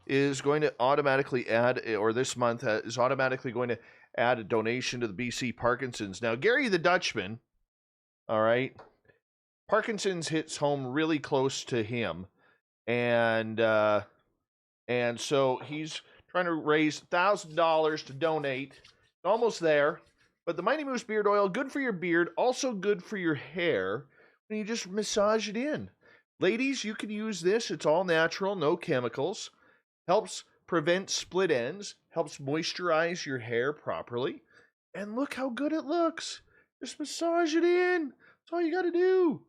is going to automatically add, or this month is automatically going to add a donation to the BC Parkinson's. Now, Gary the Dutchman, all right, Parkinson's hits home really close to him. And so he's trying to raise $1,000 to donate. Almost there. But the Mighty Moose Beard Oil, good for your beard, also good for your hair. And you just massage it in. Ladies, you can use this. It's all natural, no chemicals. Helps prevent split ends. Helps moisturize your hair properly. And look how good it looks. Just massage it in. That's all you got to do.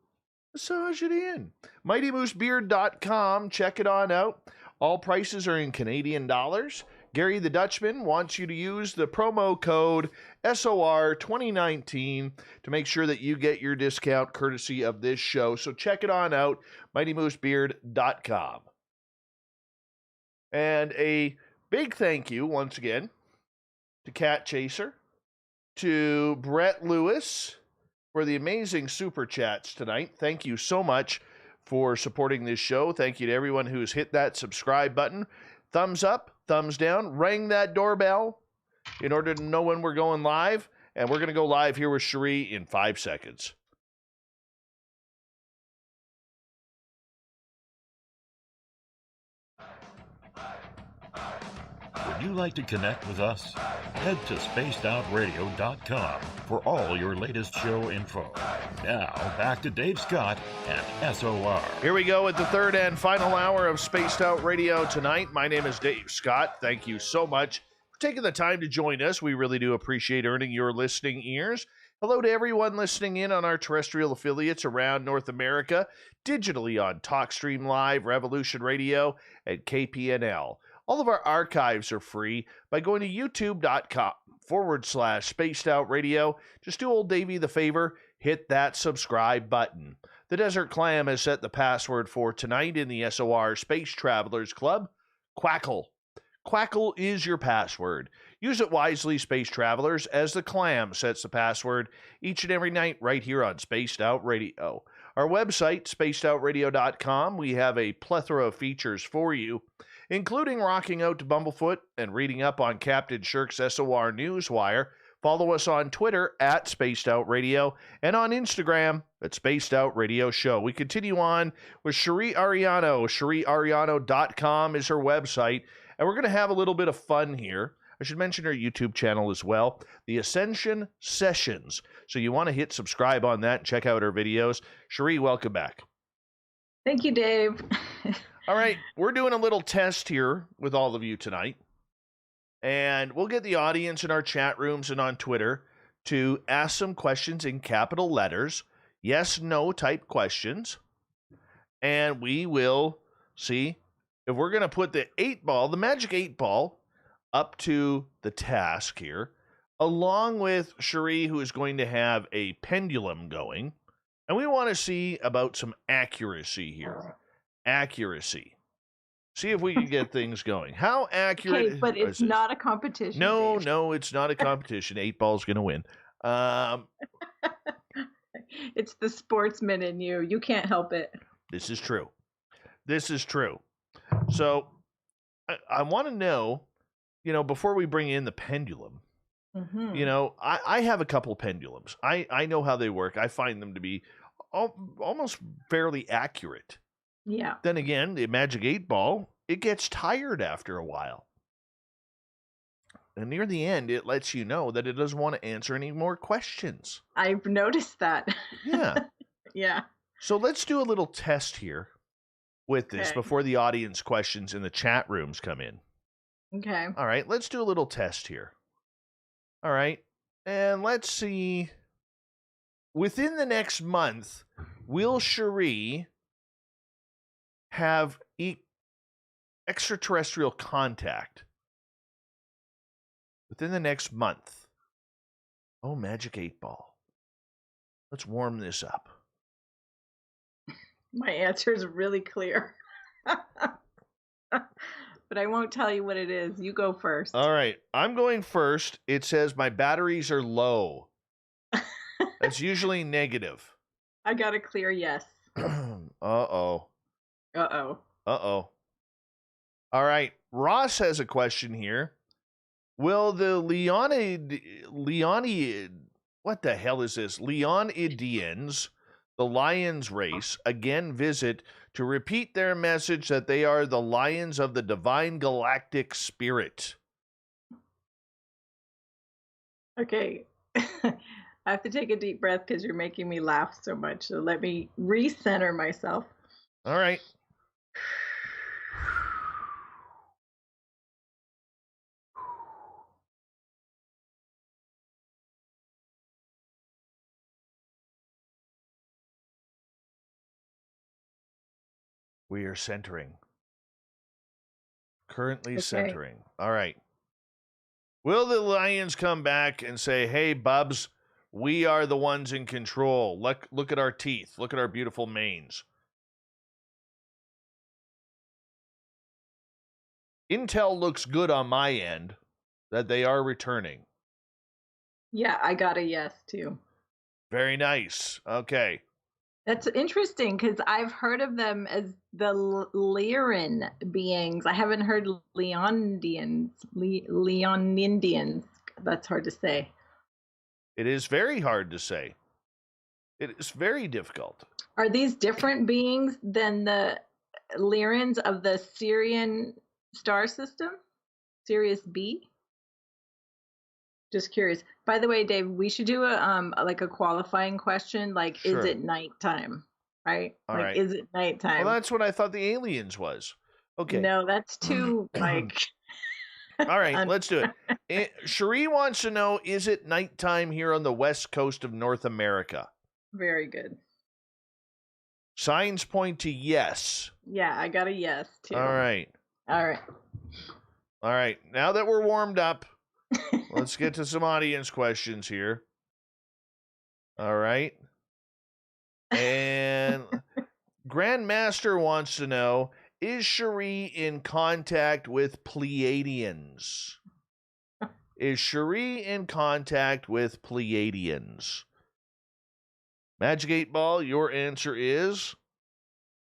Massage it in. MightyMooseBeard.com. Check it on out. All prices are in Canadian dollars. Gary the Dutchman wants you to use the promo code SOR2019 to make sure that you get your discount courtesy of this show. So check it on out, MightyMooseBeard.com. And a big thank you, once again, to Cat Chaser, to Brett Lewis for the amazing super chats tonight. Thank you so much for supporting this show. Thank you to everyone who's hit that subscribe button. Thumbs up, thumbs down, ring that doorbell in order to know when we're going live. And we're going to go live here with Cherie in 5 seconds. Would you like to connect with us? Head to spacedoutradio.com for all your latest show info. Now, back to Dave Scott and SOR. Here we go with the third and final hour of Spaced Out Radio tonight. My name is Dave Scott. Thank you so much for taking the time to join us. We really do appreciate earning your listening ears. Hello to everyone listening in on our terrestrial affiliates around North America, digitally on TalkStream Live, Revolution Radio, and KPNL. All of our archives are free by going to youtube.com/Spaced Out Radio. Just do old Davey the favor, hit that subscribe button. The Desert Clam has set the password for tonight in the SOR Space Travelers Club, Quackle. Quackle is your password. Use it wisely, Space Travelers, as the Clam sets the password each and every night right here on Spaced Out Radio. Our website, spacedoutradio.com, we have a plethora of features for you, including rocking out to Bumblefoot and reading up on Captain Shirk's SOR Newswire. Follow us on Twitter at Spaced Out Radio and on Instagram at Spaced Out Radio Show. We continue on with Chery Arellano. CheriArellano.com is her website, and we're going to have a little bit of fun here. I should mention her YouTube channel as well, the Ascension Sessions. So you want to hit subscribe on that and check out her videos. Cherie, welcome back. Thank you, Dave. All right, we're doing a little test here with all of you tonight. And we'll get the audience in our chat rooms and on Twitter to ask some questions in capital letters, yes, no type questions. And we will see if we're going to put the 8-ball, the magic 8-ball, up to the task here, along with Cherie, who is going to have a pendulum going. And we want to see about some accuracy here. Accuracy. See if we can get things going. How accurate? Okay, but it's not a competition. No, Dave. no, it's not a competition. 8-ball's going to win. It's the sportsman in you. You can't help it. This is true. This is true. So I want to know, before we bring in the pendulum, I have a couple pendulums. I know how they work. I find them to be almost fairly accurate. Yeah. Then again, the magic 8-ball, it gets tired after a while. And near the end, it lets you know that it doesn't want to answer any more questions. I've noticed that. Yeah. Yeah. So let's do a little test here with this before the audience questions in the chat rooms come in. Okay. All right, let's do a little test here. All right. And let's see. Within the next month, will Cherie have extraterrestrial contact? Within the next month. Oh, Magic 8 Ball. Let's warm this up. My answer is really clear. But I won't tell you what it is. You go first. All right. I'm going first. It says my batteries are low. That's usually negative. I got a clear yes. Uh-oh. Uh-oh. Uh-oh. All right. Ross has a question here. Will the what the hell is this? Leonidians, the Lions race, again visit to repeat their message that they are the Lions of the Divine Galactic Spirit? Okay. I have to take a deep breath because you're making me laugh so much. So let me recenter myself. All right. We are centering. Currently centering. All right. Will the Lions come back and say, hey, Bubs, we are the ones in control. Look at our teeth. Look at our beautiful manes. Intel looks good on my end that they are returning. Yeah, I got a yes, too. Very nice. Okay. That's interesting because I've heard of them as the Lyran beings. I haven't heard Leonidians. Leonidians. That's hard to say. It is very hard to say. It is very difficult. Are these different beings than the Lyrans of the Syrian star system? Sirius B? Just curious. By the way, Dave, we should do a qualifying question, like, Sure. Is it nighttime? Right? All like, right. Is it nighttime? Well, that's what I thought the aliens was. Okay. No, that's too like. All right, let's do it. Cherie wants to know, is it nighttime here on the west coast of North America? Very good. Signs point to yes. Yeah, I got a yes, too. All right. All right. All right. Now that we're warmed up, let's get to some audience questions here. All right. And Grandmaster wants to know, is Cherie in contact with Pleiadians? Is Cherie in contact with Pleiadians? Magic 8 Ball, your answer is?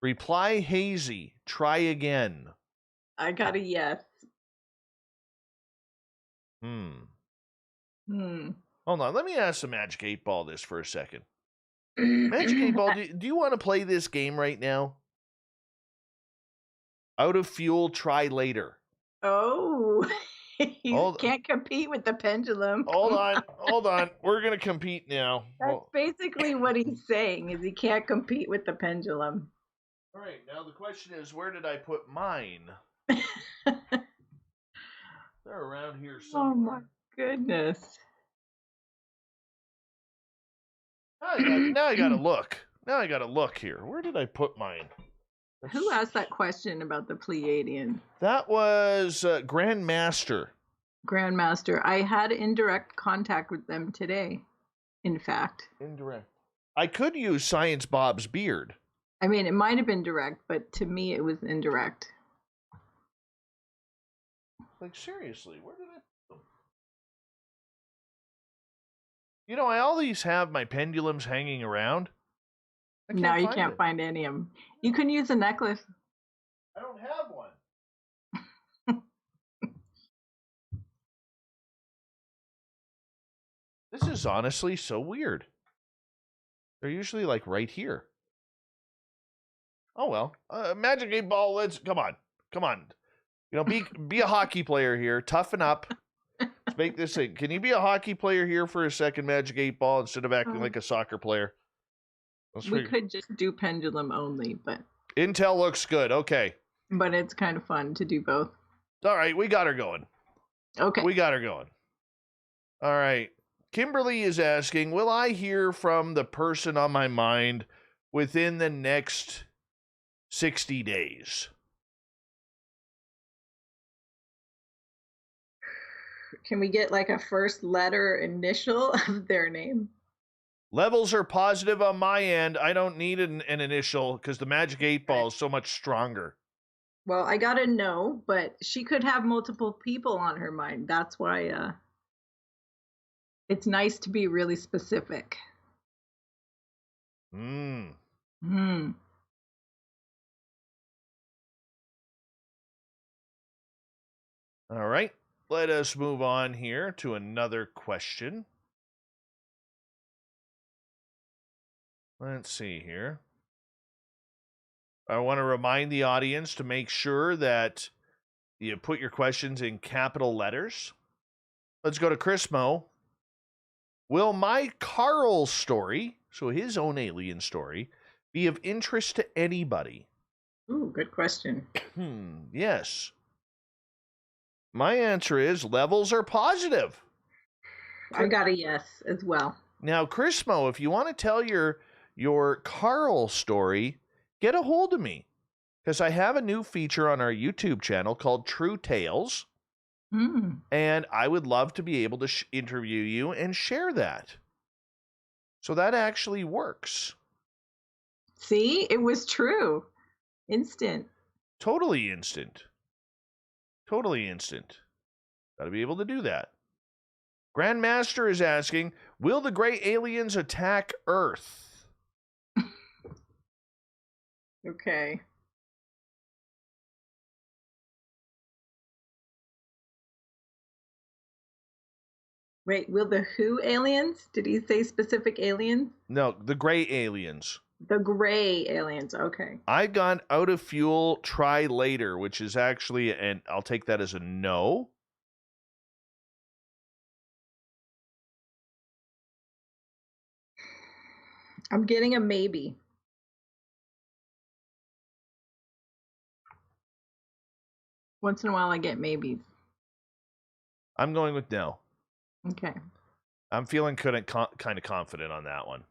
Reply hazy. Try again. I got a yes. Hold on. Let me ask the Magic 8 Ball this for a second. Magic 8 Ball, do you want to play this game right now? Out of fuel, try later. Oh, you can't compete with the pendulum. Hold on. We're going to compete now. That's basically what he's saying, is he can't compete with the pendulum. All right, now the question is, where did I put mine? They're around here somewhere. Oh my goodness. Now I gotta look. Now I gotta look here. Where did I put mine? Who asked that question about the Pleiadians? That was Grandmaster. Grandmaster. I had indirect contact with them today, in fact. Indirect. I could use Science Bob's beard. I mean, it might have been direct, but to me it was indirect. Like, seriously, where did I put them? You know, I always have my pendulums hanging around. Now you can't find any of them. You can use a necklace. I don't have one. This is honestly so weird. They're usually like right here. Oh well, Magic 8 Ball. Come on. You know, be a hockey player here. Toughen up. Let's make this thing. Can you be a hockey player here for a second, Magic 8 Ball, instead of acting like a soccer player? We could just do pendulum only, but Intel looks good. Okay, but it's kind of fun to do both. All right, we got her going. Okay, we got her going. All right. Kimberly is asking, will I hear from the person on my mind within the next 60 days? Can we get like a first letter initial of their name? Levels are positive on my end. I don't need an initial because the Magic 8 Ball is so much stronger. Well, I got a no, but she could have multiple people on her mind. That's why it's nice to be really specific. All right. Let us move on here to another question. Let's see here. I want to remind the audience to make sure that you put your questions in capital letters. Let's go to Chris Mo. Will my Carl story, so his own alien story, be of interest to anybody? Ooh, good question. Yes. My answer is levels are positive. I got a yes as well. Now, Chris Mo, if you want to tell your Carl story, get a hold of me, because I have a new feature on our YouTube channel called True Tales, and I would love to be able to interview you and share that. So that actually works. See, it was true. Instant. Totally instant. Totally instant. Got to be able to do that. Grandmaster is asking, will the gray aliens attack Earth? Okay. Wait, will the who aliens? Did he say specific aliens? No, the gray aliens. The gray aliens, okay. I got out of fuel, try later, which is actually, and I'll take that as a no. I'm getting a maybe. Once in a while I get maybes. I'm going with no. Okay. I'm feeling kind of confident on that one.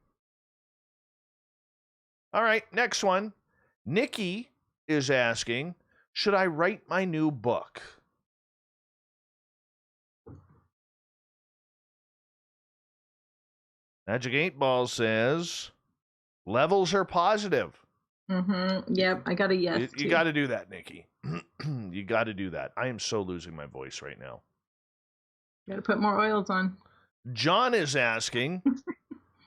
All right, next one. Nikki is asking, should I write my new book? Magic 8 Ball says, levels are positive. Yep, I got a yes. You got to do that, Nikki. You got to do that. I am so losing my voice right now. Got to put more oils on. John is asking,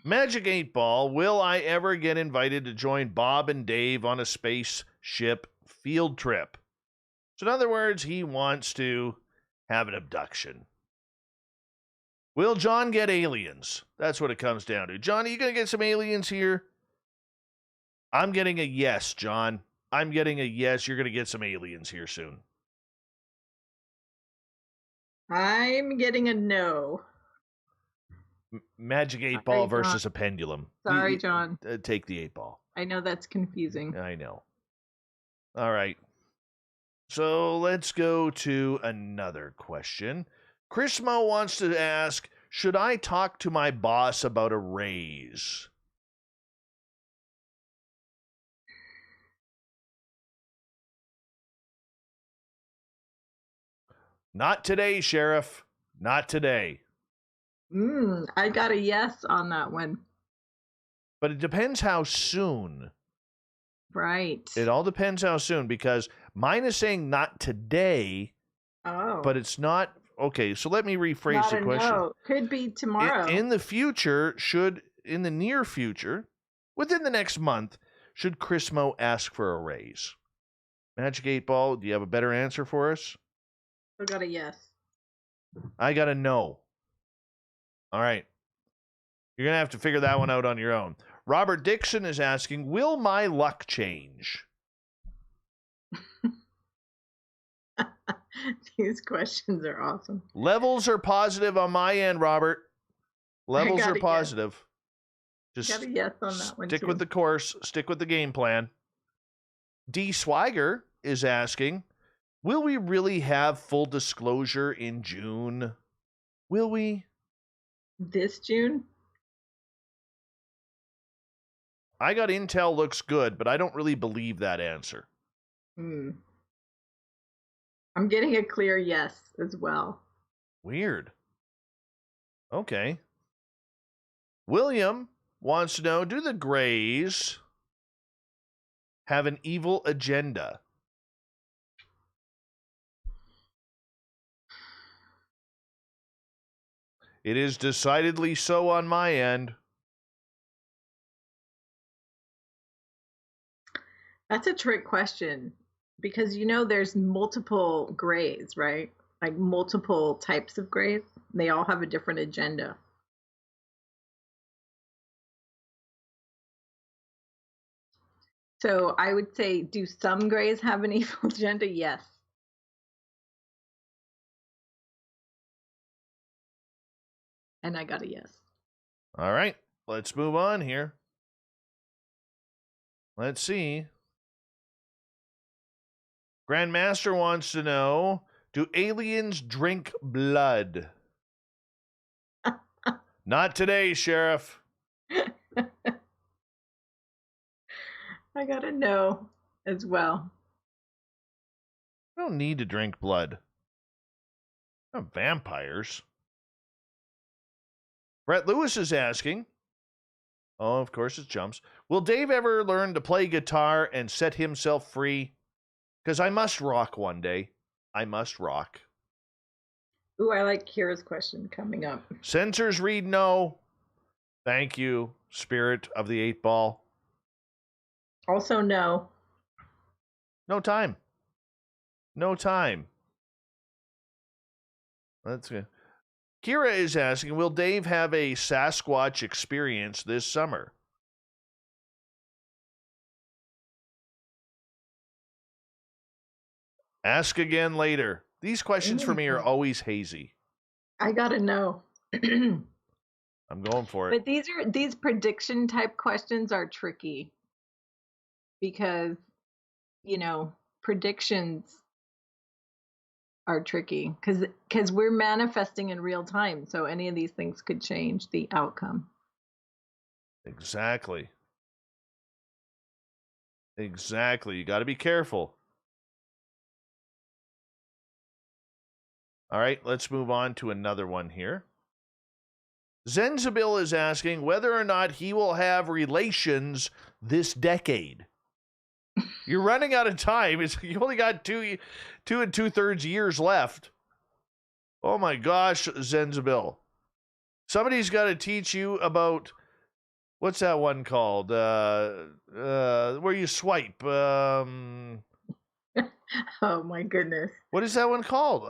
Magic 8 Ball, will I ever get invited to join Bob and Dave on a spaceship field trip? So in other words, he wants to have an abduction. Will John get aliens? That's what it comes down to. John, are you going to get some aliens here? I'm getting a yes, John. I'm getting a yes. You're going to get some aliens here soon. I'm getting a no. Magic 8 Ball versus a pendulum. Sorry, John. Take the 8 Ball. I know that's confusing. I know. All right. So let's go to another question. Chris Mo wants to ask, should I talk to my boss about a raise? Not today, Sheriff. Not today. I got a yes on that one. But it depends how soon. Right. It all depends how soon, because mine is saying not today. Oh. But it's not. Okay, so let me rephrase the question. No. Could be tomorrow. In the future, in the near future, within the next month, should Chris Mo ask for a raise? Magic 8 Ball, do you have a better answer for us? I got a yes. I got a no. All right. You're going to have to figure that one out on your own. Robert Dixon is asking, will my luck change? These questions are awesome. Levels are positive on my end, Robert. Levels are positive. Just got a yes on that one. Stick with the course. Stick with the game plan. D. Swiger is asking, will we really have full disclosure in June? Will we? This June? I got intel looks good, but I don't really believe that answer. I'm getting a clear yes as well. Weird. Okay. William wants to know, do the Greys have an evil agenda? It is decidedly so on my end. That's a trick question because there's multiple Greys, right? Like multiple types of Greys. They all have a different agenda. So I would say, do some Greys have an evil agenda? Yes. And I got a yes. All right, let's move on here. Let's see. Grandmaster wants to know, do aliens drink blood? Not today, Sheriff. I got a no as well. I don't need to drink blood. Not vampires. Brett Lewis is asking, oh, of course it jumps, will Dave ever learn to play guitar and set himself free? Because I must rock one day. I must rock. Ooh, I like Kira's question coming up. Sensors read no. Thank you, Spirit of the 8-Ball. Also no. No time. No time. That's good. Kira is asking, will Dave have a Sasquatch experience this summer? Ask again later. These questions for me are always hazy. I gotta know. I'm going for it. But these prediction type questions are tricky because predictions are tricky because we're manifesting in real time, so any of these things could change the outcome. Exactly. You got to be careful. All right, let's move on to another one here. Zenzabil is asking whether or not he will have relations this decade. You're running out of time. You only got 2 2/3 years left. Oh my gosh, Zenzabil. Somebody's got to teach you about, what's that one called? Where you swipe. Oh my goodness. What is that one called?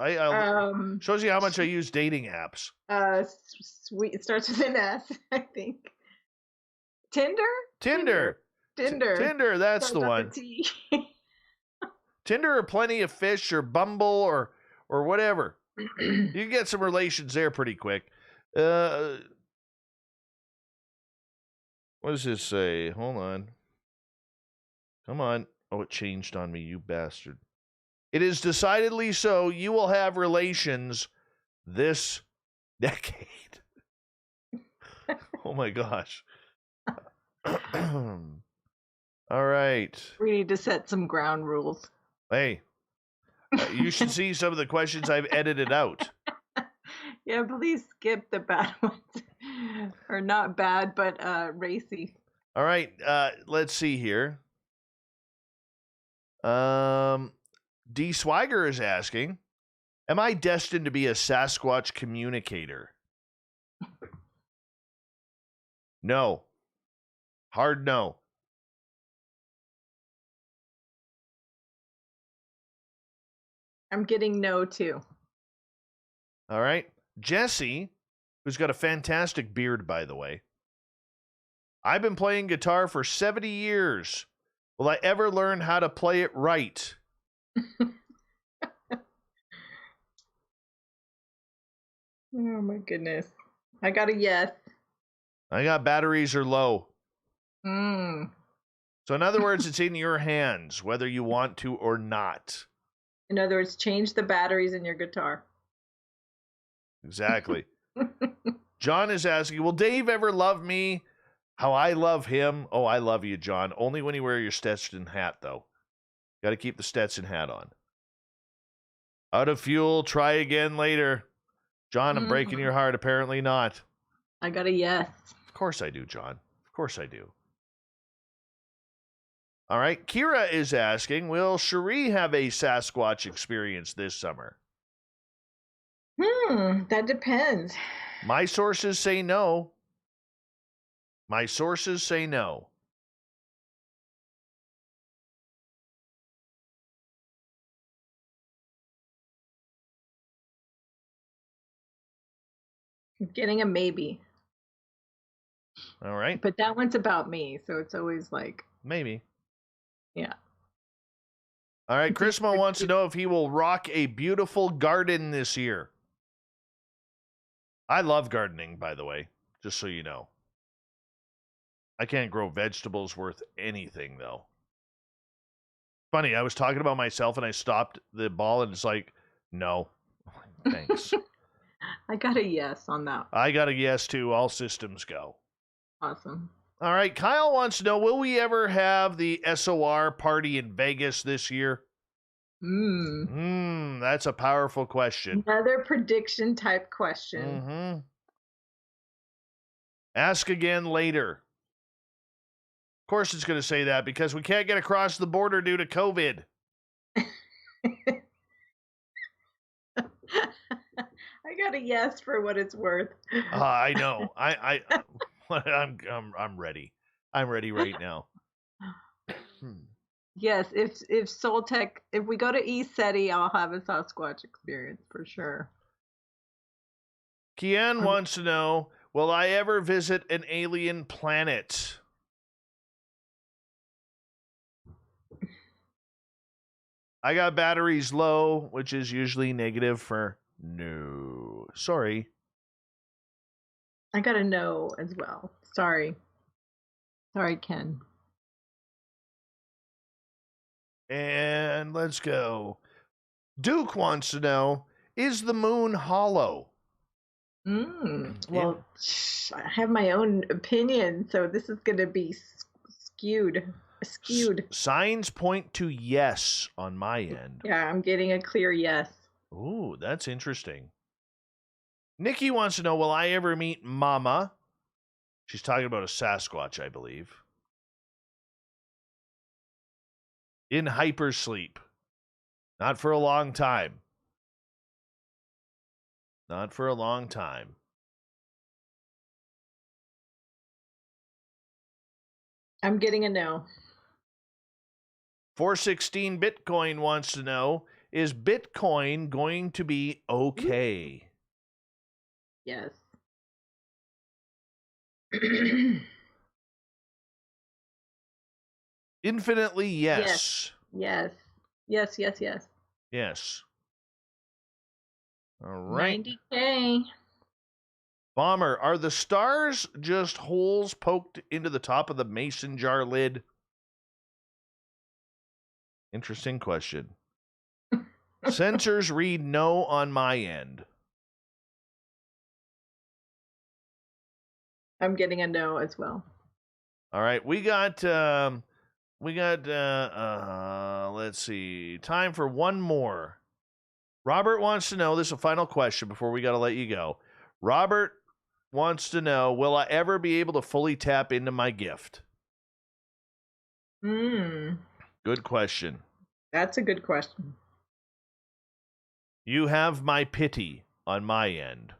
Shows you how much I use dating apps. Sweet. It starts with an S, I think. Tinder. Tinder, that's the one. Tinder or Plenty of Fish or Bumble or whatever. You can get some relations there pretty quick. What does this say? Hold on. Come on. Oh, it changed on me, you bastard. It is decidedly so. You will have relations this decade. Oh my gosh. All right. We need to set some ground rules. Hey, you should see some of the questions I've edited out. Yeah, please skip the bad ones. Or not bad, but racy. All right, let's see here. D. Swiger is asking, am I destined to be a Sasquatch communicator? No. Hard no. I'm getting no too. All right. Jesse, who's got a fantastic beard, by the way. I've been playing guitar for 70 years. Will I ever learn how to play it right? Oh my goodness. I got a yes. I got batteries are low. Mm. So in other words, it's in your hands, whether you want to or not. In other words, change the batteries in your guitar. Exactly. John is asking, will Dave ever love me how I love him? Oh, I love you, John. Only when you wear your Stetson hat, though. Got to keep the Stetson hat on. Out of fuel, try again later. John, I'm breaking your heart. Apparently not. I got a yes. Of course I do, John. Of course I do. All right. Kira is asking, will Cherie have a Sasquatch experience this summer? That depends. My sources say no. My sources say no. I'm getting a maybe. All right. But that one's about me, so it's always like... Maybe. Yeah. All right. Chrismo wants to know if he will rock a beautiful garden this year. I love gardening, by the way, just so you know. I can't grow vegetables worth anything, though. Funny, I was talking about myself, and I stopped the ball, and it's like, no, thanks. I got a yes on that. I got a yes, too. All systems go. Awesome. All right, Kyle wants to know, will we ever have the SOR party in Vegas this year? That's a powerful question. Another prediction type question. Mm-hmm. Ask again later. Of course it's going to say that because we can't get across the border due to COVID. I got a yes for what it's worth. I know. I'm ready. I'm ready right now. Yes, if Soltech, if we go to ESETI, I'll have a Sasquatch experience for sure. Kian wants to know, will I ever visit an alien planet? I got batteries low, which is usually negative for no. Sorry. I got a no as well. Sorry, Ken. And let's go. Duke wants to know, is the moon hollow? Well, I have my own opinion, so this is going to be skewed. Signs point to yes on my end. Yeah, I'm getting a clear yes. Ooh, that's interesting. Nikki wants to know, will I ever meet Mama? She's talking about a Sasquatch, I believe. In hypersleep. Not for a long time. Not for a long time. I'm getting a no. 416 Bitcoin wants to know, is Bitcoin going to be okay? Yes. Infinitely yes. Yes. Yes. All right. 90K. Bomber, are the stars just holes poked into the top of the mason jar lid? Interesting question. Sensors read no on my end. I'm getting a no as well. All right, we got let's see, time for one more. Robert wants to know, this is a final question before we got to let you go. Robert wants to know, will I ever be able to fully tap into my gift? Good question. That's a good question. You have my pity on my end.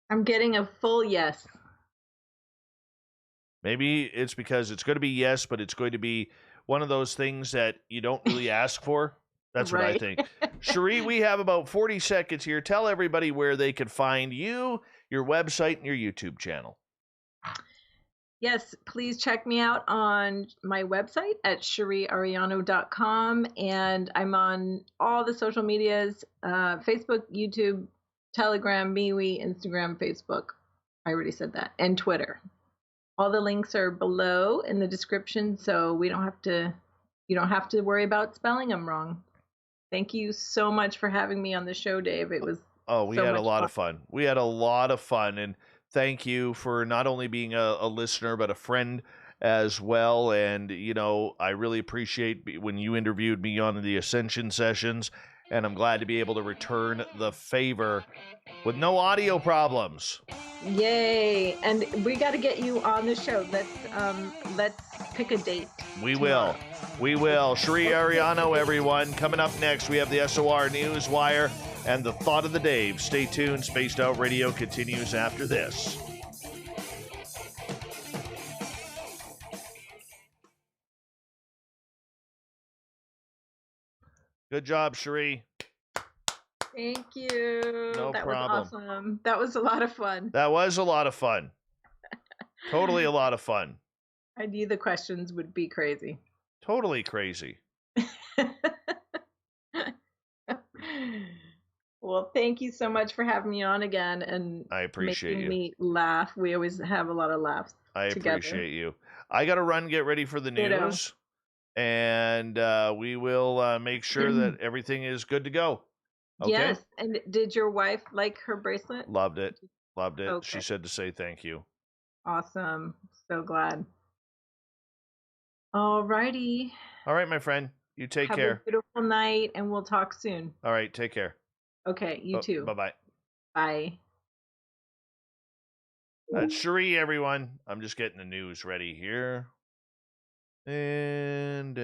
I'm getting a full yes. Maybe it's because it's going to be yes, but it's going to be one of those things that you don't really ask for. That's what I think. Cherie, we have about 40 seconds here. Tell everybody where they can find you, your website, and your YouTube channel. Yes, please check me out on my website at CheriArellano.com. And I'm on all the social medias, Facebook, YouTube, Telegram, MeWe, Instagram, Facebook. I already said that. And Twitter. All the links are below in the description, so you don't have to worry about spelling them wrong. Thank you so much for having me on the show, Dave. It was we had a lot of fun. We had a lot of fun, and thank you for not only being a listener, but a friend as well. And, you know, I really appreciate when you interviewed me on the Ascension Sessions. and I'm glad to be able to return the favor with no audio problems. Yay! And we got to get you on the show. Let's pick a date. We tomorrow. will. Chery Arellano, everyone. Coming up next, we have the SOR Newswire and the Thought of the Dave. Stay tuned. Spaced Out Radio continues after this. Good job, Cherie. Thank you. No that problem. was awesome. That was a lot of fun. That was a lot of fun. Totally a lot of fun. I knew the questions would be crazy. Totally crazy. Well, thank you so much for having me on again and I appreciate making you. me laugh. We always have a lot of laughs. I together. appreciate you. I got to run, get ready for the Ditto. news, and we will make sure that everything is good to go. Okay? Yes. And did your wife like her bracelet? Loved it. Okay. She said to say thank you. Awesome. So glad. All righty. All right, my friend. You take Have care. a beautiful night, and we'll talk soon. All right, take care. Okay, you too. Bye-bye. Bye. That's Cherie, everyone. I'm just getting the news ready here. And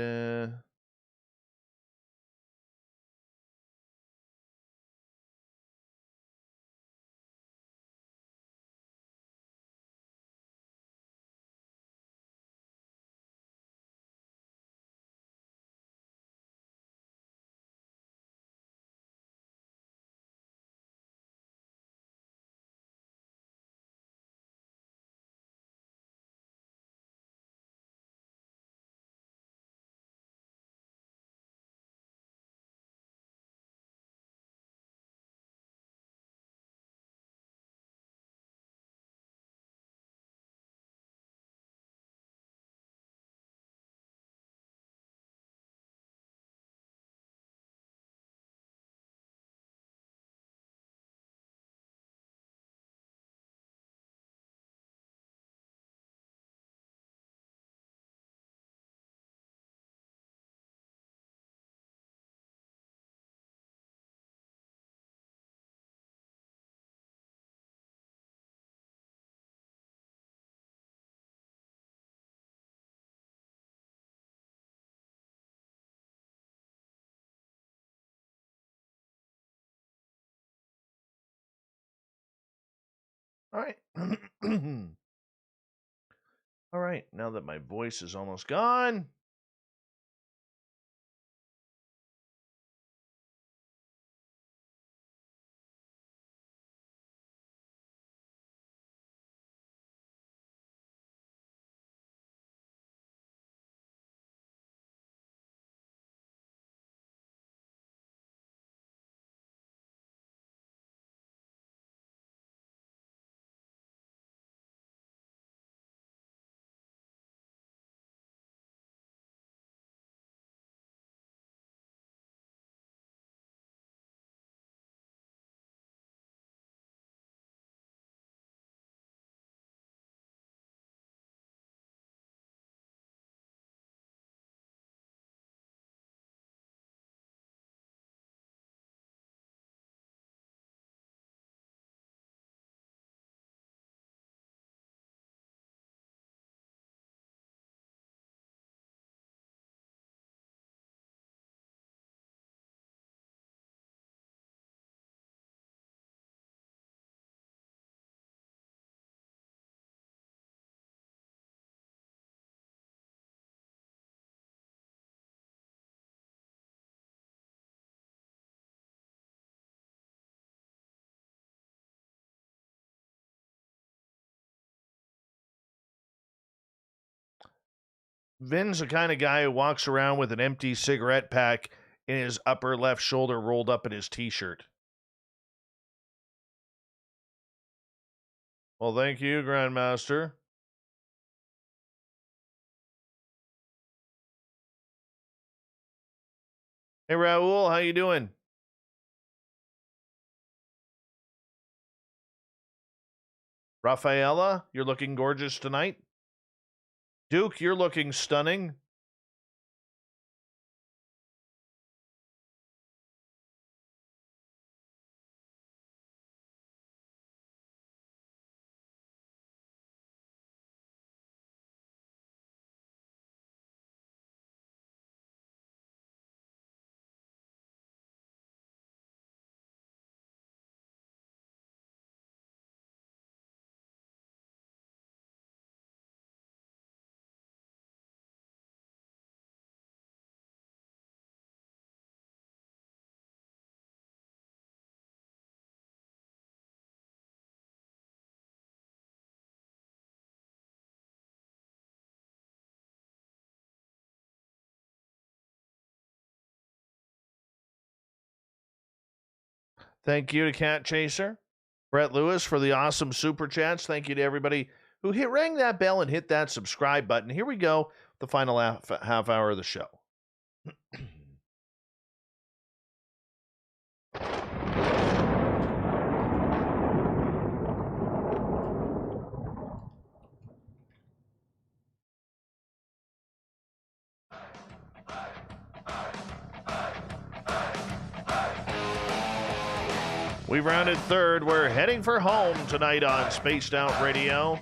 all right. All right, now that my voice is almost gone. Vin's the kind of guy who walks around with an empty cigarette pack in his upper left shoulder rolled up in his t-shirt. Well, thank you, Grandmaster. Hey, Raul, how you doing? Rafaela, you're looking gorgeous tonight. Duke, you're looking stunning. Thank you to Cat Chaser. Brett Lewis for the awesome super chats. Thank you to everybody who rang that bell and hit that subscribe button. Here we go, the final half hour of the show. We've rounded third. We're heading for home tonight on Spaced Out Radio.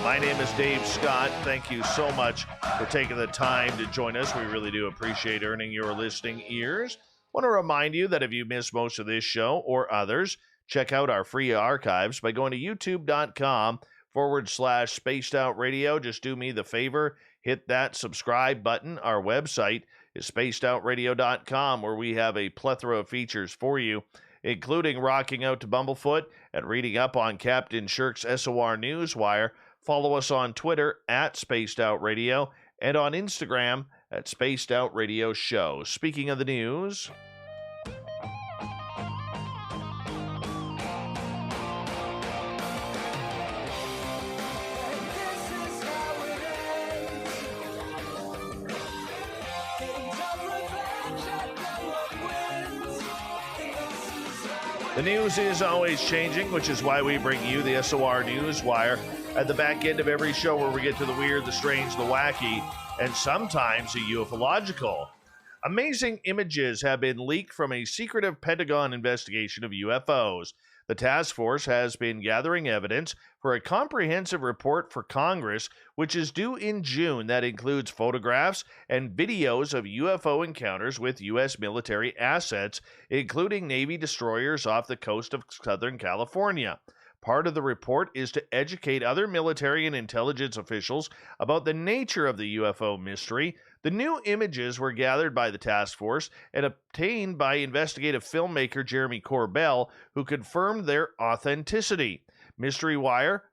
My name is Dave Scott. Thank you so much for taking the time to join us. We really do appreciate earning your listening ears. Want to remind you that if you missed most of this show or others, check out our free archives by going to youtube.com/Spaced Out Radio. Just do me the favor, hit that subscribe button. Our website is spacedoutradio.com, where we have a plethora of features for you, including rocking out to Bumblefoot and reading up on Captain Shirk's SOR Newswire. Follow us on Twitter at Spaced Out Radio and on Instagram at Spaced Out Radio Show. Speaking of the news, the news is always changing, which is why we bring you the SOR Newswire at the back end of every show, where we get to the weird, the strange, the wacky, and sometimes the ufological. Amazing images have been leaked from a secretive Pentagon investigation of UFOs. The task force has been gathering evidence for a comprehensive report for Congress, which is due in June, that includes photographs and videos of UFO encounters with U.S. military assets, including Navy destroyers off the coast of Southern California. Part of the report is to educate other military and intelligence officials about the nature of the UFO mystery. The new images were gathered by the task force and obtained by investigative filmmaker Jeremy Corbell, who confirmed their authenticity. Mystery Wire,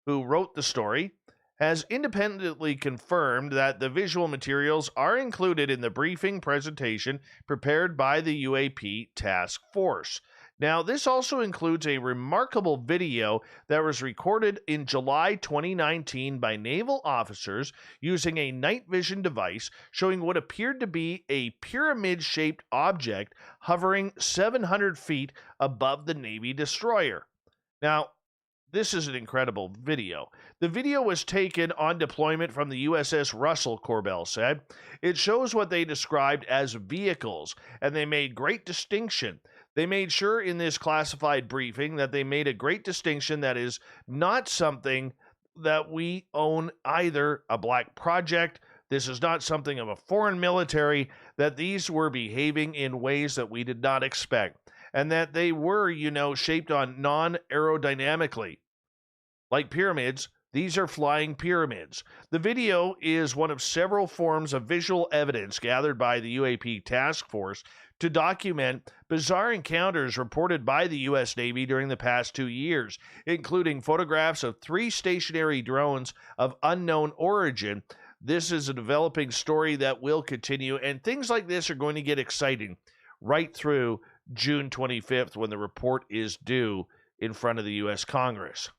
who wrote the story, has independently confirmed that the visual materials are included in the briefing presentation prepared by the UAP task force. Now, this also includes a remarkable video that was recorded in July 2019 by naval officers using a night vision device showing what appeared to be a pyramid-shaped object hovering 700 feet above the Navy destroyer. Now, this is an incredible video. The video was taken on deployment from the USS Russell, Corbell said. It shows what they described as vehicles, and they made great distinction. They made sure in this classified briefing that they made a great distinction that is not something that we own either, a black project. This is not something of a foreign military, that these were behaving in ways that we did not expect, and that they were, shaped on non-aerodynamically. Like pyramids, these are flying pyramids. The video is one of several forms of visual evidence gathered by the UAP task force to document bizarre encounters reported by the U.S. Navy during the past 2 years, including photographs of 3 stationary drones of unknown origin. This is a developing story that will continue, and things like this are going to get exciting right through June 25th, when the report is due in front of the U.S. Congress.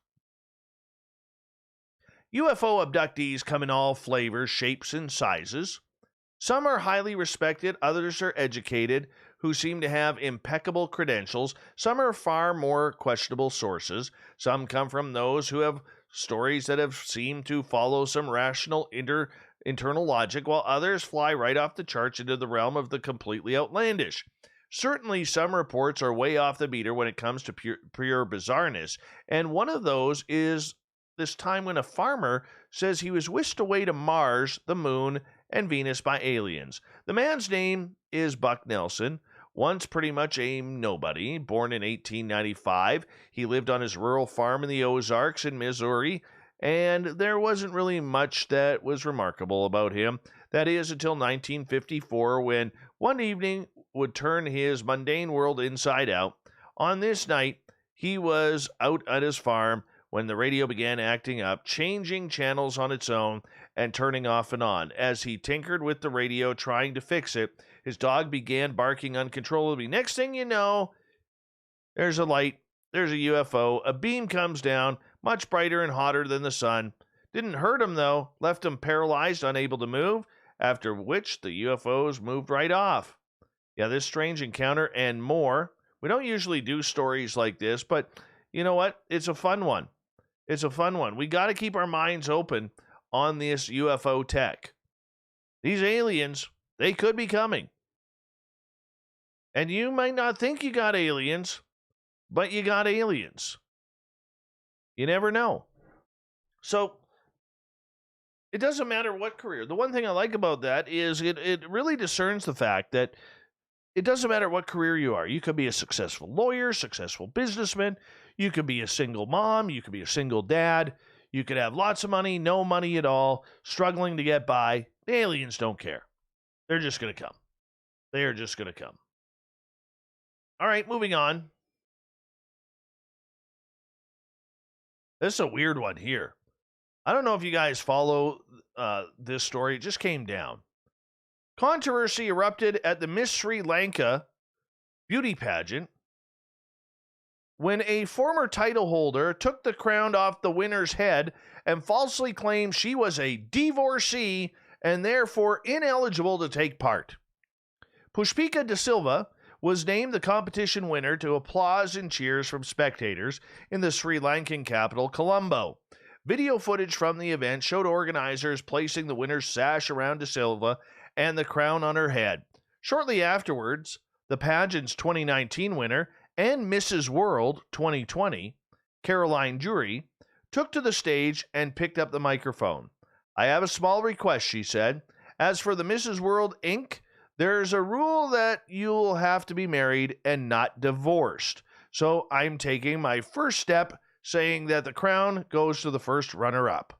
UFO abductees come in all flavors, shapes, and sizes. Some are highly respected, others are educated, who seem to have impeccable credentials. Some are far more questionable sources. Some come from those who have stories that have seemed to follow some rational internal logic, while others fly right off the charts into the realm of the completely outlandish. Certainly, some reports are way off the meter when it comes to pure bizarreness, and one of those is this time when a farmer says he was whisked away to Mars, the moon, and Venus by aliens. The man's name is Buck Nelson, once pretty much a nobody. Born in 1895, he lived on his rural farm in the Ozarks in Missouri, and there wasn't really much that was remarkable about him. That is, until 1954, when one evening would turn his mundane world inside out. On this night, he was out at his farm when the radio began acting up, changing channels on its own and turning off and on. As he tinkered with the radio trying to fix it, his dog began barking uncontrollably. Next thing you know, There's a light. There's a UFO. A beam comes down, much brighter and hotter than the sun. Didn't hurt him, though. Left him paralyzed, unable to move, after which the UFOs moved right off. Yeah, this strange encounter and more. We don't usually do stories like this, but you know what? It's a fun one. It's a fun one. We got to keep our minds open on this UFO tech. These aliens, they could be coming. And you might not think you got aliens, but you got aliens. You never know. So, it doesn't matter what career. The one thing I like about that is it really discerns the fact that it doesn't matter what career you are. You could be a successful lawyer, successful businessman. You could be a single mom. You could be a single dad. You could have lots of money, no money at all, struggling to get by. The aliens don't care. They're just going to come. They are just going to come. All right, moving on. This is a weird one here. I don't know if you guys follow this story. It just came down. Controversy erupted at the Miss Sri Lanka beauty pageant when a former title holder took the crown off the winner's head and falsely claimed she was a divorcee and therefore ineligible to take part. Pushpika De Silva was named the competition winner to applause and cheers from spectators in the Sri Lankan capital, Colombo. Video footage from the event showed organizers placing the winner's sash around De Silva and the crown on her head. Shortly afterwards, the pageant's 2019 winner and Mrs. World 2020, Caroline Jury, took to the stage and picked up the microphone. I have a small request, she said. As for the Mrs. World Inc., there's a rule that you'll have to be married and not divorced. So I'm taking my first step, saying that the crown goes to the first runner-up.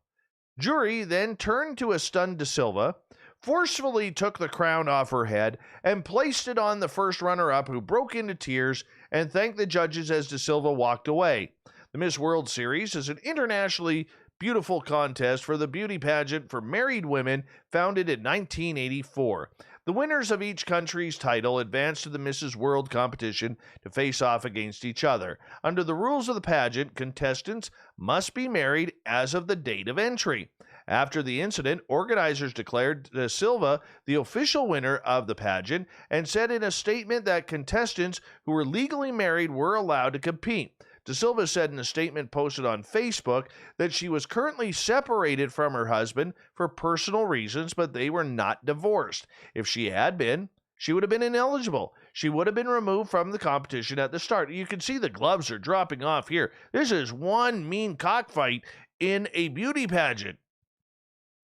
Jury then turned to a stunned De Silva, forcefully took the crown off her head, and placed it on the first runner-up, who broke into tears and thanked the judges as De Silva walked away. The Miss World Series is an internationally beautiful contest for the beauty pageant for married women founded in 1984. The winners of each country's title advance to the Mrs. World competition to face off against each other. Under the rules of the pageant, contestants must be married as of the date of entry. After the incident, organizers declared De Silva the official winner of the pageant and said in a statement that contestants who were legally married were allowed to compete. De Silva said in a statement posted on Facebook that she was currently separated from her husband for personal reasons, but they were not divorced. If she had been, she would have been ineligible. She would have been removed from the competition at the start. You can see the gloves are dropping off here. This is one mean cockfight in a beauty pageant.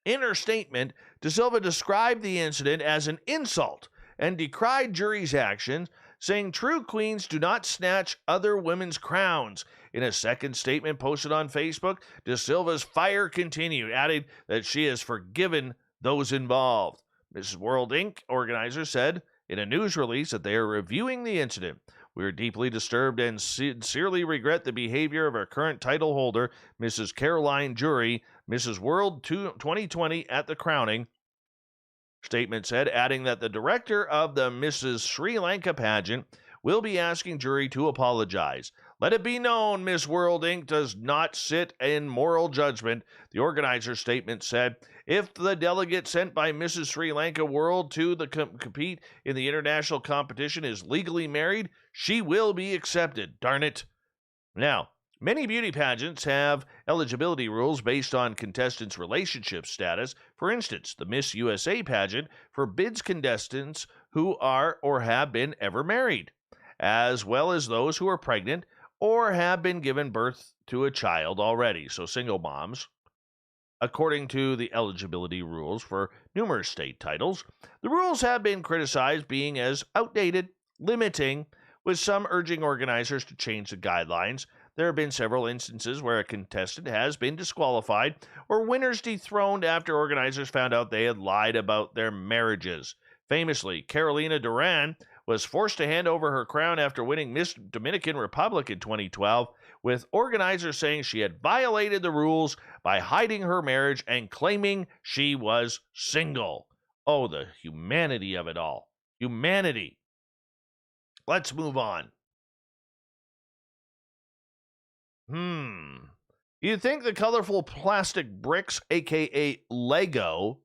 In her statement, De Silva described the incident as an insult and decried Jury's actions, saying true queens do not snatch other women's crowns. In a second statement posted on Facebook, De Silva's fire continued, adding that she has forgiven those involved. Mrs. World Inc. organizer said in a news release that they are reviewing the incident. We are deeply disturbed and sincerely regret the behavior of our current title holder, Mrs. Caroline Jury, Mrs. World 2020 at the crowning. Statement said, adding that the director of the Mrs. Sri Lanka pageant will be asking Jury to apologize. Let it be known, Miss World Inc. does not sit in moral judgment, the organizer statement said. If the delegate sent by Mrs. Sri Lanka World to compete in the international competition is legally married, she will be accepted. Darn it. Now, many beauty pageants have eligibility rules based on contestants' relationship status. For instance, the Miss USA pageant forbids contestants who are or have been ever married, as well as those who are pregnant or have been given birth to a child already, so single moms. According to the eligibility rules for numerous state titles, the rules have been criticized being as outdated, limiting, with some urging organizers to change the guidelines. There have been several instances where a contestant has been disqualified or winners dethroned after organizers found out they had lied about their marriages. Famously, Carolina Duran was forced to hand over her crown after winning Miss Dominican Republic in 2012, with organizers saying she had violated the rules by hiding her marriage and claiming she was single. Oh, the humanity of it all. Humanity. Let's move on. You'd think the colorful plastic bricks, aka Lego,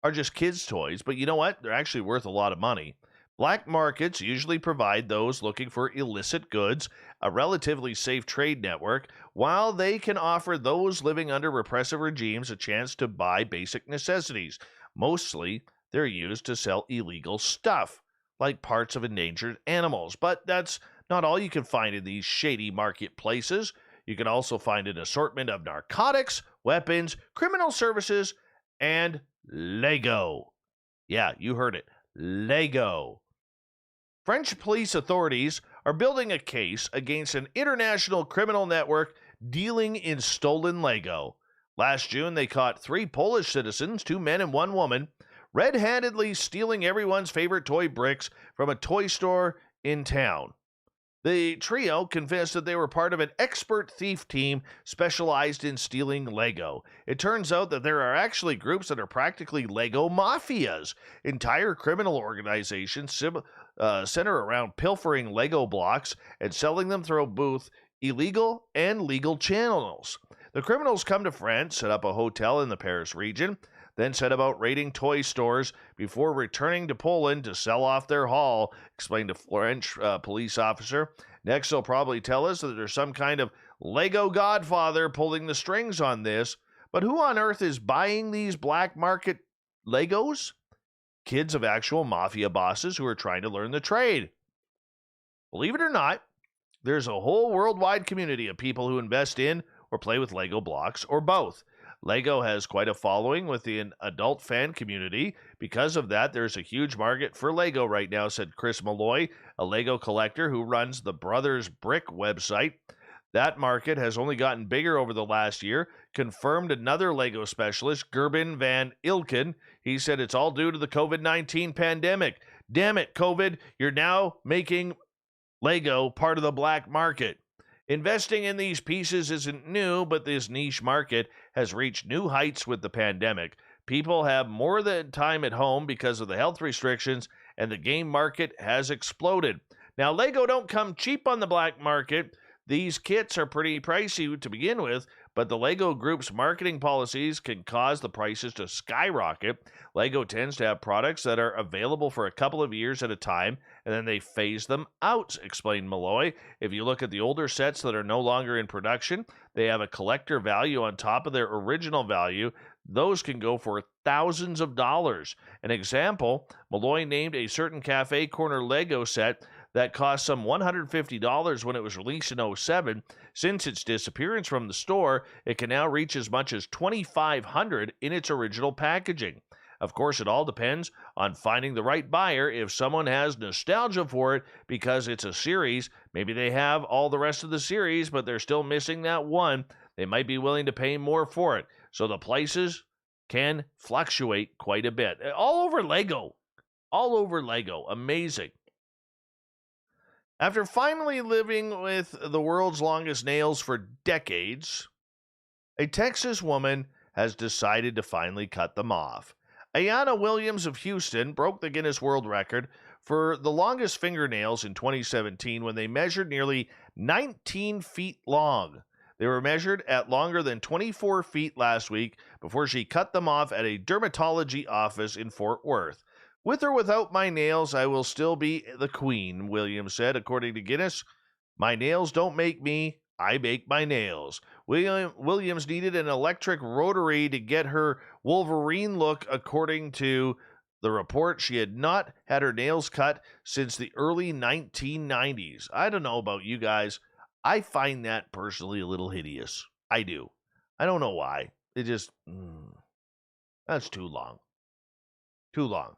are just kids' toys, but you know what? They're actually worth a lot of money. Black markets usually provide those looking for illicit goods a relatively safe trade network, while they can offer those living under repressive regimes a chance to buy basic necessities. Mostly, they're used to sell illegal stuff, like parts of endangered animals. But that's not all you can find in these shady marketplaces. You can also find an assortment of narcotics, weapons, criminal services, and Lego. Yeah, you heard it. Lego. French police authorities are building a case against an international criminal network dealing in stolen Lego. Last June, they caught 3 Polish citizens, 2 men and 1 woman, red-handedly stealing everyone's favorite toy bricks from a toy store in town. The trio confessed that they were part of an expert thief team specialized in stealing Lego. It turns out that there are actually groups that are practically Lego mafias. Entire criminal organizations center around pilfering Lego blocks and selling them through both illegal and legal channels. The criminals come to France, set up a hotel in the Paris region, then set about raiding toy stores before returning to Poland to sell off their haul, explained a French police officer. Next, they'll probably tell us that there's some kind of Lego godfather pulling the strings on this. But who on earth is buying these black market Legos? Kids of actual mafia bosses who are trying to learn the trade. Believe it or not, there's a whole worldwide community of people who invest in or play with Lego blocks, or both. Lego has quite a following within adult fan community. Because of that, there's a huge market for Lego right now, said Chris Malloy, a Lego collector who runs the Brothers Brick website. That market has only gotten bigger over the last year, confirmed another Lego specialist, Gerben van Ilken. He said it's all due to the COVID-19 pandemic. Damn it, COVID, you're now making Lego part of the black market. Investing in these pieces isn't new, but this niche market has reached new heights with the pandemic. People have more than time at home because of the health restrictions, and the game market has exploded. Now, Lego don't come cheap on the black market. These kits are pretty pricey to begin with, but the Lego Group's marketing policies can cause the prices to skyrocket. Lego tends to have products that are available for a couple of years at a time, and then they phase them out, explained Malloy. If you look at the older sets that are no longer in production, they have a collector value on top of their original value. Those can go for thousands of dollars. An example, Malloy named a certain cafe corner Lego set that cost some $150 when it was released in 2007. Since its disappearance from the store, it can now reach as much as $2,500 in its original packaging. Of course, it all depends on finding the right buyer. If someone has nostalgia for it because it's a series, maybe they have all the rest of the series, but they're still missing that one, they might be willing to pay more for it. So the prices can fluctuate quite a bit. All over Lego. All over Lego. Amazing. After finally living with the world's longest nails for decades, a Texas woman has decided to finally cut them off. Ayana Williams of Houston broke the Guinness World Record for the longest fingernails in 2017 when they measured nearly 19 feet long. They were measured at longer than 24 feet last week before she cut them off at a dermatology office in Fort Worth. With or without my nails, I will still be the queen, Williams said, according to Guinness. My nails don't make me, I make my nails. Williams needed an electric rotary to get her Wolverine look, according to the report. She had not had her nails cut since the early 1990s. I don't know about you guys. I find that personally a little hideous. I do. I don't know why. It just, that's too long. Too long.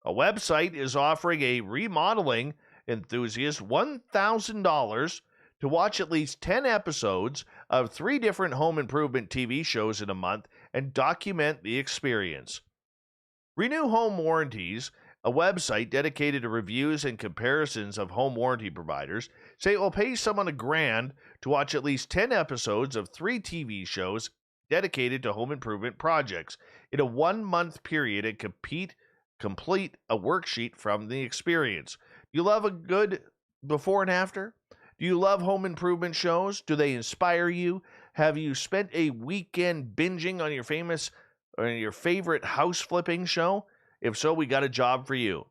A website is offering a remodeling enthusiast $1,000 to watch at least 10 episodes of 3 different home improvement TV shows in a month and document the experience. Renew Home Warranties, a website dedicated to reviews and comparisons of home warranty providers, say it will pay someone $1,000 to watch at least 10 episodes of 3 TV shows dedicated to home improvement projects in a 1-month period and complete a worksheet from the experience. You love a good before and after? Do you love home improvement shows? Do they inspire you? Have you spent a weekend binging on your favorite house flipping show? If so, we got a job for you.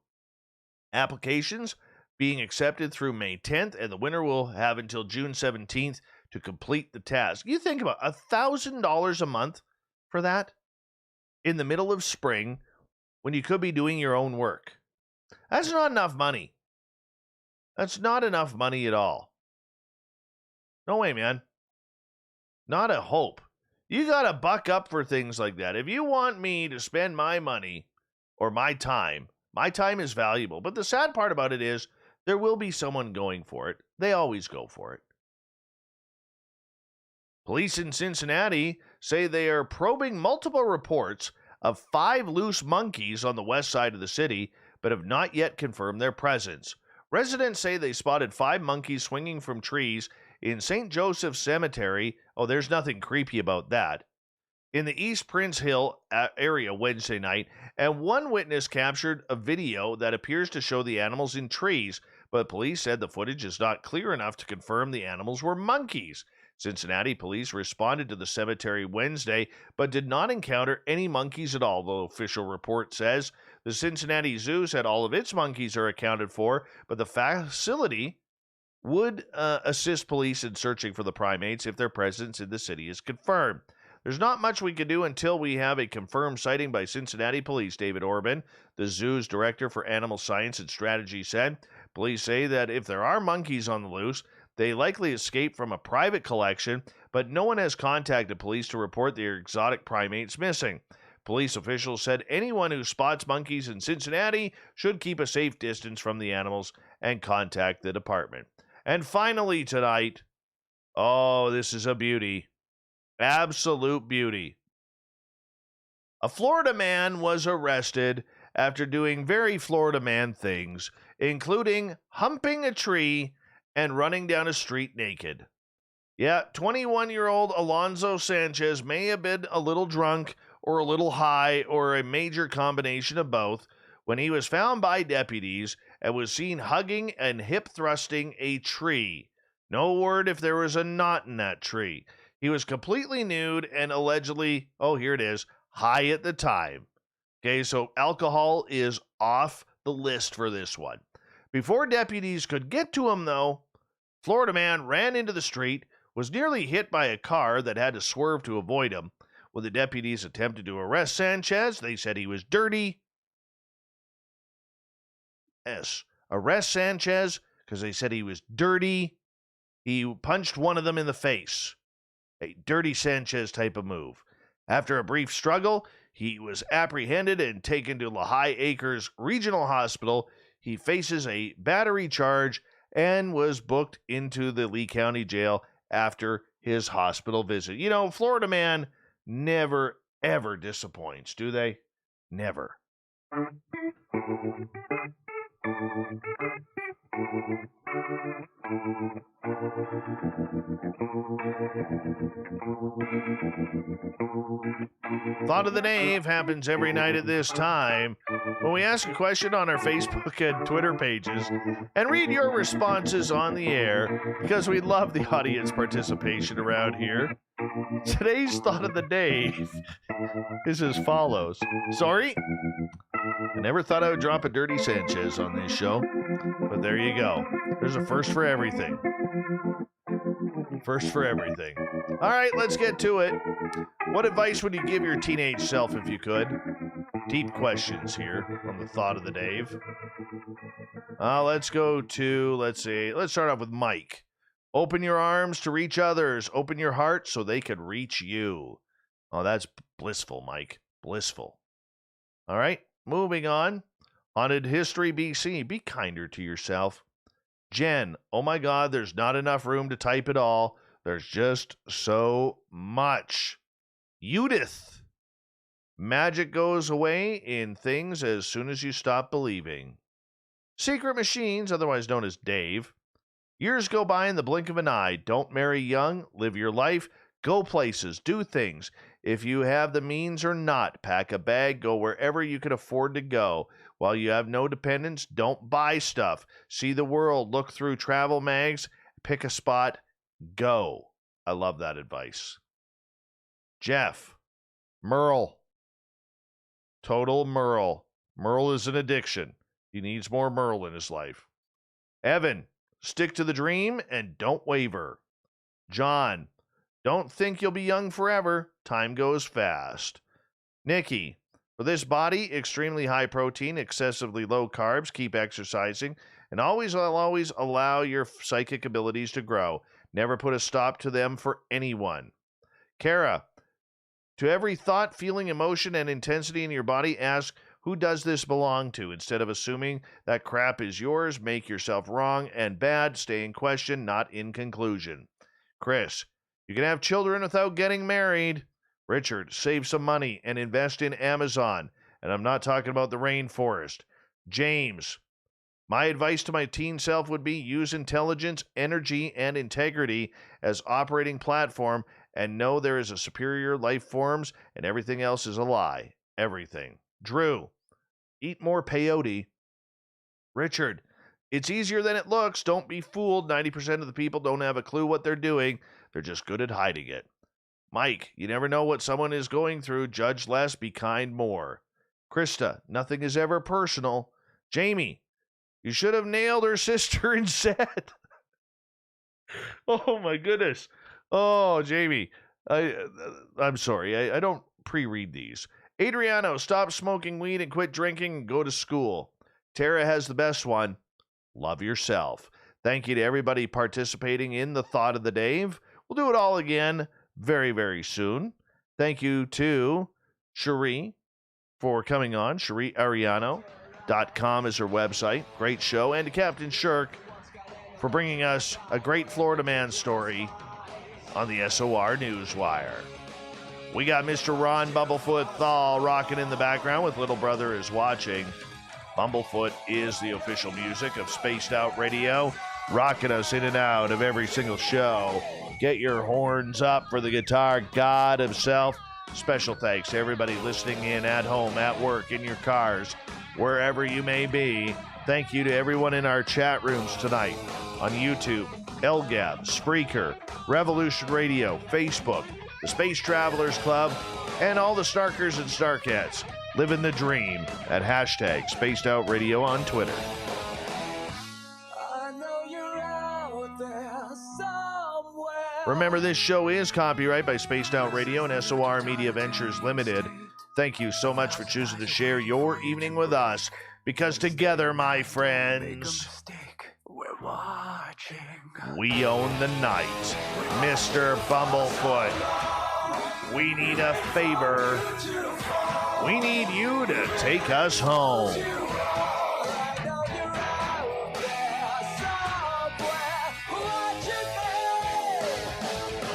Applications being accepted through May 10th, and the winner will have until June 17th to complete the task. You think about $1,000 a month for that in the middle of spring when you could be doing your own work. That's not enough money. That's not enough money at all. No way, man. Not a hope. You got to buck up for things like that. If you want me to spend my money or my time is valuable. But the sad part about it is there will be someone going for it. They always go for it. Police in Cincinnati say they are probing multiple reports of 5 loose monkeys on the west side of the city, but have not yet confirmed their presence. Residents say they spotted 5 monkeys swinging from trees in St. Joseph's Cemetery. Oh, there's nothing creepy about that. In the East Prince Hill area Wednesday night, and one witness captured a video that appears to show the animals in trees, but police said the footage is not clear enough to confirm the animals were monkeys. Cincinnati police responded to the cemetery Wednesday, but did not encounter any monkeys at all, the official report says. The Cincinnati Zoo said all of its monkeys are accounted for, but the facility would assist police in searching for the primates if their presence in the city is confirmed. There's not much we can do until we have a confirmed sighting by Cincinnati police, David Orban, the zoo's director for animal science and strategy, said. Police say that if there are monkeys on the loose, they likely escaped from a private collection, but no one has contacted police to report their exotic primates missing. Police officials said anyone who spots monkeys in Cincinnati should keep a safe distance from the animals and contact the department. And finally tonight, oh, this is a beauty. Absolute beauty. A Florida man was arrested after doing very Florida man things, including humping a tree and running down a street naked. Yeah, 21-year-old Alonzo Sanchez may have been a little drunk or a little high or a major combination of both when he was found by deputies and was seen hugging and hip-thrusting a tree. No word if there was a knot in that tree. He was completely nude and allegedly, oh, here it is, high at the time. Okay, so alcohol is off the list for this one. Before deputies could get to him, though, Florida man ran into the street, was nearly hit by a car that had to swerve to avoid him. When the deputies attempted to arrest Sanchez, they said he was dirty. Yes, arrest Sanchez because they said he was dirty. He punched one of them in the face. A dirty Sanchez type of move. After a brief struggle, he was apprehended and taken to Lehigh Acres Regional Hospital. He faces a battery charge and was booked into the Lee County Jail after his hospital visit. You know, Florida man never, ever disappoints, do they? Never. Thought of the Dave happens every night at this time when we ask a question on our Facebook and Twitter pages and read your responses on the air because we love the audience participation around here. Today's Thought of the Dave is as follows. Sorry, I never thought I would drop a dirty Sanchez on this show, but there you go. There's a first for everything. First for everything. All right, let's get to it. What advice would you give your teenage self if you could? Deep questions here on the Thought of the Dave. Let's go to, let's start off with Mike. Open your arms to reach others. Open your heart so they can reach you. Oh, that's blissful, Mike. Blissful. All right, moving on. Haunted History BC. Be kinder to yourself. Jen, oh my God, there's not enough room to type it all. There's just so much. Judith, magic goes away in things as soon as you stop believing. Secret Machines, otherwise known as Dave. Years go by in the blink of an eye. Don't marry young. Live your life. Go places. Do things. If you have the means or not, pack a bag. Go wherever you can afford to go. While you have no dependents, don't buy stuff. See the world. Look through travel mags Pick a spot, go. I love that advice. Jeff, Merle. Total Merle. Merle is an addiction. He needs more Merle in his life. Evan, stick to the dream and don't waver. John, don't think you'll be young forever. Time goes fast. Nikki, for this body, extremely high protein, excessively low carbs, keep exercising, and always allow your psychic abilities to grow. Never put a stop to them for anyone. Kara, to every thought, feeling, emotion, and intensity in your body, ask, who does this belong to? Instead of assuming that crap is yours, make yourself wrong and bad. Stay in question, not in conclusion. Chris, you can have children without getting married. Richard, save some money and invest in Amazon. And I'm not talking about the rainforest. James, my advice to my teen self would be use intelligence, energy, and integrity as operating platform and know there is a superior life forms and everything else is a lie. Everything. Drew, eat more peyote. Richard, it's easier than it looks. Don't be fooled. 90% of the people don't have a clue what they're doing. They're just good at hiding it. Mike, you never know what someone is going through. Judge less, be kind more. Krista, nothing is ever personal. Jamie, you should have nailed her sister instead. Oh, my goodness. Oh, Jamie, I'm sorry. I don't pre-read these. Adriano, stop smoking weed and quit drinking and go to school. Tara has the best one. Love yourself. Thank you to everybody participating in the Thought of the Dave. We'll do it all again very, very soon. Thank you to Cherie for coming on. CheriArellano.com is her website. Great show. And to Captain Shirk for bringing us a great Florida man story on the SOR Newswire. We got Mr. Ron Bumblefoot Thal rocking in the background with Little Brother is Watching. Bumblefoot is the official music of Spaced Out Radio, rocking us in and out of every single show. Get your horns up for the guitar god himself. Special thanks to everybody listening in at home, at work, in your cars, wherever you may be. Thank you to everyone in our chat rooms tonight on YouTube, LGAB, Spreaker, Revolution Radio, Facebook, the Space Travelers Club, and all the Starkers and Starcats living the dream at hashtag Spaced Out Radio on Twitter. Remember, this show is copyright by Spaced Out Radio and SOR Media Ventures Limited. Thank you so much for choosing to share your evening with us, because together, my friends, we're watching. We own the night. Mr. Bumblefoot, we need a favor. We need you to take us home.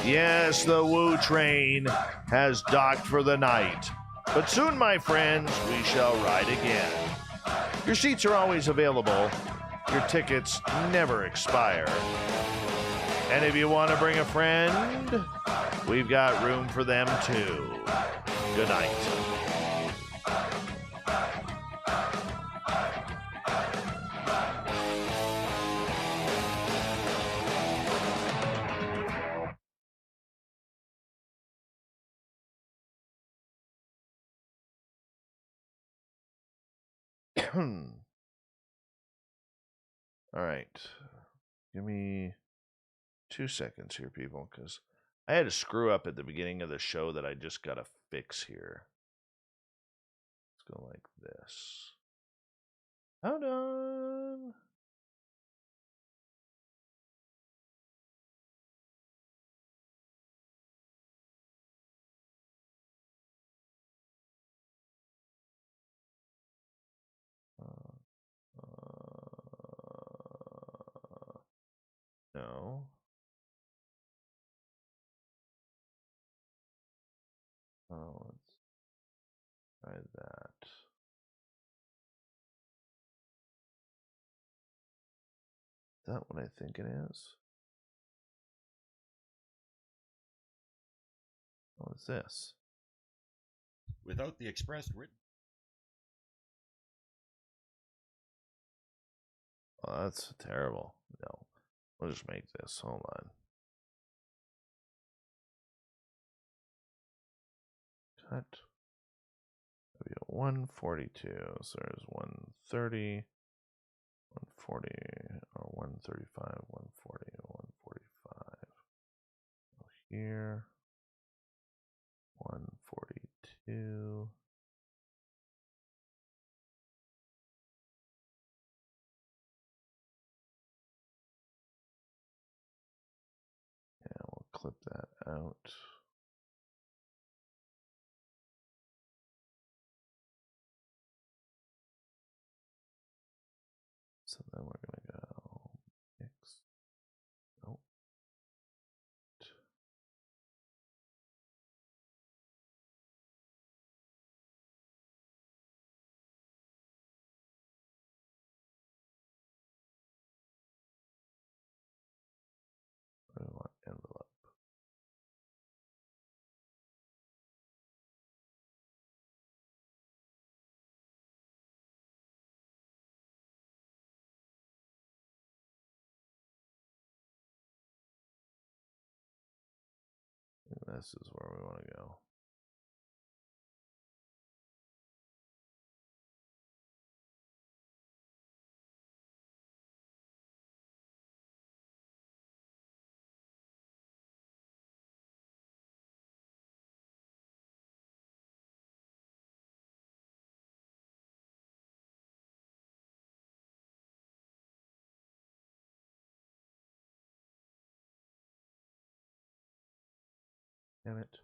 Yes, the Woo train has docked for the night. But soon, my friends, we shall ride again. Your seats are always available. Your tickets never expire. And if you want to bring a friend, we've got room for them too. Good night. All right. Give me 2 seconds here, people, because I had a screw up at the beginning of the show that I just got to fix here. Let's go like this. Hold on. No. Oh, let's try that. Is that what I think it is? What is this? Without the expressed written. Oh, that's terrible. No. We'll just make this. Hold on. Cut. 142. So there's 130, 140, or 135, 140, 145. Here. 142. Yeah, we'll clip that out. So then we're going to go mix. Nope. I want envelope. This is where we want to go. Damn it.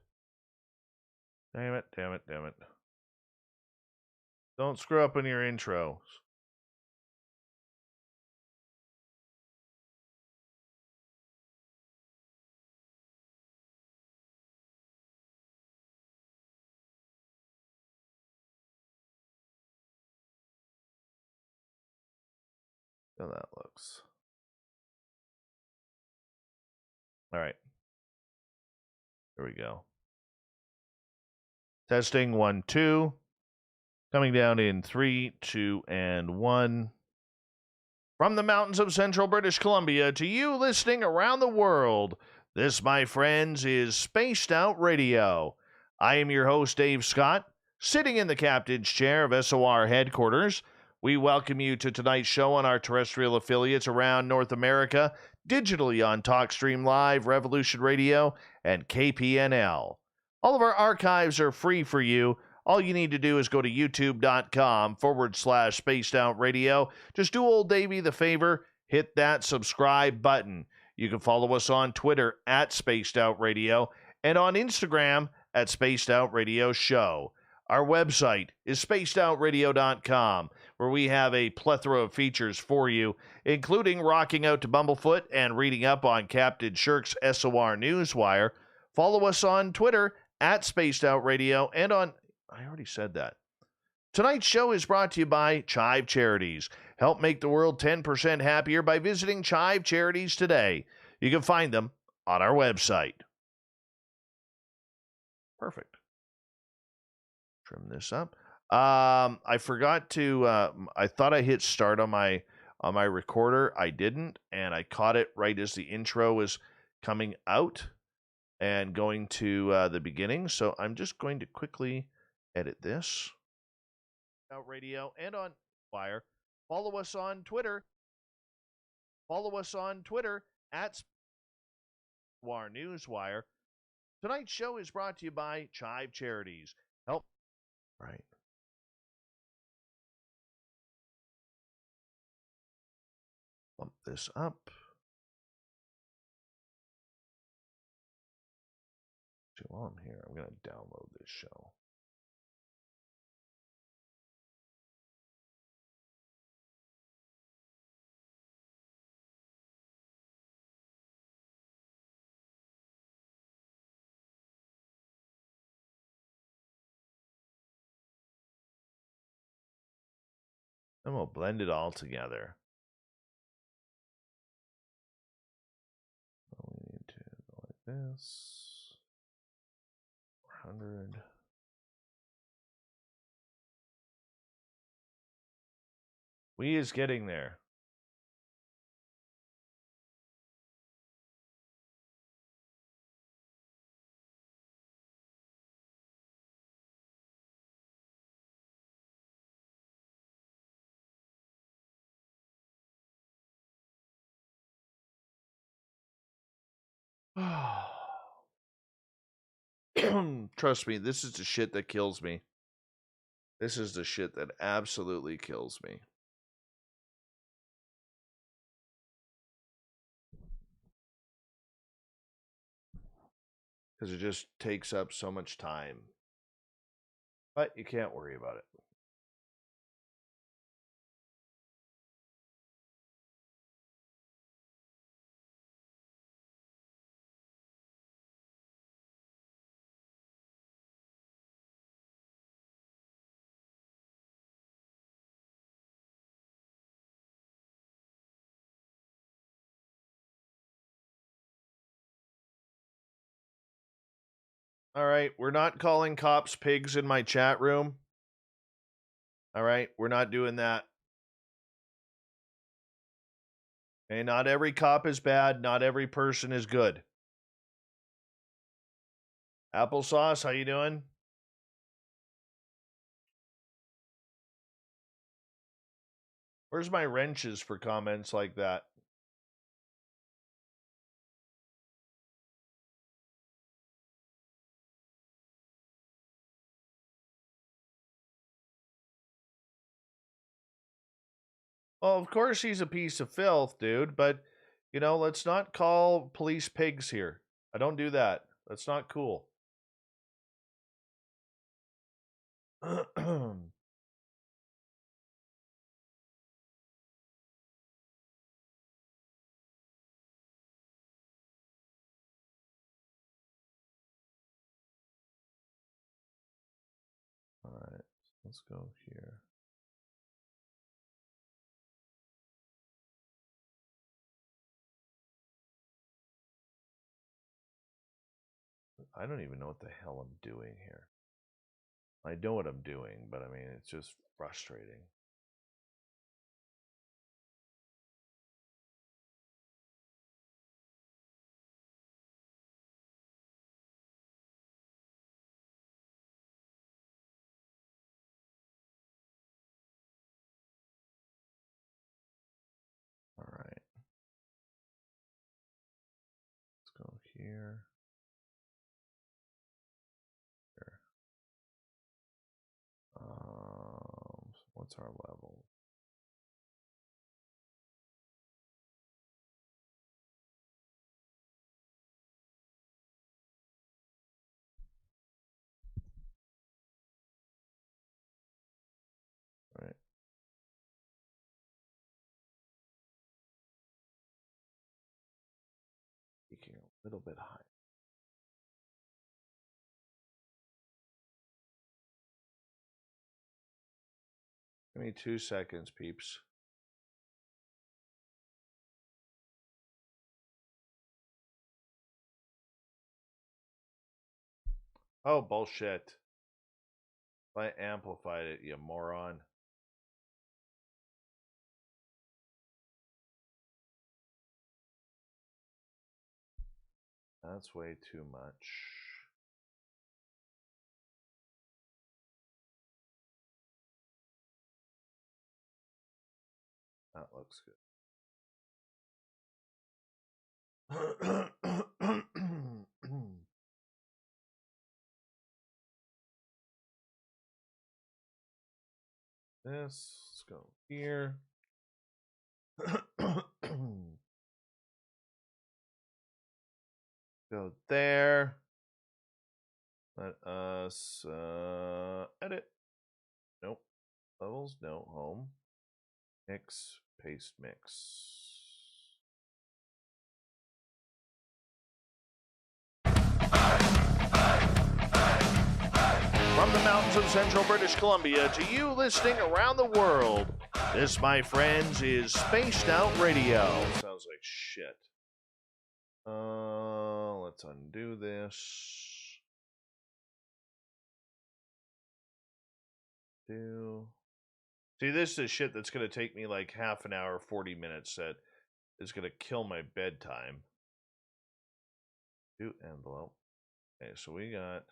Damn it, damn it, damn it. Don't screw up in your intros. How that looks. All right. Here we go. Testing 1, 2. Coming down in 3, 2, and 1. From the mountains of central British Columbia to you listening around the world, this, my friends, is Spaced Out Radio. I am your host, Dave Scott, sitting in the captain's chair of SOR headquarters. We welcome you to tonight's show on our terrestrial affiliates around North America, digitally on TalkStream Live, Revolution Radio, and KPNL. All of our archives are free for you. All you need to do is go to youtube.com/Spaced Out Radio. Just do old Davey the favor, hit that subscribe button. You can follow us on Twitter @Spaced Out Radio and on Instagram @Spaced Out Radio Show. Our website is spacedoutradio.com, where we have a plethora of features for you, including rocking out to Bumblefoot and reading up on Captain Shirk's SOR Newswire. Follow us on Twitter @SpacedOutRadio and on... I already said that. Tonight's show is brought to you by Chive Charities. Help make the world 10% happier by visiting Chive Charities today. You can find them on our website. Perfect. Trim this up. I forgot to. I thought I hit start on my recorder. I didn't, and I caught it right as the intro was coming out and going to the beginning. So I'm just going to quickly edit this. Out Radio and on Wire. Follow us on Twitter. Follow us on Twitter @SOR Newswire. Tonight's show is brought to you by Chive Charities. Help. Right. Bump this up. While I'm here, I'm going to download this show. And we'll blend it all together. We need to go like this. 400. We is getting there. Trust me, this is the shit that kills me. This is the shit that absolutely kills me. Because it just takes up so much time. But you can't worry about it. All right, we're not calling cops pigs in my chat room. All right, we're not doing that. Okay, not every cop is bad, not every person is good. Applesauce, how you doing? Where's my wrenches for comments like that? Well, of course he's a piece of filth, dude, but, you know, let's not call police pigs here. I don't do that. That's not cool. All right, let's go here. I don't even know what the hell I'm doing here. I know what I'm doing, but I mean, it's just frustrating. All right. Let's go here. Here. What's our level? All right. Peaking a little bit high. Give me 2 seconds, peeps. Oh, bullshit. I amplified it, you moron. That's way too much. That looks good. Let's go here. Go there. Let us edit. Nope. Levels, no. Home. Mix, paste, mix. From the mountains of central British Columbia to you listening around the world, this, my friends, is Spaced Out Radio. Sounds like shit. Let's undo this. See, this is shit that's going to take me like half an hour, 40 minutes that is going to kill my bedtime. Do envelope. Okay, so we got...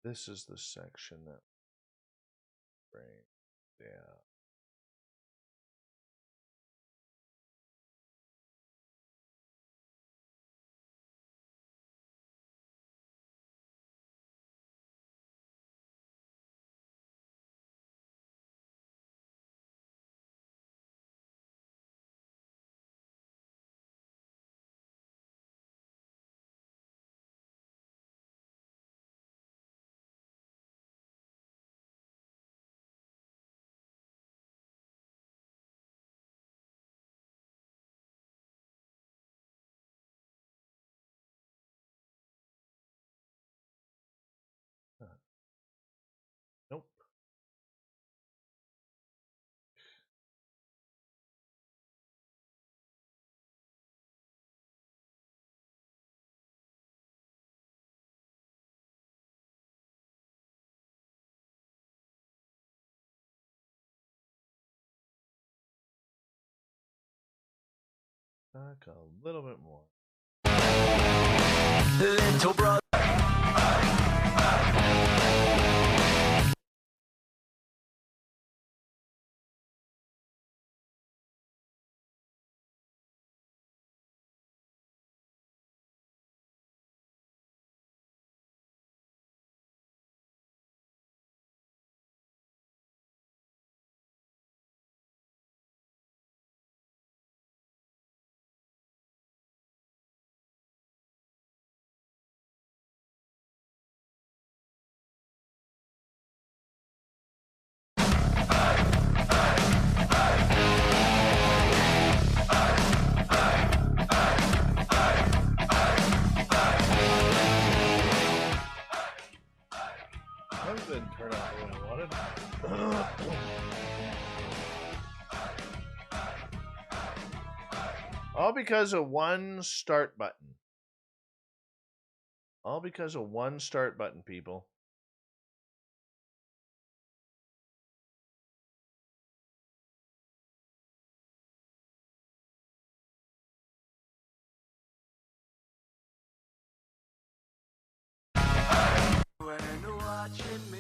This is the section that brain. Yeah. Nope. Back a little bit more. Little brother. That didn't turn out the way I wanted. All because of one start button. All because of one start button, people. When watching me.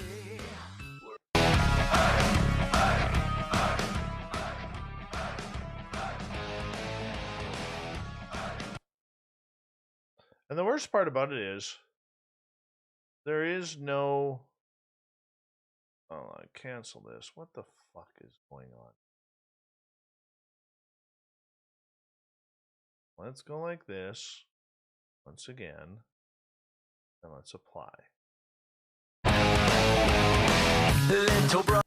And the worst part about it is, there is no... Oh, I cancel this. What the fuck is going on? Let's go like this. Once again. And let's apply. Little brother.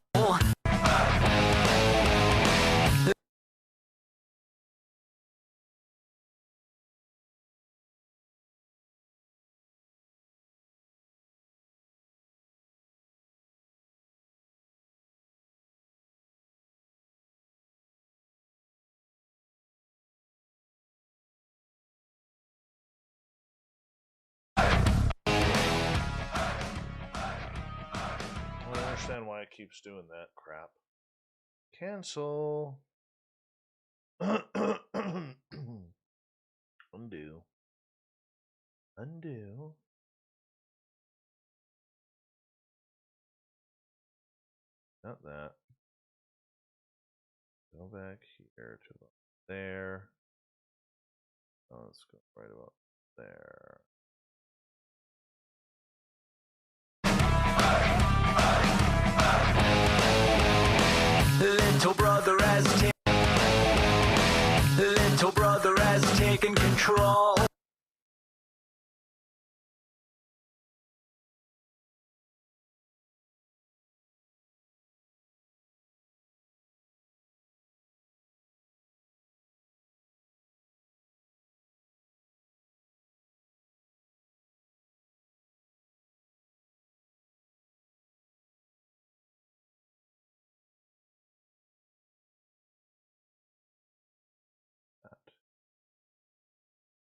I don't understand why it keeps doing that crap. Cancel. Undo. Undo. Not that. Go back here to about there. Oh, let's go right about there. Little brother has taken control.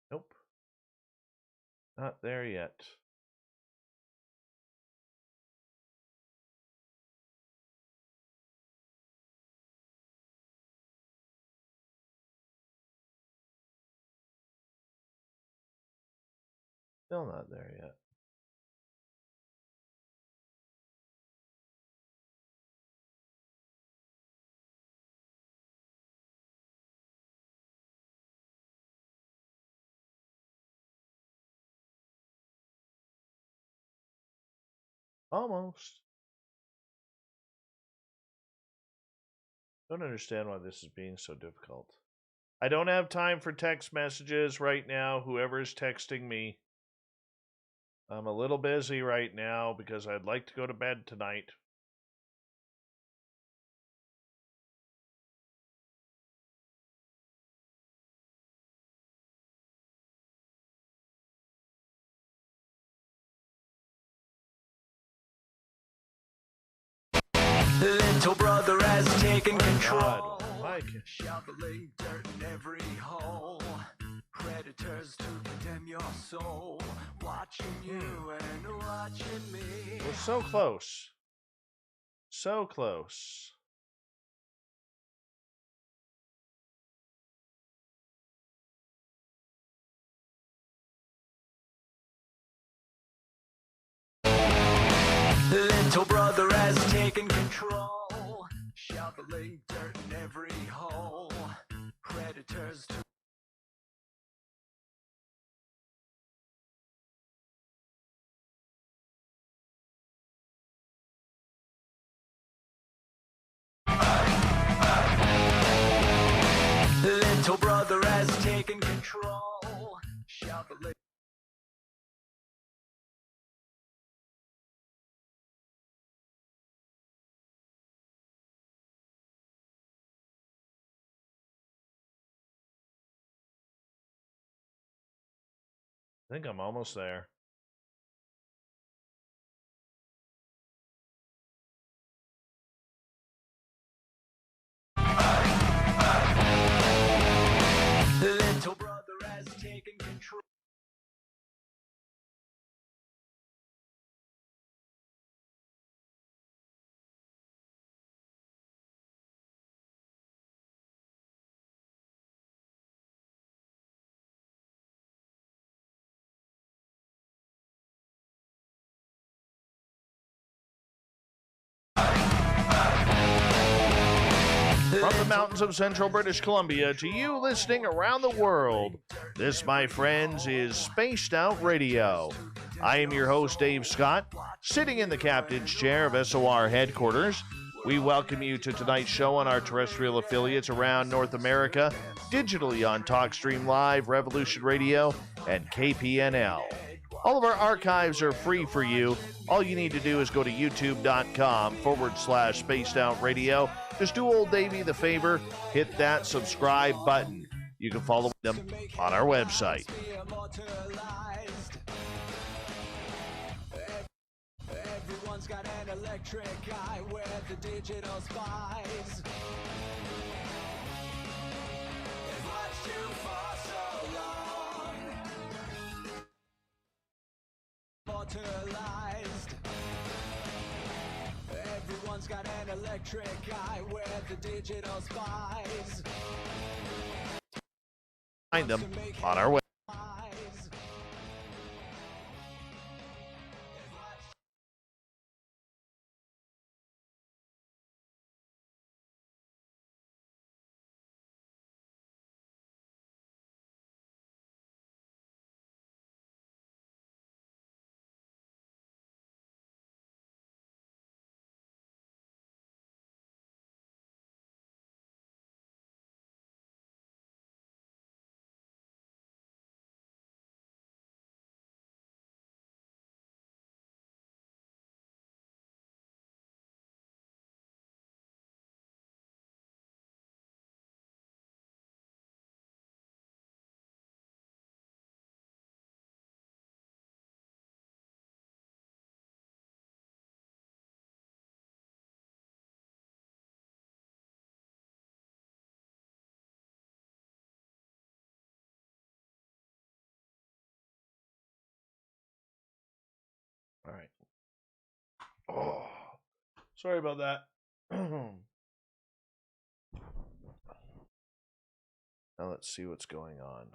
Nope. Not there yet. Still not there yet. Almost. Don't understand why this is being so difficult. I don't have time for text messages right now, whoever is texting me. I'm a little busy right now because I'd like to go to bed tonight. Little brother has taken control. Mike. Shoveling dirt in every hole. Predators to condemn your soul. Watching you and watching me. We're so close. So close. Little brother has taken control. Shoveling dirt in every hole. Predators to Little brother has taken control. Shoveling. I think I'm almost there. Little brother has taken control. From the mountains of central British Columbia to you listening around the world, this, my friends, is Spaced Out Radio. I am your host, Dave Scott, sitting in the captain's chair of SOR headquarters. We welcome you to tonight's show on our terrestrial affiliates around North America, digitally on TalkStream Live, Revolution Radio, and KPNL. All of our archives are free for you. All you need to do is go to youtube.com/Spaced Out Radio. Just do old Davey the favor, hit that subscribe button. You can follow them on our website. Everyone's got an electric eye with the digital spies. They've watched you for so long. Immortalized. Everyone's got an electric eye with the digital spies. Find them on our website. All right. Oh, sorry about that. Now let's see what's going on.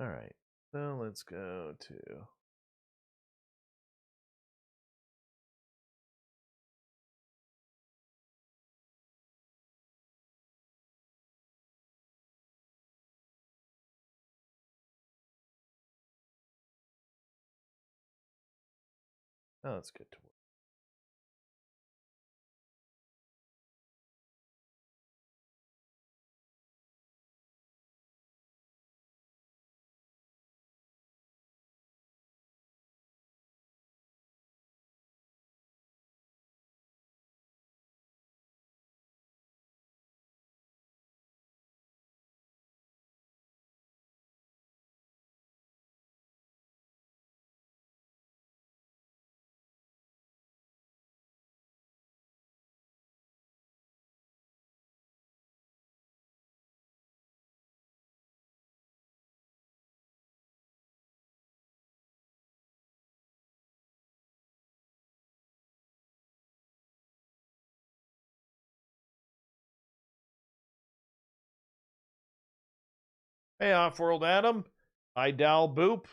All right. So let's go to. Oh, let's get to work. Hey, Off-World Adam. I Dal Boop.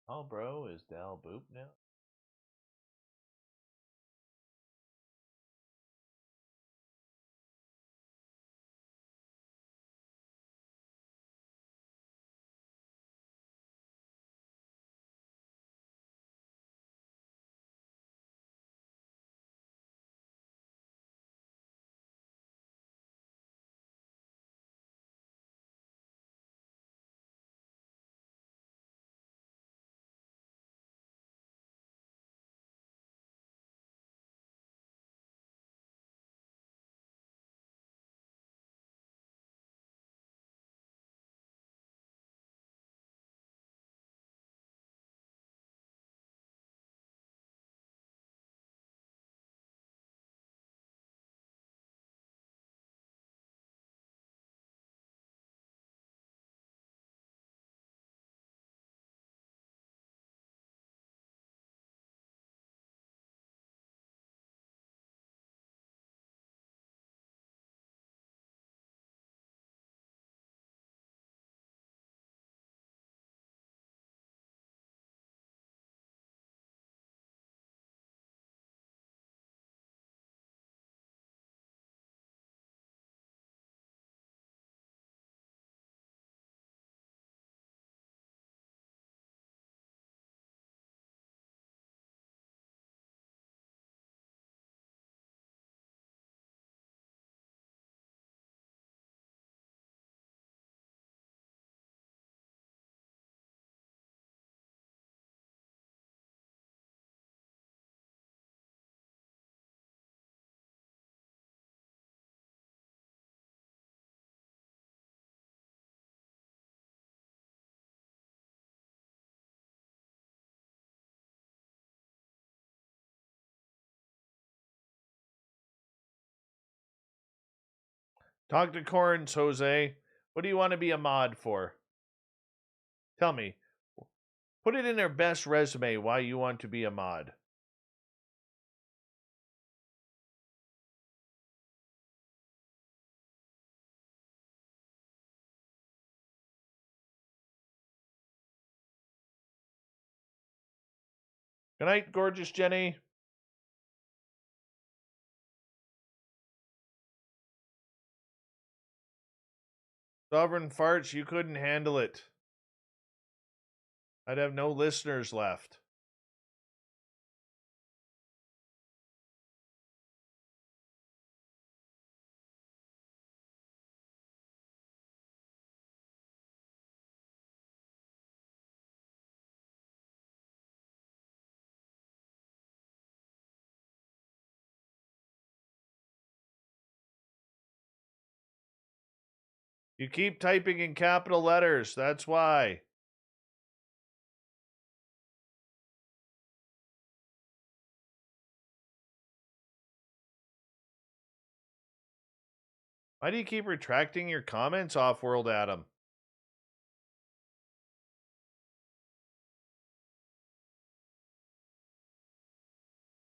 Oh, bro, is Dal Boop now? Talk to Corns, Jose. What do you want to be a mod for? Tell me. Put it in their best resume why you want to be a mod. Good night, gorgeous Jenny. Sovereign farts, you couldn't handle it. I'd have no listeners left. You keep typing in capital letters. That's why. Why do you keep retracting your comments, Off-World Adam?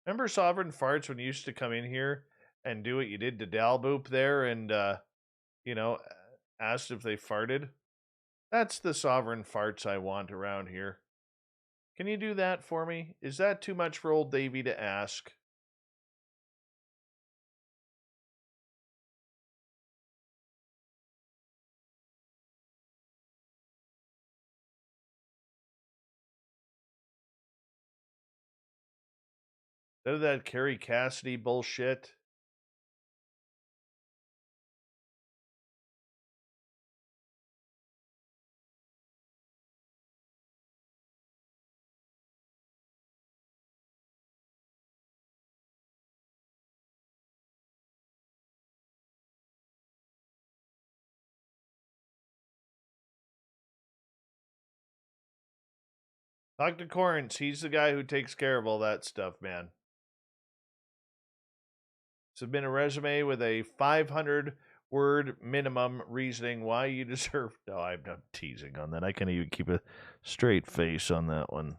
Remember Sovereign Farts when you used to come in here and do what you did to Dalboop there and, asked if they farted? That's the Sovereign Farts I want around here. Can you do that for me? Is that too much for old Davy to ask? None of that Carrie Cassidy bullshit. Dr. Corrance, he's the guy who takes care of all that stuff, man. Submit a resume with a 500-word minimum reasoning why you deserve... No, I'm not teasing on that. I can't even keep a straight face on that one.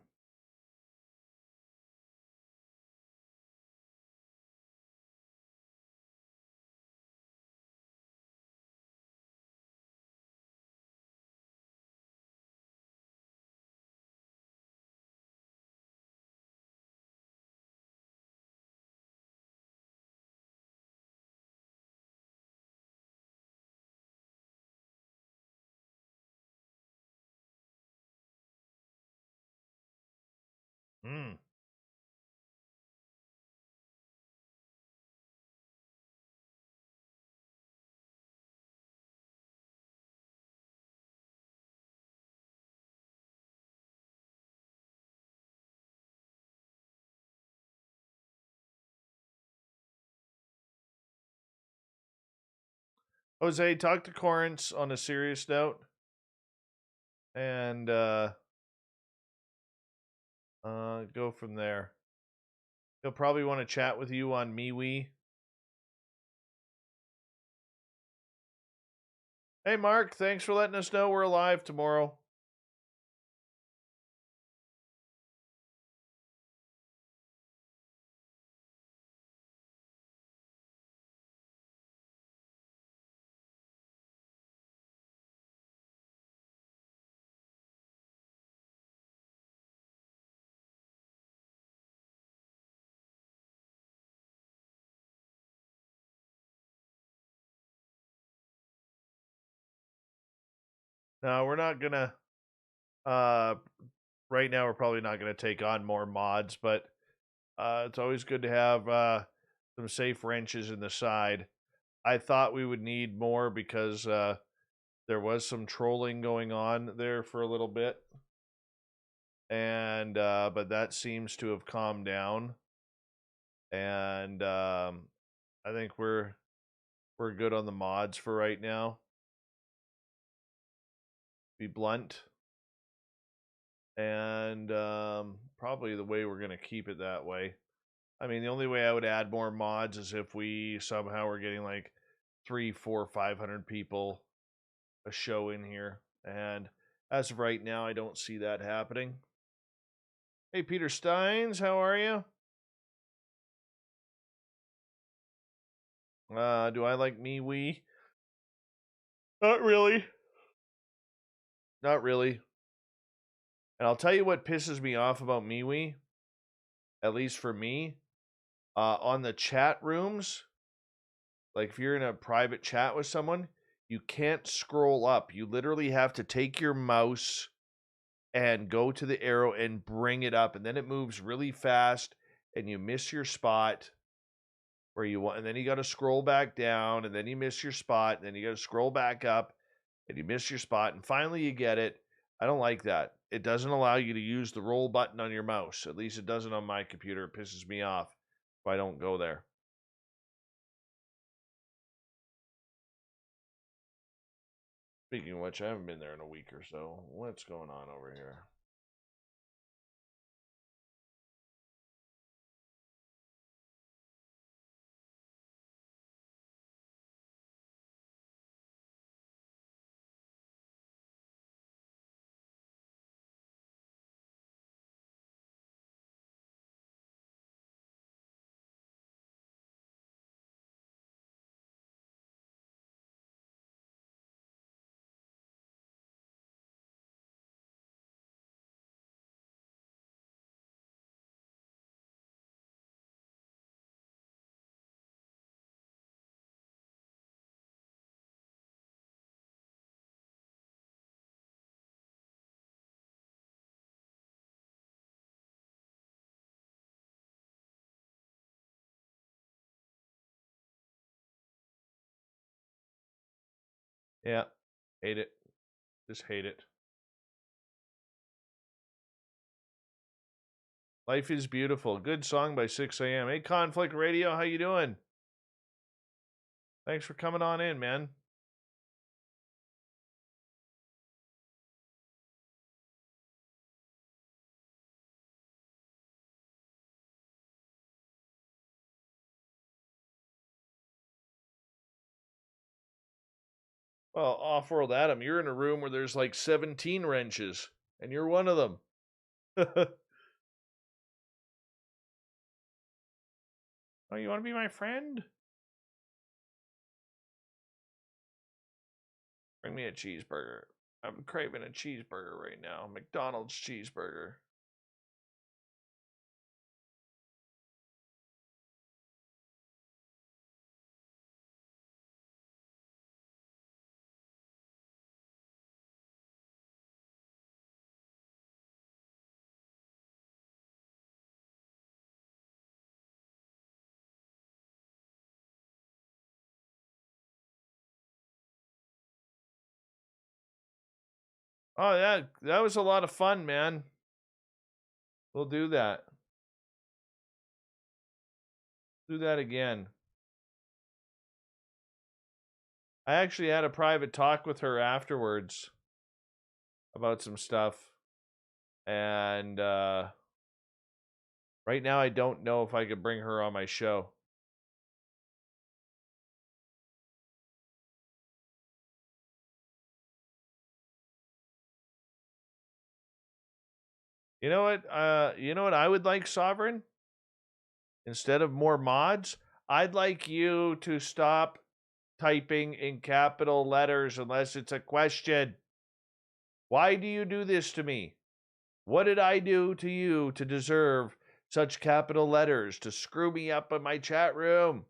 Hmm. Jose, talk to Corrance on a serious note. And go from there. He'll probably want to chat with you on MeWe. Hey, Mark, thanks for letting us know we're alive tomorrow. No, we're not gonna. Right now, we're probably not gonna take on more mods, but it's always good to have some safe wrenches in the side. I thought we would need more because there was some trolling going on there for a little bit, and but that seems to have calmed down, and I think we're good on the mods for right now. Be blunt. And probably the way we're going to keep it that way. I mean, the only way I would add more mods is if we somehow are getting like 300, 400, 500 people a show in here. And as of right now, I don't see that happening. Hey, Peter Steins, how are you? Do I like MeWe? Not really. Not really. And I'll tell you what pisses me off about MeWe, at least for me, on the chat rooms. Like if you're in a private chat with someone, you can't scroll up. You literally have to take your mouse and go to the arrow and bring it up, and then it moves really fast and you miss your spot where you want, and then you got to scroll back down, and then you miss your spot, and then you got to scroll back up and you miss your spot, and finally you get it. I don't like that. It doesn't allow you to use the roll button on your mouse. At least it doesn't on my computer. It pisses me off if I don't go there. Speaking of which, I haven't been there in a week or so. What's going on over here? Yeah, hate it. Just hate it. Life is Beautiful. Good song by 6 a.m. Hey, Conflict Radio, how you doing? Thanks for coming on in, man. Well, Off-World Adam, you're in a room where there's like 17 wrenches, and you're one of them. Oh, you want to be my friend? Bring me a cheeseburger. I'm craving a cheeseburger right now. McDonald's cheeseburger. Oh, yeah, that was a lot of fun, man. We'll do that. Do that again. I actually had a private talk with her afterwards about some stuff. And right now I don't know if I could bring her on my show. You know what? You know what I would like, Sovereign? Instead of more mods, I'd like you to stop typing in capital letters unless it's a question. Why do you do this to me? What did I do to you to deserve such capital letters to screw me up in my chat room?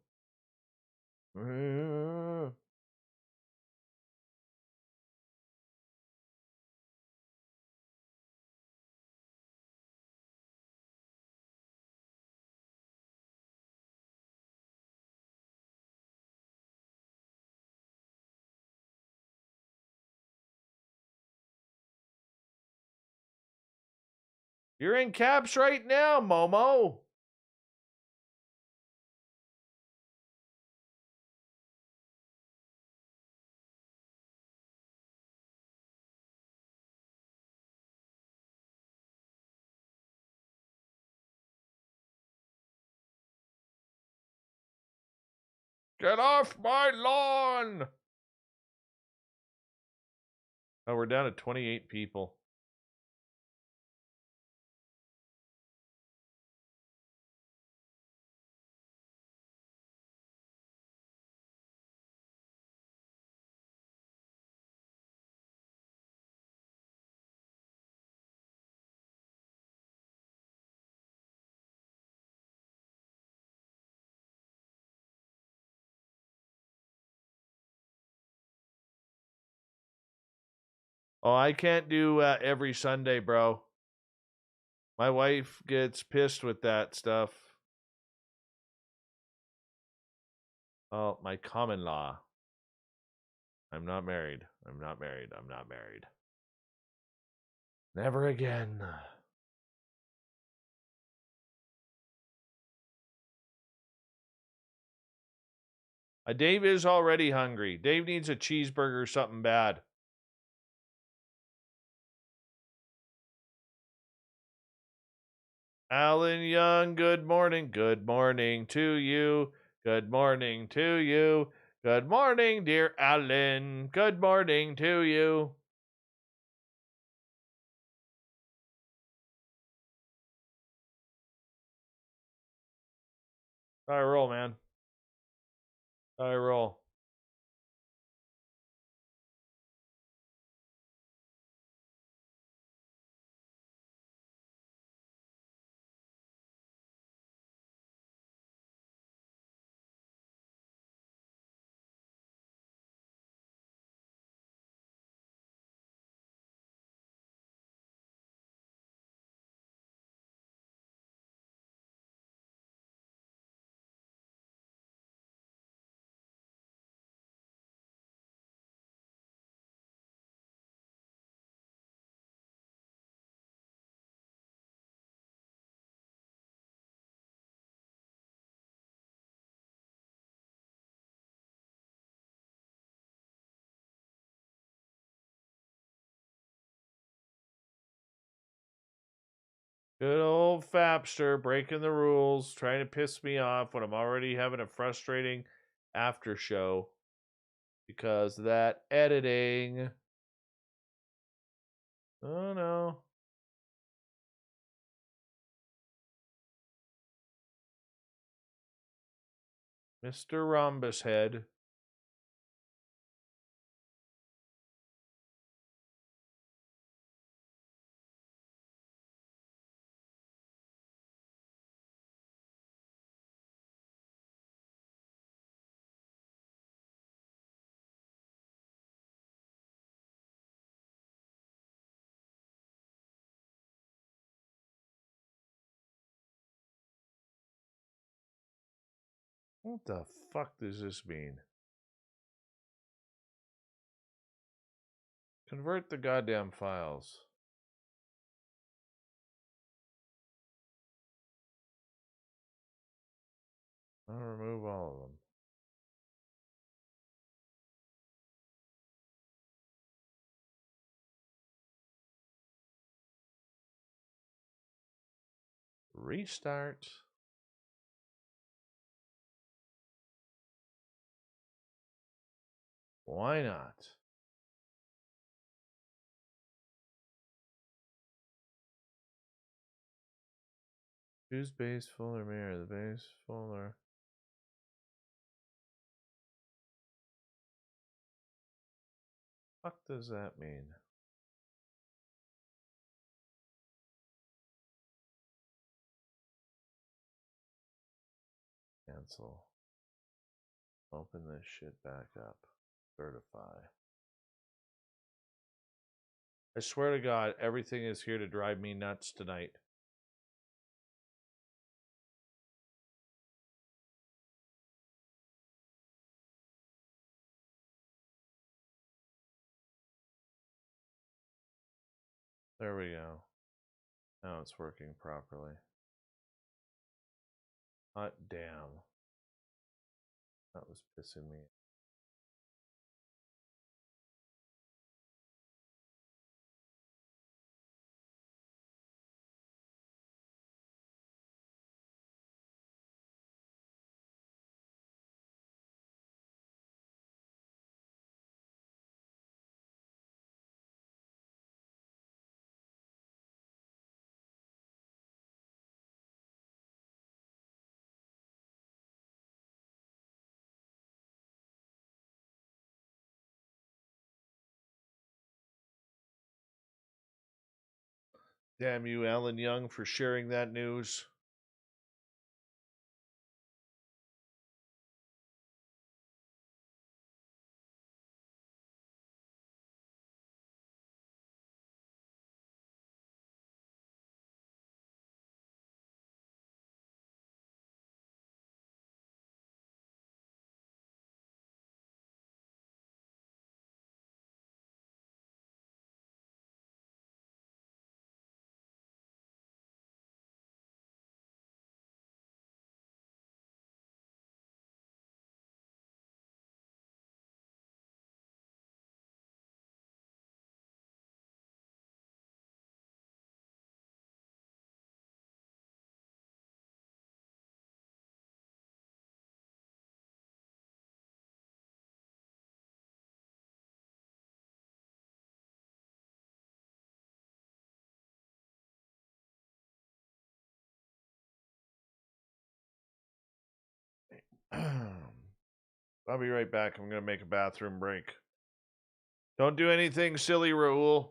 You're in caps right now, Momo. Get off my lawn! Oh, we're down to 28 people. Oh, I can't do every Sunday, bro. My wife gets pissed with that stuff. Oh, my common law. I'm not married. I'm not married. I'm not married. Never again. Dave is already hungry. Dave needs a cheeseburger or something bad. Alan Young, good morning. Good morning to you. Good morning to you. Good morning, dear Alan. Good morning to you. All right, roll, man. All right, roll. Good old Fapster breaking the rules, trying to piss me off when I'm already having a frustrating after show because that editing. Oh no. Mr. Rhombus Head. What the fuck does this mean? Convert the goddamn files. I'll remove all of them. Restart. Why not? Choose base folder mirror. The base folder. Fuck does that mean? Cancel. Open this shit back up. Certify. I swear to God, everything is here to drive me nuts tonight. There we go. Now it's working properly. Hot damn. That was pissing me. Damn you, Alan Young, for sharing that news. I'll be right back. I'm going to make a bathroom break. Don't do anything silly, Raul.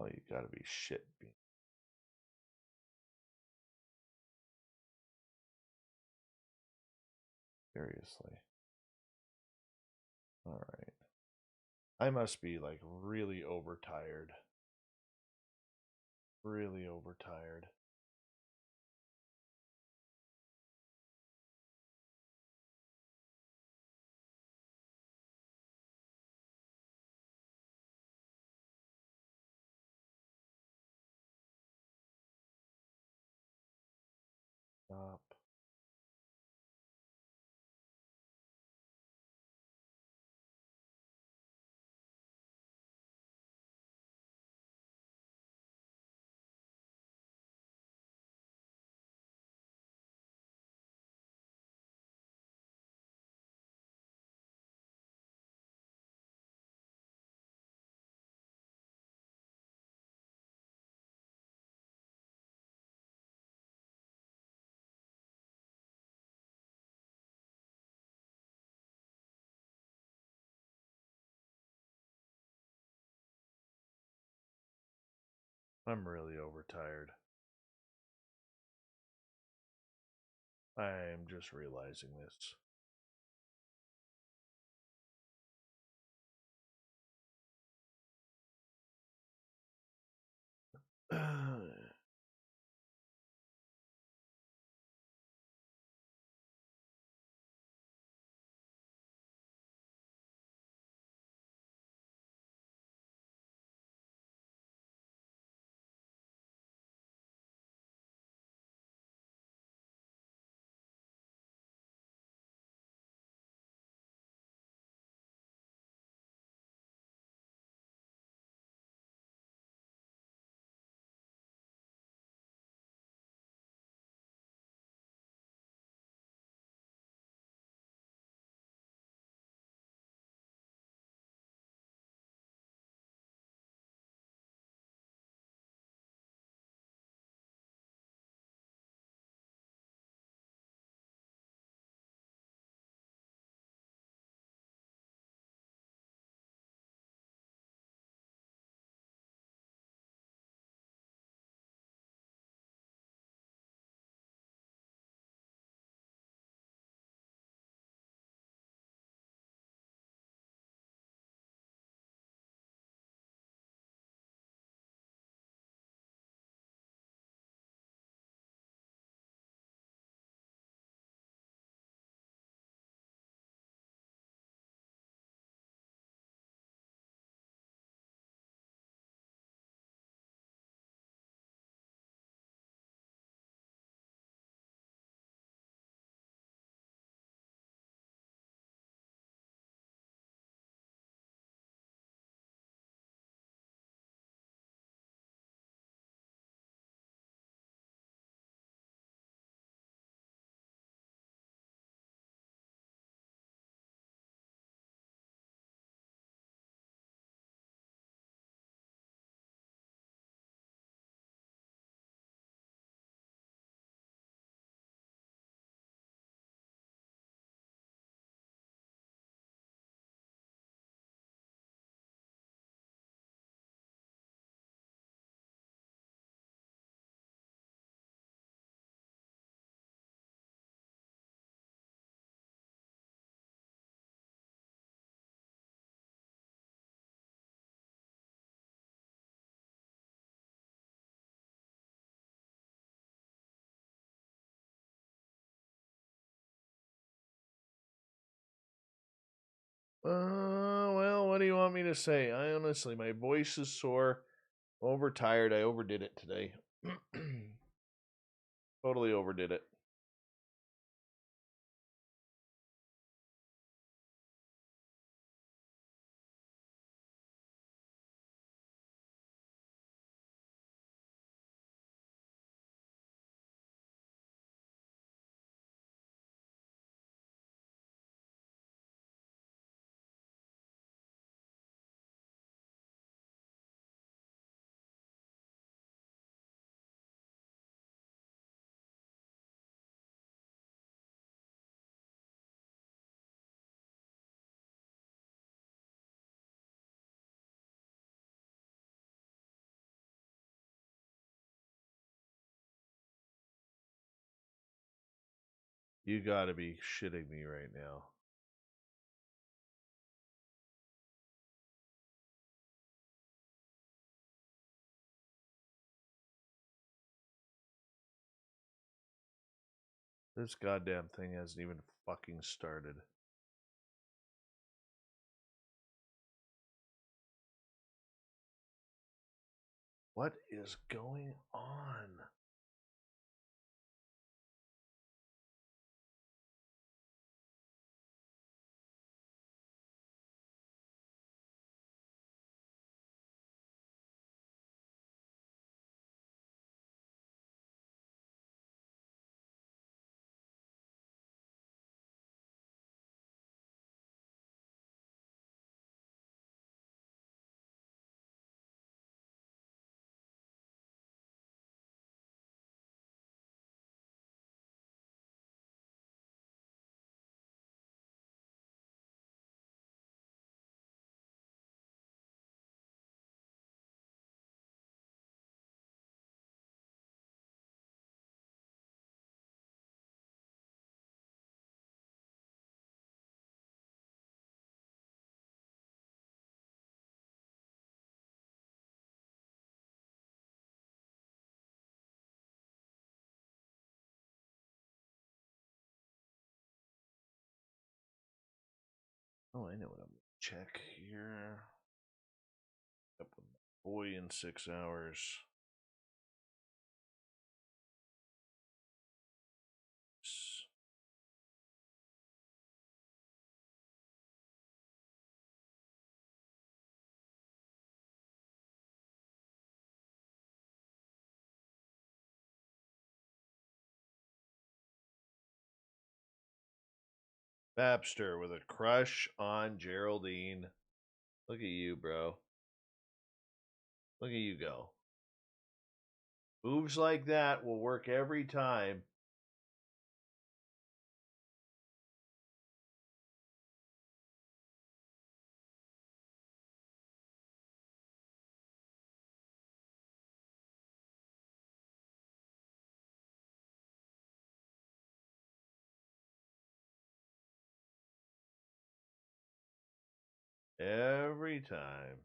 Oh, you gotta be shit. Seriously. All right. I must be like really overtired. Really overtired. Stop. I'm really overtired. I'm just realizing this. Well, what do you want me to say? I honestly, my voice is sore, overtired. I overdid it today. Totally overdid it. You gotta be shitting me right now. This goddamn thing hasn't even fucking started. What is going on? Oh, I know what I'm gonna check here. Up with my boy in 6 hours. Babster with a crush on Geraldine. Look at you, bro. Look at you go. Moves like that will work every time. Every time.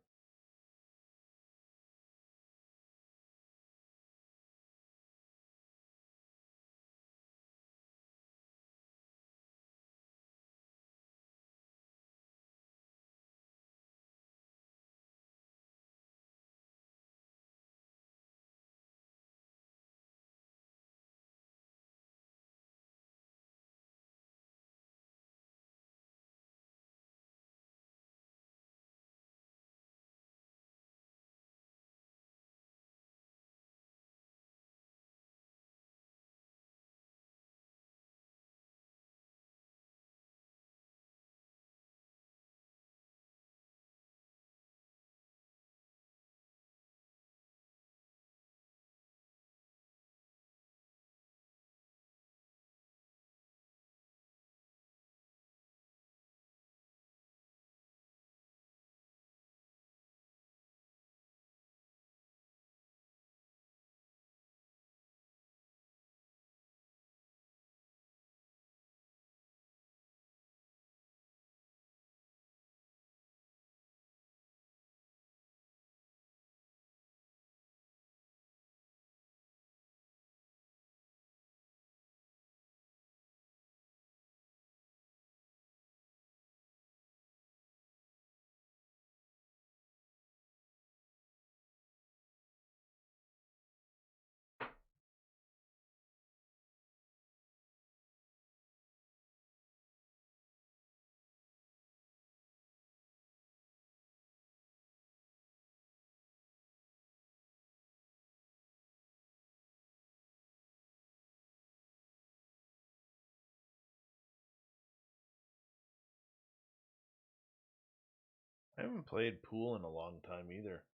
I haven't played pool in a long time either.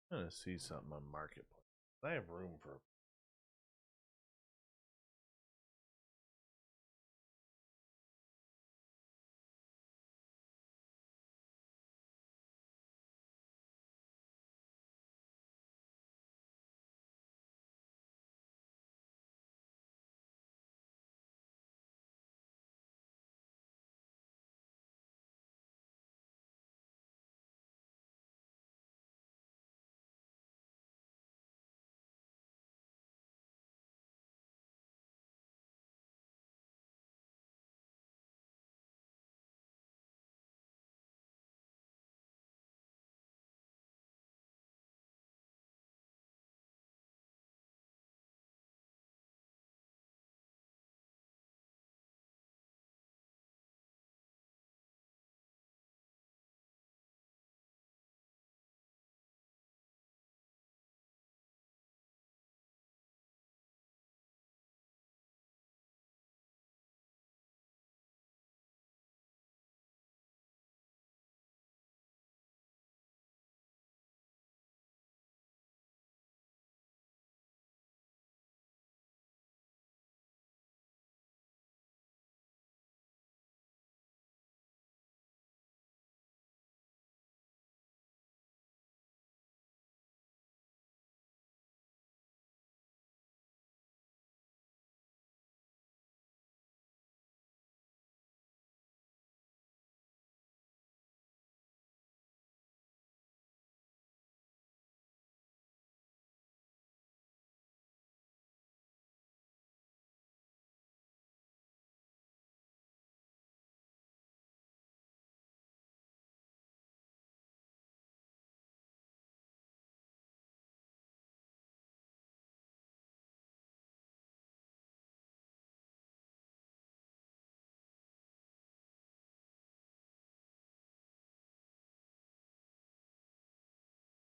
I'm gonna see something on Marketplace. I have room for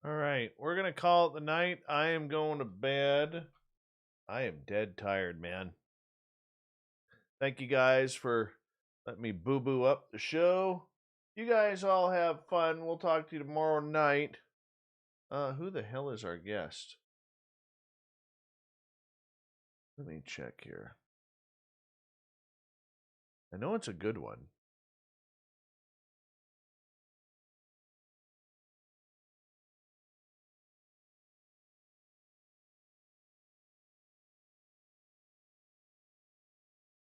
All right, we're going to call it the night. I am going to bed. I am dead tired, man. Thank you guys for letting me boo-boo up the show. You guys all have fun. We'll talk to you tomorrow night. Who the hell is our guest? Let me check here. I know it's a good one.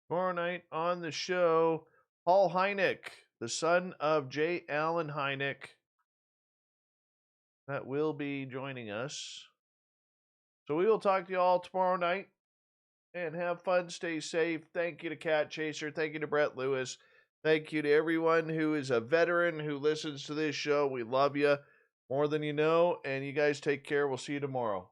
Tomorrow night on the show, Paul Hynek, the son of J. Allen Hynek, that will be joining us. So we will talk to you all tomorrow night. And have fun, stay safe. Thank you to Cat Chaser. Thank you to Brett Lewis. Thank you to everyone who is a veteran who listens to this show. We love you more than you know. And you guys take care. We'll see you tomorrow.